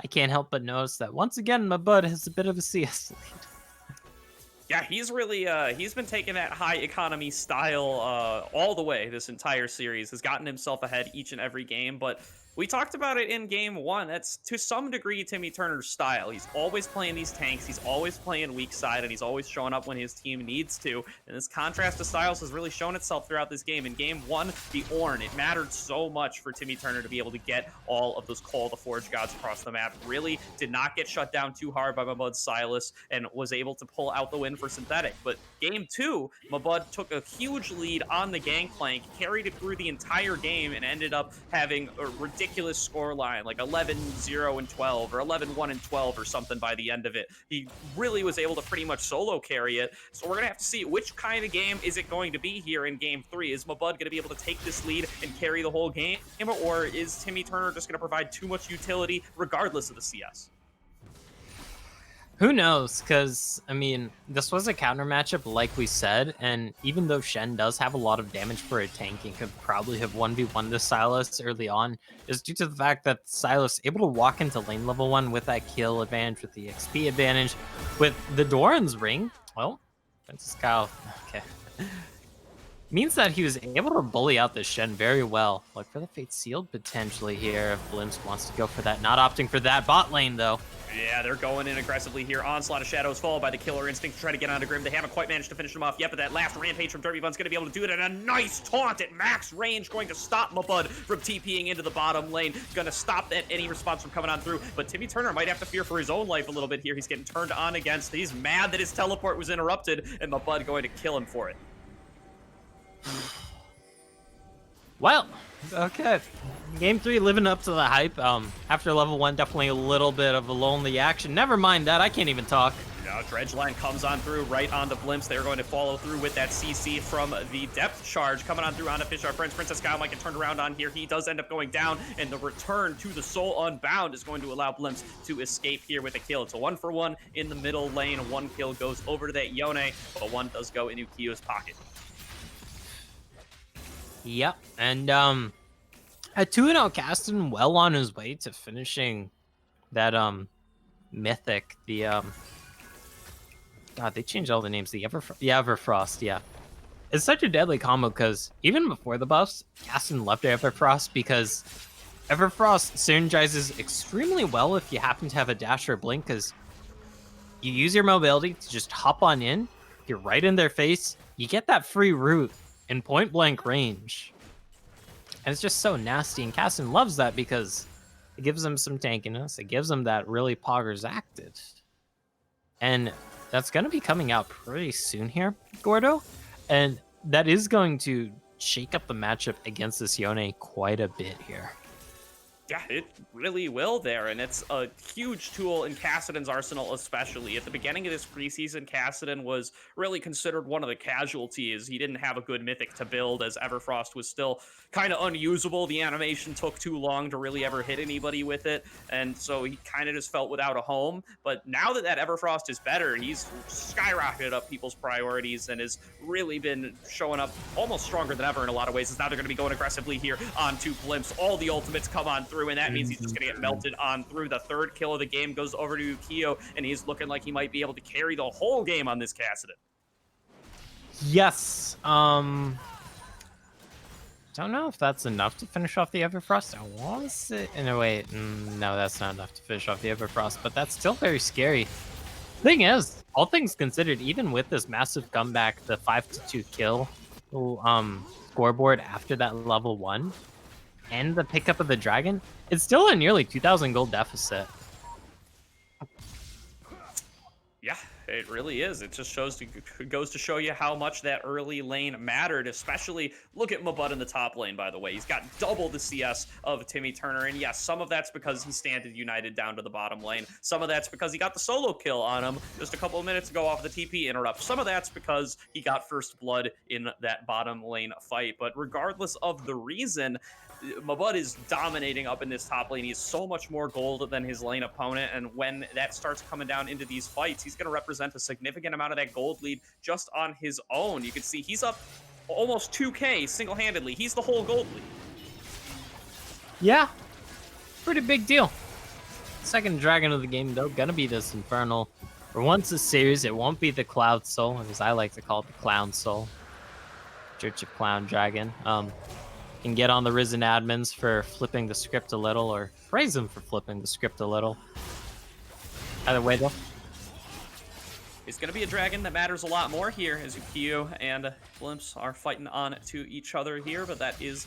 S2: I can't help but notice that once again my bud has a bit of a CS lead.
S1: Yeah, he's really, he's been taking that high economy style all the way this entire series, has gotten himself ahead each and every game, but we talked about it in game 1. That's to some degree Timmy Turner's style. He's always playing these tanks, he's always playing weak side, and he's always showing up when his team needs to. And this contrast to styles has really shown itself throughout this game. In game 1, the Ornn, it mattered so much for Timmy Turner to be able to get all of those Call of the Forge Gods across the map. Really did not get shut down too hard by my bud Silas, and was able to pull out the win for Synthetic. But game 2, Mabud took a huge lead on the Gangplank, carried it through the entire game, and ended up having a ridiculous score line, like 11-0 and 12, or 11-1 and 12, or something by the end of it. He really was able to pretty much solo carry it. So we're gonna have to see which kind of game is it going to be here in game 3. Is Mabud gonna be able to take this lead and carry the whole game, or is Timmy Turner just gonna provide too much utility regardless of the CS?
S2: Who knows? Because, I mean, this was a counter matchup, like we said, and even though Shen does have a lot of damage for a tank and could probably have 1v1 this Silas early on, is due to the fact that Silas able to walk into lane level 1 with that kill advantage, with the XP advantage, with the Doran's ring. Well, Princess Kyle, okay. Means that he was able to bully out the Shen very well. Look for the Fate Sealed potentially here if Blimps wants to go for that. Not opting for that bot lane, though.
S1: Yeah, they're going in aggressively here. Onslaught of Shadows followed by the Killer Instinct to try to get onto Grim. They haven't quite managed to finish him off yet, but that last Rampage from Derpy Bun's going to be able to do it, and a nice taunt at max range going to stop Mabud from TPing into the bottom lane. Going to stop that any response from coming on through, but Timmy Turner might have to fear for his own life a little bit here. He's getting turned on against. He's mad that his teleport was interrupted, and Mabud going to kill him for it.
S2: Well, okay. Game 3 living up to the hype. After level 1, definitely a little bit of a lonely action. Never mind that, I can't even talk.
S1: Now Dredgeline comes on through right onto Blimps. They're going to follow through with that CC from the depth charge coming on through onto Fish. Our friends Princess Kyle might get turned around on here. He does end up going down, and the return to the Soul Unbound is going to allow Blimps to escape here with a kill. It's a 1-for-1 in the middle lane. 1 kill goes over to that Yone, but 1 does go into Kyo's pocket.
S2: Yep, and a 2-0 Caston well on his way to finishing that mythic, the God, they changed all the names. The Everfrost, yeah. It's such a deadly combo because even before the buffs, Caston loved Everfrost because Everfrost synergizes extremely well if you happen to have a dash or a blink, because you use your mobility to just hop on in, you're right in their face, you get that free route in point blank range. And it's just so nasty, and Caston loves that because it gives him some tankiness, it gives him that really poggers active. And that's going to be coming out pretty soon here, Gordo. And that is going to shake up the matchup against this Yone quite a bit here.
S1: Yeah, it really will there, and it's a huge tool in Kassadin's arsenal, especially. At the beginning of this preseason, Kassadin was really considered one of the casualties. He didn't have a good mythic to build, as Everfrost was still kind of unusable. The animation took too long to really ever hit anybody with it, and so he kind of just felt without a home. But now that Everfrost is better, he's skyrocketed up people's priorities and has really been showing up almost stronger than ever in a lot of ways. As now they're going to be going aggressively here onto Blimps. All the ultimates come on through, and that means he's just going to get melted on through. The third kill of the game goes over to Ukiyo, and he's looking like he might be able to carry the whole game on this Kassadin.
S2: Yes. Don't know if that's enough to finish off the Everfrost. I want to say, in a way, no, that's not enough to finish off the Everfrost, but that's still very scary. Thing is, all things considered, even with this massive comeback, the 5-2 kill scoreboard after that level 1 and the pickup of the dragon, it's still a nearly 2,000 gold deficit.
S1: Yeah, it really is. It just goes to show you how much that early lane mattered, especially look at Mabud in the top lane, by the way. He's got double the CS of Timmy Turner, and yes, some of that's because he standed united down to the bottom lane. Some of that's because he got the solo kill on him just a couple of minutes ago off the TP interrupt. Some of that's because he got first blood in that bottom lane fight. But regardless of the reason, Mabud is dominating up in this top lane. He's so much more gold than his lane opponent, and when that starts coming down into these fights, he's going to represent a significant amount of that gold lead just on his own. You can see he's up almost 2K single-handedly. He's the whole gold lead.
S2: Yeah, pretty big deal. Second dragon of the game, though, gonna be this Infernal. For once this series, it won't be the Cloud Soul, as I like to call it, the Clown Soul. Church of Clown Dragon. Can get on the Risen admins for flipping the script a little, or praise them for flipping the script a little. Either way, though.
S1: It's going to be a dragon that matters a lot more here, as Ukiyo and Blimps are fighting on to each other here, but that is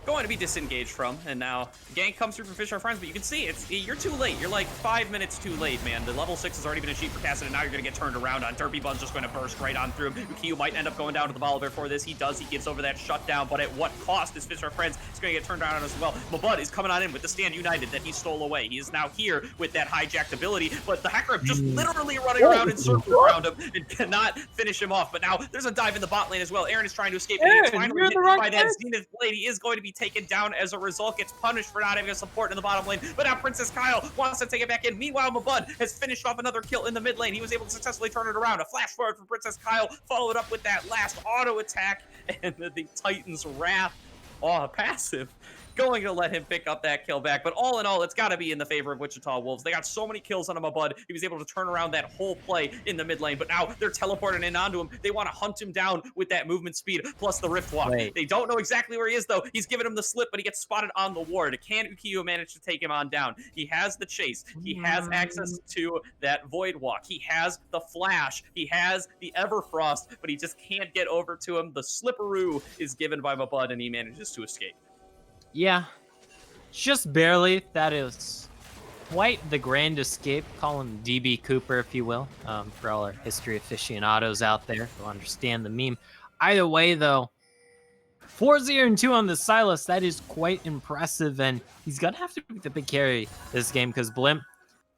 S1: going to be disengaged from, and now the gank comes through from Fish Are Friends, but you can see you're too late. You're like 5 minutes too late, man. The level 6 has already been achieved for Kassadin, and now you're going to get turned around on. Derpy Bun's just going to burst right on through. Ukiyo might end up going down to the Volibear for this. He does. He gives over that shutdown, but at what cost is Fish Are Friends? He's going to get turned around on as well. Mabud is coming on in with the Stand United that he stole away. He is now here with that hijacked ability, but the Hacker just literally running around in circles around him and cannot finish him off. But now there's a dive in the bot lane as well. Aaron is trying to escape, and he's finally hit by that Zenith Blade. He is going to be taken down as a result, gets punished for not having a support in the bottom lane, but now Princess Kyle wants to take it back in. Meanwhile, Mabud has finished off another kill in the mid lane. He was able to successfully turn it around. A flash forward from Princess Kyle, followed up with that last auto attack, and the Titan's Wrath, passive, going to let him pick up that kill back. But all in all, it's got to be in the favor of Wichita Wolves. They got so many kills on him, Mabud. He was able to turn around that whole play in the mid lane, but now they're teleporting in onto him. They want to hunt him down with that movement speed plus the Rift Walk.
S2: Wait.
S1: They don't know exactly where he is, though. He's giving him the slip, but he gets spotted on the ward. Can Ukiyo manage to take him on down? He has the chase. He has access to that Void Walk. He has the flash. He has the Everfrost, but he just can't get over to him. The Slipperoo is given by Mabud, and he manages to escape.
S2: Yeah, just barely. That is quite the grand escape. Call him DB Cooper, if you will, for all our history aficionados out there who understand the meme. Either way, though, 4-0-2 on the Silas. That is quite impressive, and he's gonna have to be the big carry this game because Blimp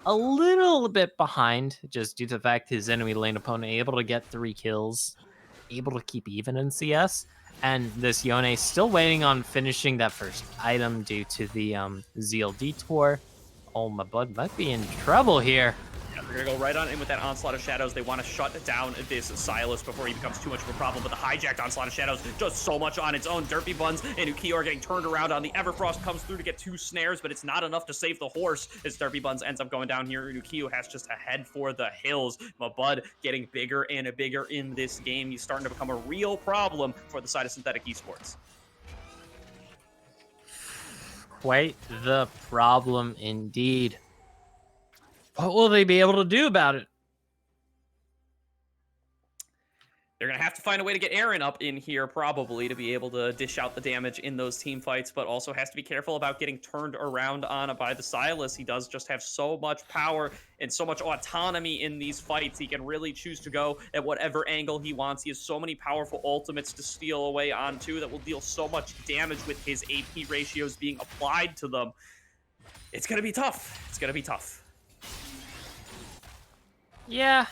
S2: a little bit behind, just due to the fact his enemy lane opponent able to get 3 kills, able to keep even in CS. And this Yone still waiting on finishing that first item due to the Zeal Detour. Oh, my bud might be in trouble here.
S1: Yeah, they're going to go right on in with that Onslaught of Shadows. They want to shut down this Silas before he becomes too much of a problem. But the hijacked Onslaught of Shadows does so much on its own. Derpy Buns and Ukiyo are getting turned around on. The Everfrost comes through to get 2 snares, but it's not enough to save the horse as Derpy Buns ends up going down here. Ukiyo has just to head for the hills. Mabud getting bigger and bigger in this game. He's starting to become a real problem for the side of Synthetic Esports.
S2: Quite the problem indeed. What will they be able to do about it?
S1: They're going to have to find a way to get Aaron up in here probably to be able to dish out the damage in those team fights, but also has to be careful about getting turned around on by the Silas. He does just have so much power and so much autonomy in these fights. He can really choose to go at whatever angle he wants. He has so many powerful ultimates to steal away onto that will deal so much damage with his AP ratios being applied to them. It's going to be tough. It's going to be tough.
S2: Yeah.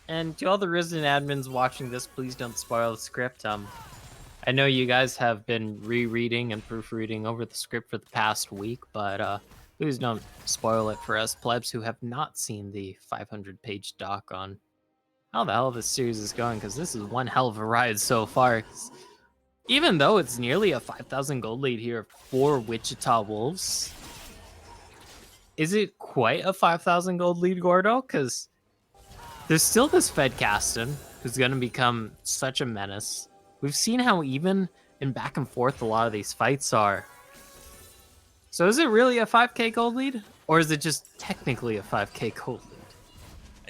S2: And to all the Risen admins watching this, please don't spoil the script. I know you guys have been rereading and proofreading over the script for the past week, but please don't spoil it for us plebs who have not seen the 500-page doc on how the hell this series is going, because this is one hell of a ride so far. Even though it's nearly a 5,000 gold lead here for Wichita Wolves, is it quite a 5,000 gold lead, Gordo? Because there's still this Fed Caston, who's going to become such a menace. We've seen how even and back and forth a lot of these fights are. So is it really a 5k gold lead? Or is it just technically a 5k gold lead?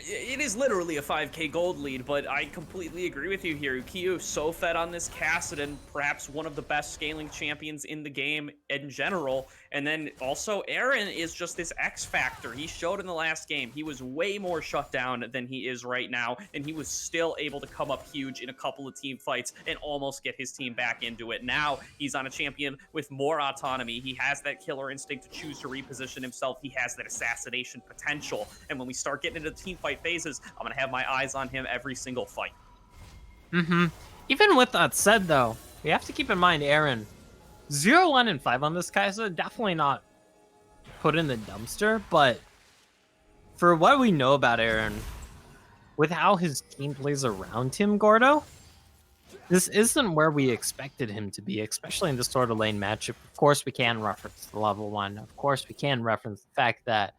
S1: It is literally a 5k gold lead, but I completely agree with you here. Ukiyo so fed on this Kassadin, perhaps one of the best scaling champions in the game in general. And then also Aaron is just this X factor. He showed in the last game he was way more shut down than he is right now, and he was still able to come up huge in a couple of team fights and almost get his team back into it. Now he's on a champion with more autonomy. He has that killer instinct to choose to reposition himself. He has that assassination potential. And when we start getting into team fight phases, I'm gonna have my eyes on him every single fight.
S2: Even with that said, though, we have to keep in mind Aaron 0-1-5 on this Kai'Sa, definitely not put in the dumpster, but for what we know about Aaron, with how his team plays around him, Gordo, this isn't where we expected him to be, especially in this sort of lane matchup. Of course, we can reference the level 1. Of course, we can reference the fact that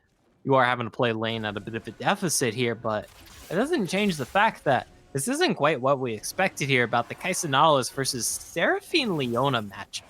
S2: you are having to play lane at a bit of a deficit here, but it doesn't change the fact that this isn't quite what we expected here about the Kai'Sa Nautilus versus Seraphine Leona matchup.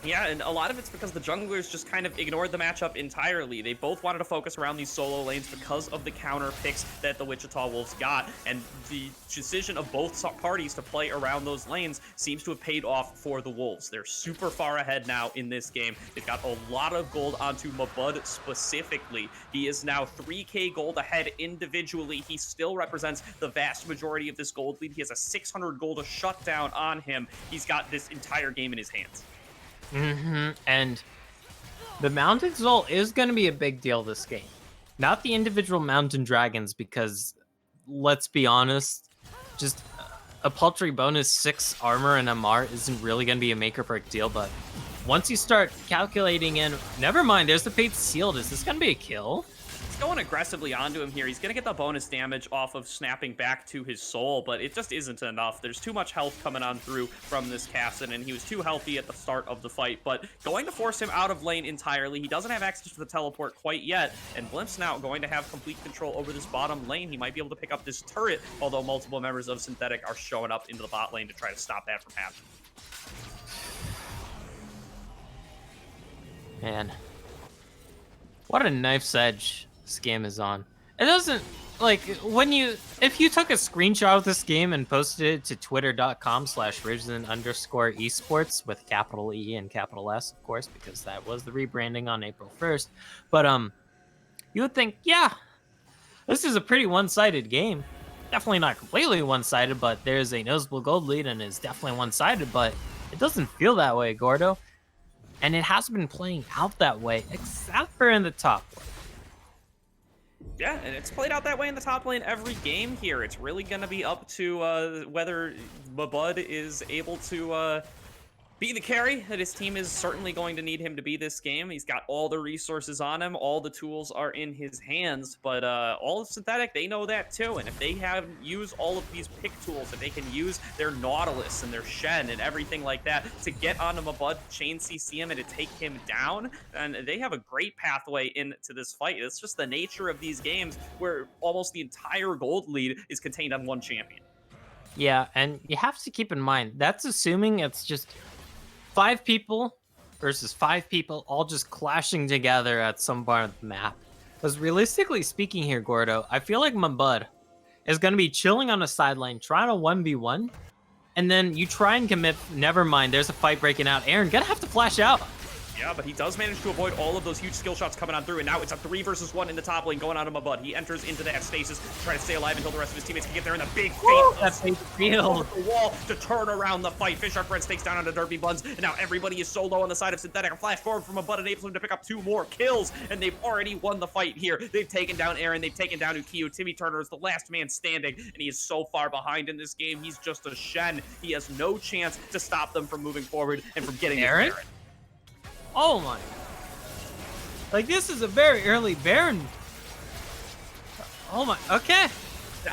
S1: Yeah, and a lot of it's because the junglers just kind of ignored the matchup entirely. They both wanted to focus around these solo lanes because of the counter picks that the Wichita Wolves got, and the decision of both parties to play around those lanes seems to have paid off for the Wolves. They're super far ahead now in this game. They've got a lot of gold onto Mabud specifically. He is now 3k gold ahead individually. He still represents the vast majority of this gold lead. He has a 600 gold shutdown on him. He's got this entire game in his hands.
S2: And the Mountain Soul is going to be a big deal this game. Not the individual Mountain Dragons, because let's be honest, just a paltry bonus 6 armor and MR isn't really going to be a make or break deal, but once you start calculating in, never mind, there's the Fate's Sealed. Is this going to be a kill?
S1: He's going aggressively onto him here. He's going to get the bonus damage off of snapping back to his soul, but it just isn't enough. There's too much health coming on through from this Kassadin, and he was too healthy at the start of the fight, but going to force him out of lane entirely. He doesn't have access to the teleport quite yet, and Blimp's now going to have complete control over this bottom lane. He might be able to pick up this turret, although multiple members of Synthetic are showing up into the bot lane to try to stop that from happening.
S2: Man, what a knife's edge this game is on. It doesn't, like, if you took a screenshot of this game and posted it to twitter.com/risen_esports with capital E and capital S, of course, because that was the rebranding on April 1st. But, you would think, yeah, this is a pretty one-sided game. Definitely not completely one-sided, but there's a noticeable gold lead and it's definitely one-sided, but it doesn't feel that way, Gordo. And it has been playing out that way, except for in the top lane.
S1: Yeah, and it's played out that way in the top lane every game here. It's really going to be up to whether Mabud is able to be the carry that his team is certainly going to need him to be this game. He's got all the resources on him. All the tools are in his hands, but all of Synthetic, they know that too. And if they use all of these pick tools, if they can use their Nautilus and their Shen and everything like that to get onto Mabud, chain CC him, and to take him down, and they have a great pathway into this fight. It's just the nature of these games where almost the entire gold lead is contained on one champion.
S2: Yeah, and you have to keep in mind, that's assuming it's just 5 people versus 5 people all just clashing together at some part of the map. Because realistically speaking here, Gordo, I feel like Mabud, is going to be chilling on the sideline, trying to 1v1, and then you try and commit. Never mind, there's a fight breaking out. Aaron gonna have to flash out.
S1: Yeah, but he does manage to avoid all of those huge skill shots coming on through, and now it's a 3 versus 1 in the top lane going on to Mabud. He enters into that stasis, trying to stay alive until the rest of his teammates can get there in the big
S2: That's
S1: face
S2: field.
S1: the wall to turn around the fight. Fish Our Friends takes down on the Derpy Buns, and now everybody is so low on the side of Synthetic. A flash forward from Mabud enables him to pick up 2 more kills, and they've already won the fight here. They've taken down Aaron, they've taken down Ukiyo. Timmy Turner is the last man standing, and he is so far behind in this game. He's just a Shen. He has no chance to stop them from moving forward and from getting
S2: Aaron? Oh my. Like, this is a very early Baron. Oh my, okay.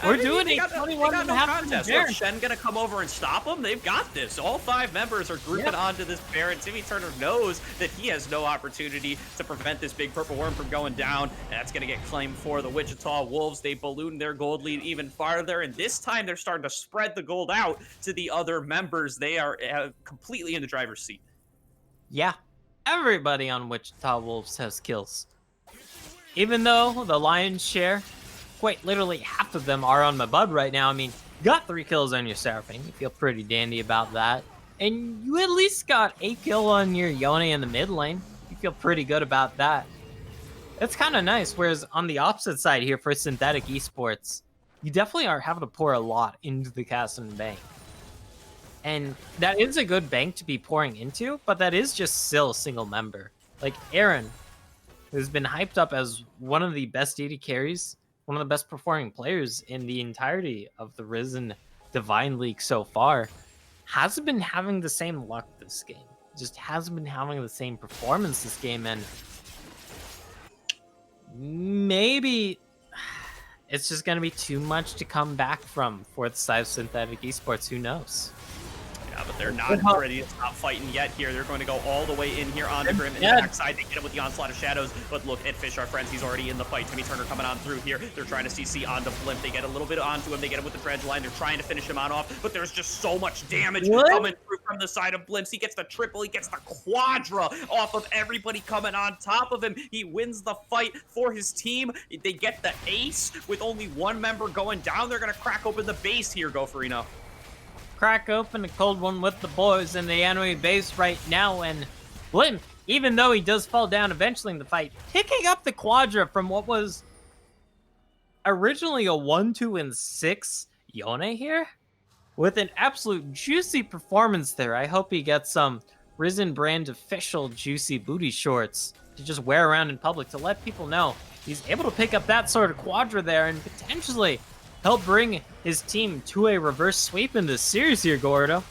S2: We're doing a 21 and a half
S1: contest. Is Shen gonna come over and stop them? They've got this. All 5 members are grouping onto this Baron. Timmy Turner knows that he has no opportunity to prevent this big purple worm from going down. And that's gonna get claimed for the Wichita Wolves. They ballooned their gold lead even farther, and this time they're starting to spread the gold out to the other members. They are completely in the driver's seat.
S2: Yeah, everybody on Wichita Wolves has kills. Even though the lion's share, quite literally half of them are on Mabud right now. I mean, got 3 kills on your Seraphine. You feel pretty dandy about that. And you at least got a kill on your Yone in the mid lane. You feel pretty good about that. That's kind of nice. Whereas on the opposite side here for Synthetic Esports, you definitely are having to pour a lot into the Castle Bank. And that is a good bank to be pouring into, but that is just still a single member. Like Aaron, who's been hyped up as one of the best AD carries, one of the best performing players in the entirety of the Risen Divine League so far, hasn't been having the same luck this game. Just hasn't been having the same performance this game, and maybe it's just going to be too much to come back from for the side of Synthetic Esports. Who knows?
S1: Yeah, but they're not ready to stop fighting yet here. They're going to go all the way in here on the Grim in the backside. They get him with the Onslaught of Shadows, but look at Fish Our Friends. He's already in the fight. Timmy Turner coming on through here. They're trying to CC onto Blimp. They get a little bit onto him. They get him with the Dredge line. They're trying to finish him on off, but there's just so much damage coming through from the side of Blimps. He gets the triple. He gets the quadra off of everybody coming on top of him. He wins the fight for his team. They get the ace with only 1 member going down. They're going to crack open the base here, Gopherino.
S2: Crack open a cold one with the boys in the enemy base right now, and Blimp, even though he does fall down eventually in the fight, picking up the quadra from what was originally a 1, 2, and 6 Yone here, with an absolute juicy performance there. I hope he gets some Risen brand official juicy booty shorts to just wear around in public to let people know he's able to pick up that sort of quadra there and potentially help bring his team to a reverse sweep in this series here, Gordo.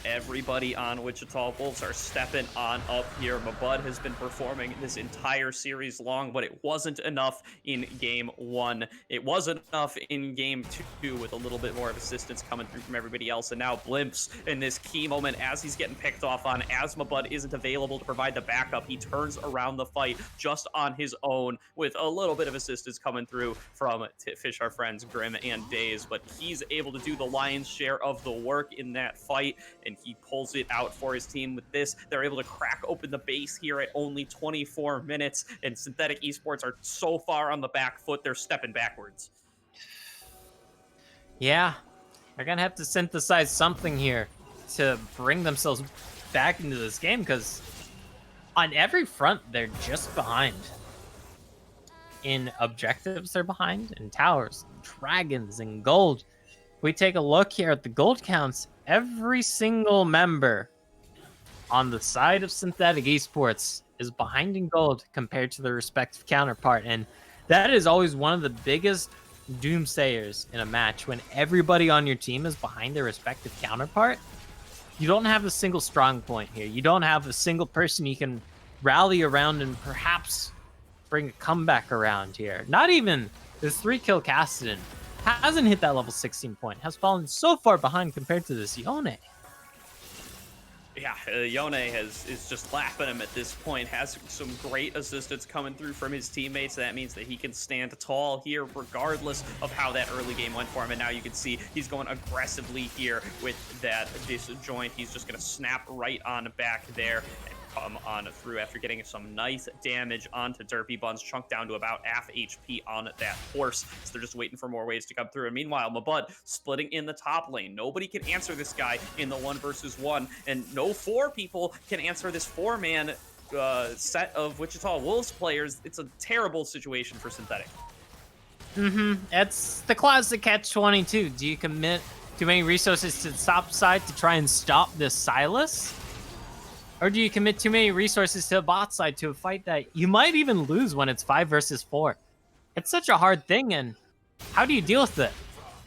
S1: Everybody on Wichita Wolves are stepping on up here. Mabud has been performing this entire series long, but it wasn't enough in game 1. It wasn't enough in game 2 with a little bit more of assistance coming through from everybody else. And now Blimps in this key moment as he's getting picked off on, as Mabud isn't available to provide the backup, he turns around the fight just on his own with a little bit of assistance coming through from Fish Our Friends, Grim, and Daze. But he's able to do the lion's share of the work in that fight, and he pulls it out for his team with this. They're able to crack open the base here at only 24 minutes, and Synthetic Esports are so far on the back foot, they're stepping backwards.
S2: Yeah, they're gonna have to synthesize something here to bring themselves back into this game, because on every front, they're just behind. In objectives, they're behind. In towers, dragons, and gold. If we take a look here at the gold counts, every single member on the side of Synthetic Esports is behind in gold compared to their respective counterpart. And that is always one of the biggest doomsayers in a match. When everybody on your team is behind their respective counterpart, you don't have a single strong point here. You don't have a single person you can rally around and perhaps bring a comeback around here. Not even this 3-kill Cassidy hasn't hit that level 16 point, has fallen so far behind compared to this Yone.
S1: Yeah, Yone is just laughing him at this point, has some great assistance coming through from his teammates. That means that he can stand tall here regardless of how that early game went for him. And now you can see he's going aggressively here with that disjoint. He's just going to snap right on back there and come on through after getting some nice damage onto Derpy Buns, chunked down to about half HP on that horse. So they're just waiting for more waves to come through. And meanwhile, Mabud splitting in the top lane. Nobody can answer this guy in the 1v1, and no 4 people can answer this 4-man set of Wichita Wolves players. It's a terrible situation for Synthetic.
S2: It's the classic catch-22. Do you commit too many resources to the top side to try and stop this Silas? Or do you commit too many resources to the bot side to a fight that you might even lose when it's 5 versus 4? It's such a hard thing, and how do you deal with it?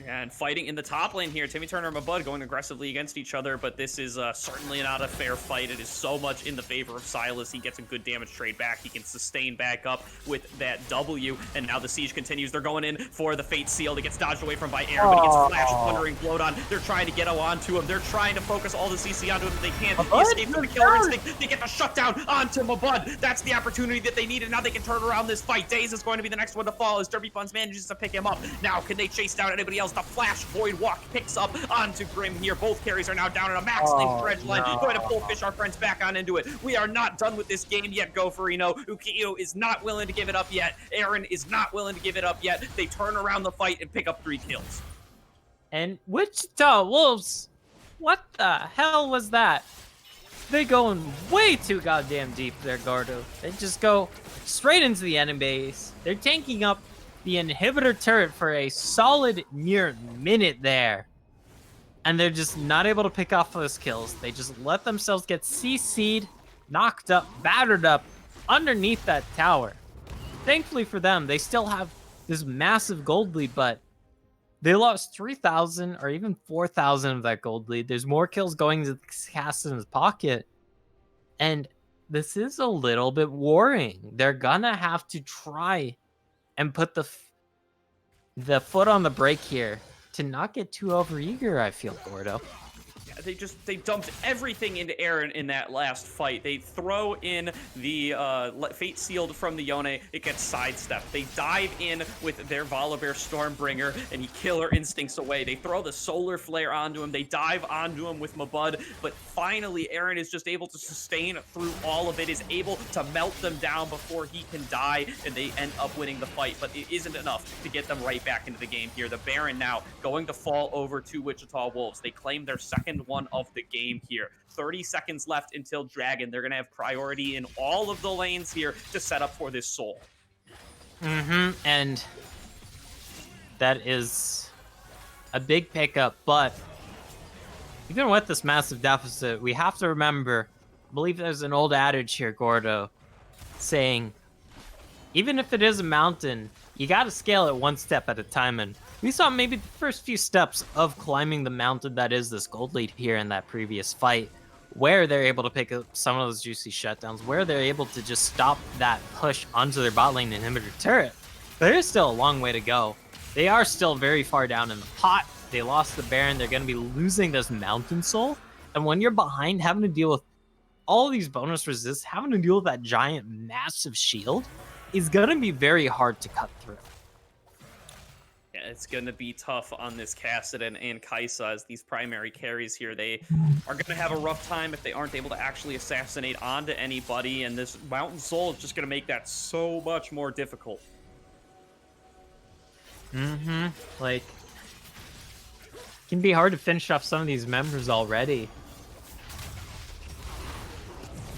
S1: And fighting in the top lane here, Timmy Turner and Mabud going aggressively against each other, but this is certainly not a fair fight. It is so much in the favor of Silas. He gets a good damage trade back. He can sustain back up with that W, and now the siege continues. They're going in for the Fate Seal. It gets dodged away from by Aaron, but he gets flashed, Thundering Blowed on. They're trying to get onto him. They're trying to focus all the CC onto him, but they can't. He escapes from the killer instinct. They get the shutdown onto Mabud. That's the opportunity that they needed. Now they can turn around this fight. Daze is going to be the next one to fall as Derpy Buns manages to pick him up. Now, can they chase down anybody else? The flash Void Walk picks up onto Grim here. Both carries are now down at a max lane dredge line. Going to pull Fish our friends back on into it. We are not done with this game yet, Gopherino. Ukiyo is not willing to give it up yet. Aaron is not willing to give it up yet. They turn around the fight and pick up 3 kills.
S2: And Wichita Wolves, what the hell was that? They going way too goddamn deep there, Gordo. They just go straight into the enemy base. They're tanking up the inhibitor turret for a solid near minute there. And they're just not able to pick off those kills. They just let themselves get CC'd, knocked up, battered up underneath that tower. Thankfully for them, they still have this massive gold lead, but they lost 3,000 or even 4,000 of that gold lead. There's more kills going to Caston's pocket. And this is a little bit worrying. They're gonna have to try and put the foot on the brake here to not get too overeager, I feel, Gordo.
S1: They dumped everything into Aaron in that last fight. They throw in the Fate Sealed from the Yone. It gets sidestepped. They dive in with their Volibear Stormbringer, and he Killer Instincts away. They throw the Solar Flare onto him. They dive onto him with Mabud, but finally Aaron is just able to sustain through all of it, is able to melt them down before he can die, and they end up winning the fight, but it isn't enough to get them right back into the game here. The Baron now going to fall over to Wichita Wolves. They claim their second one of the game here. 30 seconds left until Dragon. They're going to have priority in all of the lanes here to set up for this soul.
S2: And that is a big pickup, but even with this massive deficit, we have to remember, I believe there's an old adage here, Gordo, saying, even if it is a mountain, you got to scale it one step at a time, and we saw maybe the first few steps of climbing the mountain that is this gold lead here in that previous fight, where they're able to pick up some of those juicy shutdowns, where they're able to just stop that push onto their bot lane inhibitor turret. There is still a long way to go. They are still very far down in the pot. They lost the Baron. They're going to be losing this Mountain Soul. And when you're behind, having to deal with all these bonus resists, having to deal with that giant, massive shield is going to be very hard to cut through.
S1: Yeah, it's going to be tough on this Kassadin and Kaisa as these primary carries here. They are going to have a rough time if they aren't able to actually assassinate onto anybody, and this Mountain Soul is just going to make that so much more difficult.
S2: Like, it can be hard to finish off some of these members already.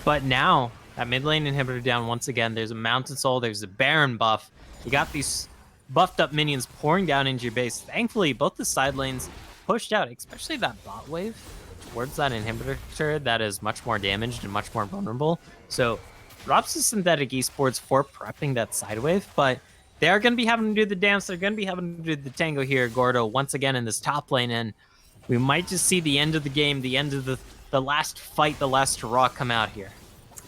S2: But now, that mid lane inhibitor down once again. There's a Mountain Soul, there's a Baron buff. You got these buffed up minions pouring down into your base. Thankfully, both the side lanes pushed out, especially that bot wave towards that inhibitor turret that is much more damaged and much more vulnerable. So, props to Synthetic Esports for prepping that side wave, but they are going to be having to do the dance. They're going to be having to do the tango here, Gordo, once again in this top lane, and we might just see the end of the game, the end of the last fight, the last hurrah come out here.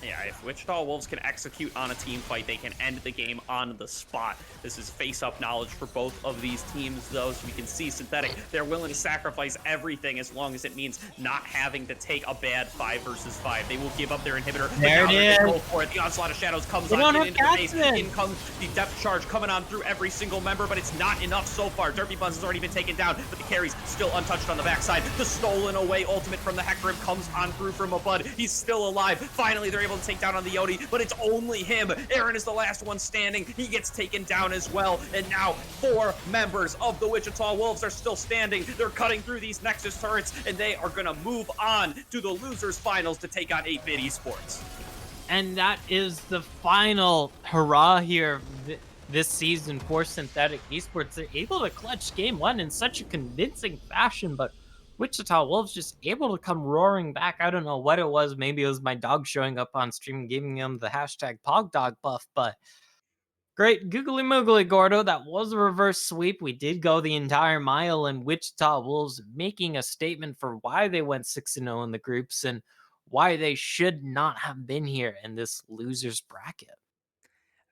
S1: Yeah, if Wichita Wolves can execute on a team fight, they can end the game on the spot. This is face-up knowledge for both of these teams, though, so we can see Synthetic, they're willing to sacrifice everything as long as it means not having to take a bad 5 versus 5. They will give up their inhibitor,
S2: there
S1: but
S2: it
S1: now
S2: is.
S1: they go for it. The Onslaught of Shadows comes on into the base. In comes the depth charge coming on through every single member, but it's not enough so far. Derpy Buns has already been taken down, but the carry's still untouched on the backside. The stolen away ultimate from the Hecarim comes on through from Mabud. He's still alive. Finally, they're able to take down on the Yodi, but it's only him. Aaron is the last one standing. He gets taken down as well. And now 4 members of the Wichita Wolves are still standing. They're cutting through these Nexus turrets, and they are going to move on to the losers finals to take on 8-Bit Esports.
S2: And that is the final hurrah here this season for Synthetic Esports. They're able to clutch game one in such a convincing fashion, but Wichita Wolves just able to come roaring back. I don't know what it was. Maybe it was my dog showing up on stream giving him the hashtag PogDog buff, but great googly moogly, Gordo. That was a reverse sweep. We did go the entire mile, and Wichita Wolves making a statement for why they went 6-0 in the groups and why they should not have been here in this losers bracket.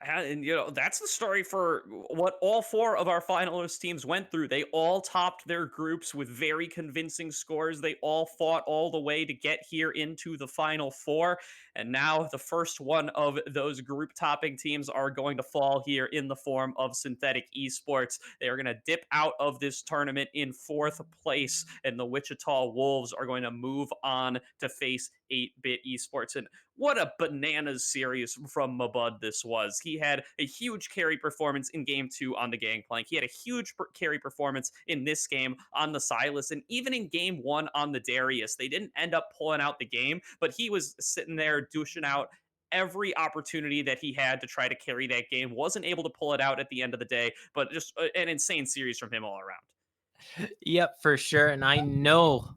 S1: And that's the story for what all 4 of our finalist teams went through. They all topped their groups with very convincing scores. They all fought all the way to get here into the final 4. And now the first one of those group topping teams are going to fall here in the form of Synthetic Esports. They are going to dip out of this tournament in 4th place, and the Wichita Wolves are going to move on to face 8-Bit Esports. And what a bananas series from Mabud this was. He had a huge carry performance in game 2 on the Gangplank. He had a huge carry performance in this game on the Silas, and even in game 1 on the Darius. They didn't end up pulling out the game, but he was sitting there douching out every opportunity that he had to try to carry that game. Wasn't able to pull it out at the end of the day, but just an insane series from him all around.
S2: Yep, for sure. And I know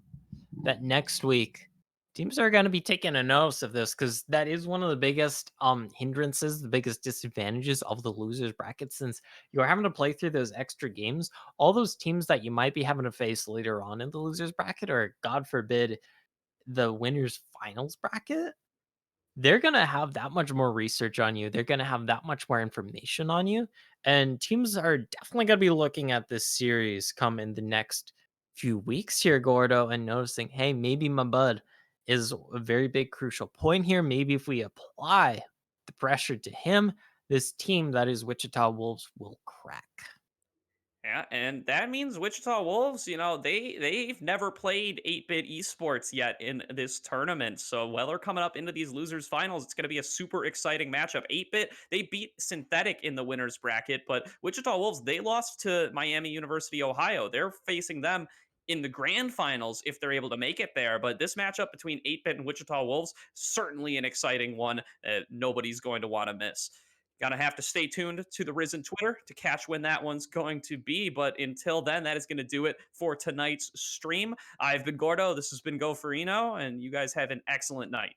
S2: that next week teams are going to be taking a notice of this because that is one of the biggest hindrances, the biggest disadvantages of the losers bracket, since you're having to play through those extra games. All those teams that you might be having to face later on in the losers bracket, or God forbid the winners finals bracket, they're going to have that much more research on you. They're going to have that much more information on you. And teams are definitely going to be looking at this series come in the next few weeks here, Gordo, and noticing, hey, maybe my bud is a very big crucial point here. Maybe if we apply the pressure to him, this team that is Wichita Wolves will crack.
S1: Yeah, and that means Wichita Wolves, they've never played 8-Bit Esports yet in this tournament. So while they're coming up into these losers finals, it's going to be a super exciting matchup. 8-Bit, they beat Synthetic in the winners bracket, but Wichita Wolves, they lost to Miami University, Ohio. They're facing them in the grand finals if they're able to make it there. But this matchup between 8-Bit and Wichita Wolves, certainly an exciting one that nobody's going to want to miss. Gonna have to stay tuned to the Risen Twitter to catch when that one's going to be. But until then, that is going to do it for tonight's stream. I've been Gordo. This has been Go Farino, and you guys have an excellent night.